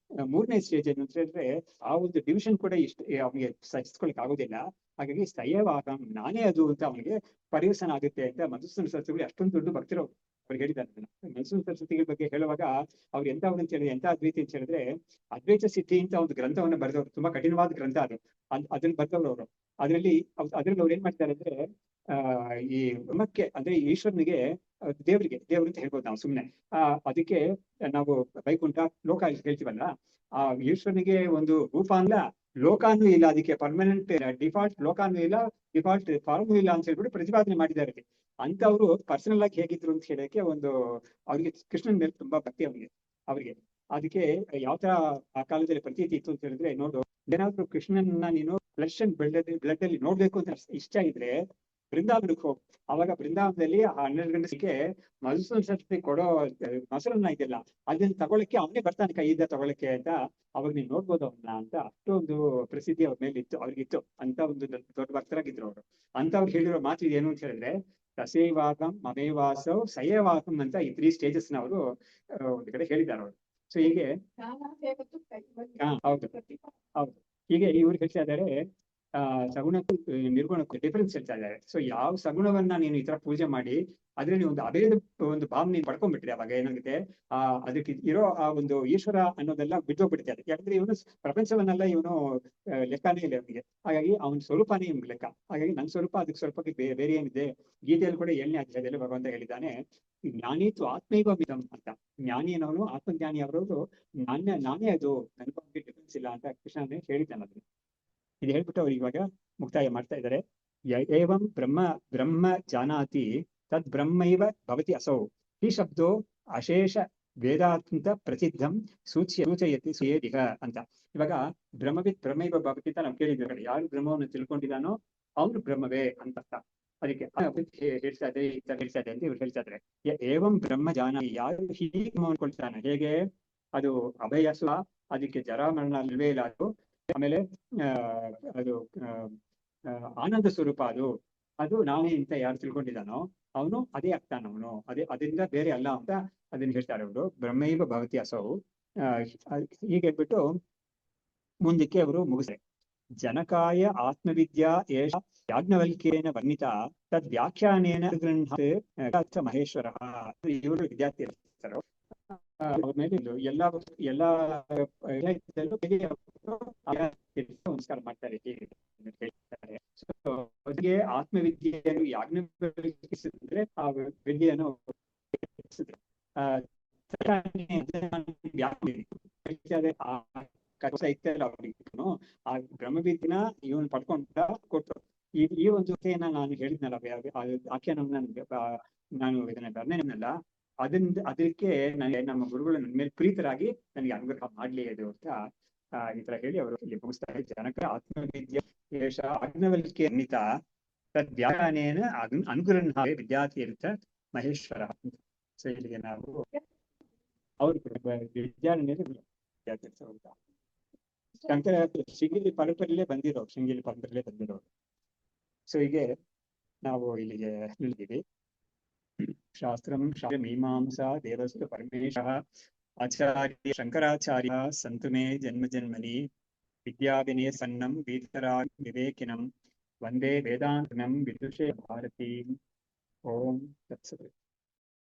ಮೂರನೇ ಸ್ಟೇಜ್ ಏನು ಅಂತ ಹೇಳಿದ್ರೆ, ಆ ಒಂದು ಡಿವಿಷನ್ ಕೂಡ ಅವನಿಗೆ ಸಹಿಸ್ಕೊಳಕ್ ಆಗೋದಿಲ್ಲ. ಹಾಗಾಗಿ ಸಯವಾಗಂ, ನಾನೇ ಅದು ಅಂತ ಅವನಿಗೆ ಪರಿವರ್ತನೆ ಆಗುತ್ತೆ ಅಂತ ಮಧುಸೂದನ ಸರಸ್ವತಿಗಳು ಅಷ್ಟೊಂದು ದೊಡ್ಡ ಭಕ್ತಿರು ಅವ್ರು ಹೇಳಿದ್ದಾರೆ. ಮಧುಸೂದನ ಸರಸ್ವತಿಗಳ ಬಗ್ಗೆ ಹೇಳುವಾಗ ಅವ್ರು ಎಂತವ್ರು ಅಂತ ಹೇಳಿದ್ರೆ, ಎಂತ ಅದ್ವೈತಿ ಅಂತ ಹೇಳಿದ್ರೆ, ಅದ್ವೈತ ಸಿದ್ಧಿ ಅಂತ ಒಂದು ಗ್ರಂಥವನ್ನ ಬರೆದವ್ರು, ತುಂಬಾ ಕಠಿಣವಾದ ಗ್ರಂಥ ಅದು. ಅದನ್ನ ಬರೆದವ್ರು ಅವರು. ಅದ್ರಲ್ಲಿ ಅವ್ರು ಏನ್ ಮಾಡ್ತಾರೆ ಅಂದ್ರೆ, ಈ ಬ್ರಹ್ಮಕ್ಕೆ ಅಂದ್ರೆ ಈಶ್ವರನಿಗೆ, ದೇವ್ರಿಗೆ, ದೇವ್ರು ಅಂತ ಹೇಳ್ಬೋದು ನಾವು ಸುಮ್ನೆ. ಅದಕ್ಕೆ ನಾವು ವೈಕುಂಠ ಲೋಕ ಹೇಳ್ತೀವಲ್ಲ, ಆ ಈಶ್ವರನಿಗೆ ಒಂದು ರೂಪ ಅಲ್ಲ, ಲೋಕಾನು ಇಲ್ಲ, ಅದಕ್ಕೆ ಪರ್ಮನೆಂಟ್ ಡಿಫಾಲ್ಟ್ ಲೋಕಾನು ಇಲ್ಲ, ಡಿಫಾಲ್ಟ್ ಫಾರ್ಮು ಇಲ್ಲ ಅಂತ ಹೇಳ್ಬಿಟ್ಟು ಪ್ರತಿಪಾದನೆ ಮಾಡಿದ್ದಾರೆ. ಅಂತವ್ರು ಪರ್ಸನಲ್ ಆಗಿ ಹೇಗಿದ್ರು ಅಂತ ಹೇಳಕ್ಕೆ ಒಂದು, ಅವ್ರಿಗೆ ಕೃಷ್ಣನ ಮೇಲೆ ತುಂಬಾ ಭಕ್ತಿ ಅವರಿಗೆ. ಅದಕ್ಕೆ ಯಾವ ತರ ಆ ಕಾಲದಲ್ಲಿ ಪ್ರತೀತಿ ಇತ್ತು ಅಂತ ಹೇಳಿದ್ರೆ, ನೋಡು, ಏನಾದ್ರೂ ಕೃಷ್ಣನನ್ನ ನೀನು ಫ್ಲೆಶ್ ಅಂಡ್ ಬ್ಲಡ್ ಅಲ್ಲಿ ನೋಡ್ಬೇಕು ಅಂತ ಇಷ್ಟ ಇದ್ರೆ ಬೃಂದಾವನಕ್ಕೆ ಹೋಗು. ಅವಾಗ ಬೃಂದಾವನದಲ್ಲಿ ಆ 12 ಗಂಟೆಗೆ ಮಧುಸೂದನ ಸರ್ಸ್ವತಿ ಕೊಡೋ ಮೊಸರನ್ನ ಇದೆಯಲ್ಲ, ಅದನ್ನ ತಗೊಳಕ್ಕೆ ಅವನೇ ಬರ್ತಾನೆ ಕೈಯಿಂದ ತಗೊಳಕ್ಕೆ ಅಂತ. ಅವಾಗ ನೀನ್ ನೋಡ್ಬೋದು ಅವನ್ನ ಅಂತ. ಅಷ್ಟೊಂದು ಪ್ರಸಿದ್ಧಿ ಅವ್ರ ಮೇಲೆ ಇತ್ತು, ಅವ್ರಿಗಿತ್ತು ಅಂತ. ಒಂದು ದೊಡ್ಡ ಭಕ್ತರಾಗಿದ್ರು ಅವರು. ಅಂತವ್ರು ಹೇಳಿರೋ ಮಾತು ಏನು ಅಂತ ಹೇಳಿದ್ರೆ, ತಸೇವಾಗಂ ಮಮೇವಾಸವ್ ಸಯವಾಗಂ ಅಂತ ಈ 3 ಸ್ಟೇಜಸ್ ನ ಅವರು ಒಂದು ಕಡೆ ಹೇಳಿದ್ದಾರೆ ಅವರು. ಸೊ ಹೀಗೆ ಹೌದು ಹೌದು, ಹೀಗೆ ಇವ್ರು ಹೇಳ್ತಾ ಇದ್ದಾರೆ ಸಗುಣಕ್ಕೂ ನಿರ್ಗುಣಕ್ಕೂ ಡಿಫರೆನ್ಸ್ ಹೇಳ್ತಾ ಇದ್ದಾರೆ. ಸೊ ಯಾವ ಸಗುಣವನ್ನ ನೀನು ಈ ತರ ಪೂಜೆ ಮಾಡಿ ಅದ್ರಲ್ಲಿ ಒಂದು ಅಭೇದ ಒಂದು ಭಾವ ನೀನು ಪಡ್ಕೊಂಡ್ಬಿಟ್ರಿ, ಅವಾಗ ಏನಾಗುತ್ತೆ ಅದಕ್ಕೆ ಇರೋ ಆ ಒಂದು ಈಶ್ವರ ಅನ್ನೋದೆಲ್ಲ ಬಿಟ್ಟೋಗ್ಬಿಡುತ್ತೆ. ಅದಕ್ಕೆ ಯಾಕಂದ್ರೆ ಇವನು ಪ್ರಪಂಚವನ್ನೆಲ್ಲ ಇವನು ಲೆಕ್ಕನೇ ಇಲ್ಲ ಅವನಿಗೆ. ಹಾಗಾಗಿ ಅವನ ಸ್ವರೂಪನೇ ಇವ್ನಿಗೆ ಲೆಕ್ಕ. ಹಾಗಾಗಿ ನನ್ನ ಸ್ವರೂಪ ಅದಕ್ಕೆ ಸ್ವಲ್ಪಕ್ಕೆ ಬೇರೆ ಏನಿದೆ. ಗೀತೆಯಲ್ಲಿ ಕೂಡ 7ನೇ ಅಧ್ಯಾಯದಲ್ಲಿ ಭಗವಂತ ಹೇಳಿದ್ದಾನೆ, ಜ್ಞಾನಿತ್ವ ಆತ್ಮೈವ ಮಿದಂ ಅಂತ. ಜ್ಞಾನಿ ಅನ್ನೋನು ಆತ್ಮಜ್ಞಾನಿ ಅವರವರು ನಾನೇ ಅದು, ನನಗೂ ಡಿಫರೆನ್ಸ್ ಇಲ್ಲ ಅಂತ ಕೃಷ್ಣನೇ ಹೇಳಿದ್ದಾನೆ. ಅದನ್ನ ಇದು ಹೇಳ್ಬಿಟ್ಟು ಅವ್ರು ಇವಾಗ ಮುಕ್ತಾಯ ಮಾಡ್ತಾ ಇದ್ದಾರೆ. ಏವಂ ಬ್ರಹ್ಮ ಜಾನಾತಿ ತದ್ ಬ್ರಹ್ಮೈವ ಭವತಿ ಅಸೌ ಈ ಶಬ್ದೋ ಅಶೇಷ ವೇದಾಂತ ಪ್ರಸಿದ್ಧಂ ಸೂಚಯತಿ ಸುಯೇದಿಹ ಅಂತ. ಇವಾಗ ಬ್ರಹ್ಮವಿತ್ ಬ್ರಹ್ಮೈವ ಭವತಿ ಅಂತ ನಾವು ಕೇಳಿದ್ವಿ. ಯಾರು ಬ್ರಹ್ಮವನ್ನು ತಿಳ್ಕೊಂಡಿದ್ದಾನೋ ಅವನು ಬ್ರಹ್ಮವೇ ಅಂತ. ಅದಕ್ಕೆ ಹೇಳ್ತಾ ಇದೆ ಅಂತ ಇವ್ರು ಹೇಳ್ತಾ ಇದ್ದಾರೆ. ಏವಂ ಬ್ರಹ್ಮ ಜಾನಾತಿ, ಯಾರು ಹೀಗೆ ಬ್ರಹ್ಮವನ್ನು ಹೇಗೆ ಅದು ಅಭಯಸ್ವ, ಅದಕ್ಕೆ ಜರಾಮರಣ ಇಲ್ವೇ ಇಲ್ಲ ಅದು. ಆಮೇಲೆ ಅದು ಆನಂದ ಸ್ವರೂಪ, ಅದು ನಾನೇ ಅಂತ ಯಾರು ತಿಳ್ಕೊಂಡಿದ್ದಾನೋ ಅವನು ಅದೇ ಆಗ್ತಾನವನು, ಅದರಿಂದ ಬೇರೆ ಅಲ್ಲ ಅಂತ ಅದನ್ನ ಹೇಳ್ತಾರೆ ಅವರು. ಬ್ರಹ್ಮೈವ ಭವತಿ ಅಸೌ ಹೀಗೆ ಹೇಳ್ಬಿಟ್ಟು ಮುಂದಕ್ಕೆ ಅವರು ಮುಗಿಸ್ತಾರೆ. ಜನಕಾಯ ಆತ್ಮವಿದ್ಯಾ ಏಷ ಯಾಜ್ಞವಲ್ಕ್ಯೇನ ವರ್ಣಿತ ತದ್ ವ್ಯಾಖ್ಯಾನೇನ ಮಹೇಶ್ವರ. ಇವರು ವಿದ್ಯಾರ್ಥಿ ಇರ್ತಾರೆ. ಅವ್ರ ಮೇಲೆ ಎಲ್ಲ ನಮಸ್ಕಾರ ಮಾಡ್ತಾರೆ ಹೇಳ್ತಾರೆ. ಸೊ ಅವರಿಗೆ ಆತ್ಮವಿದ್ಯೆಯನ್ನು ಯಾಜ್ಞವಲ್ಕಿಸಿದ್ರೆ ಆ ವಿದ್ಯೆಯನ್ನು ಆ ಬ್ರಹ್ಮವಿದ್ಯೆನ ಇವನು ಪಡ್ಕೊಂಡ ಕೊಟ್ಟರು. ಈ ಒಂದು ಜೊತೆಯನ್ನ ನಾನು ಹೇಳಿದ್ನಲ್ಲ, ಆಖ್ಯಾನವನ್ನ ನಾನು ಇದನ್ನ ಬರ್ಣನೆಲ್ಲ ಅದಕ್ಕೆ ನನಗೆ ನಮ್ಮ ಗುರುಗಳು ನನ್ನ ಮೇಲೆ ಪ್ರೀತರಾಗಿ ನನಗೆ ಅನುಗ್ರಹ ಮಾಡ್ಲಿ ಅದು ಅಂತ ಈ ತರ ಹೇಳಿ ಅವರು ಇಲ್ಲಿ ಮುಗಿಸ್ತಾರೆ. ಜನಕ ಆತ್ಮವಿದ್ಯೆ ಏಷ ಅಗ್ನವಲ್ಕ್ಯ ಅನಿತ ತದ್ ವ್ಯಾಖ್ಯಾನೇನ ಅನುಗ್ರಹ ವಿದ್ಯಾತೀರ್ಥ ಮಹೇಶ್ವರ. ಸೊ ಇಲ್ಲಿಗೆ ನಾವು ಅವರು ವಿದ್ಯಾರಣ್ಯರು ವಿದ್ಯಾತೀರ್ಥ ಅಂತ ಶಂಕರ ಶೃಂಗೇರಿ ಪರಂಪರೆಯಲ್ಲೇ ಬಂದಿರೋರು. ಸೊ ಹೀಗೆ ನಾವು ಇಲ್ಲಿಗೆ ನಿಲ್ಲಿದ್ದೀವಿ. ಶಾಸ್ತ್ರಂ ಮೀಮಾಂಸಾ ದೇವಸ್ತು ಪರಮೇಶಃ ಆಚಾರ್ಯ ಶಂಕರಾಚಾರ್ಯ ಸಂತು ಮೇ ಜನ್ಮ ಜನ್ಮನಿ ವಿದ್ಯಾವಿನಯ ಸನ್ನಂ ವೀತರಾಗ ವಿವೇಕಿನಂ ವಂದೇ ವೇದಾಂತನಂ ವಿದುಷೇ ಭಾರತೀ. ಓಂ ತತ್ಸತ್.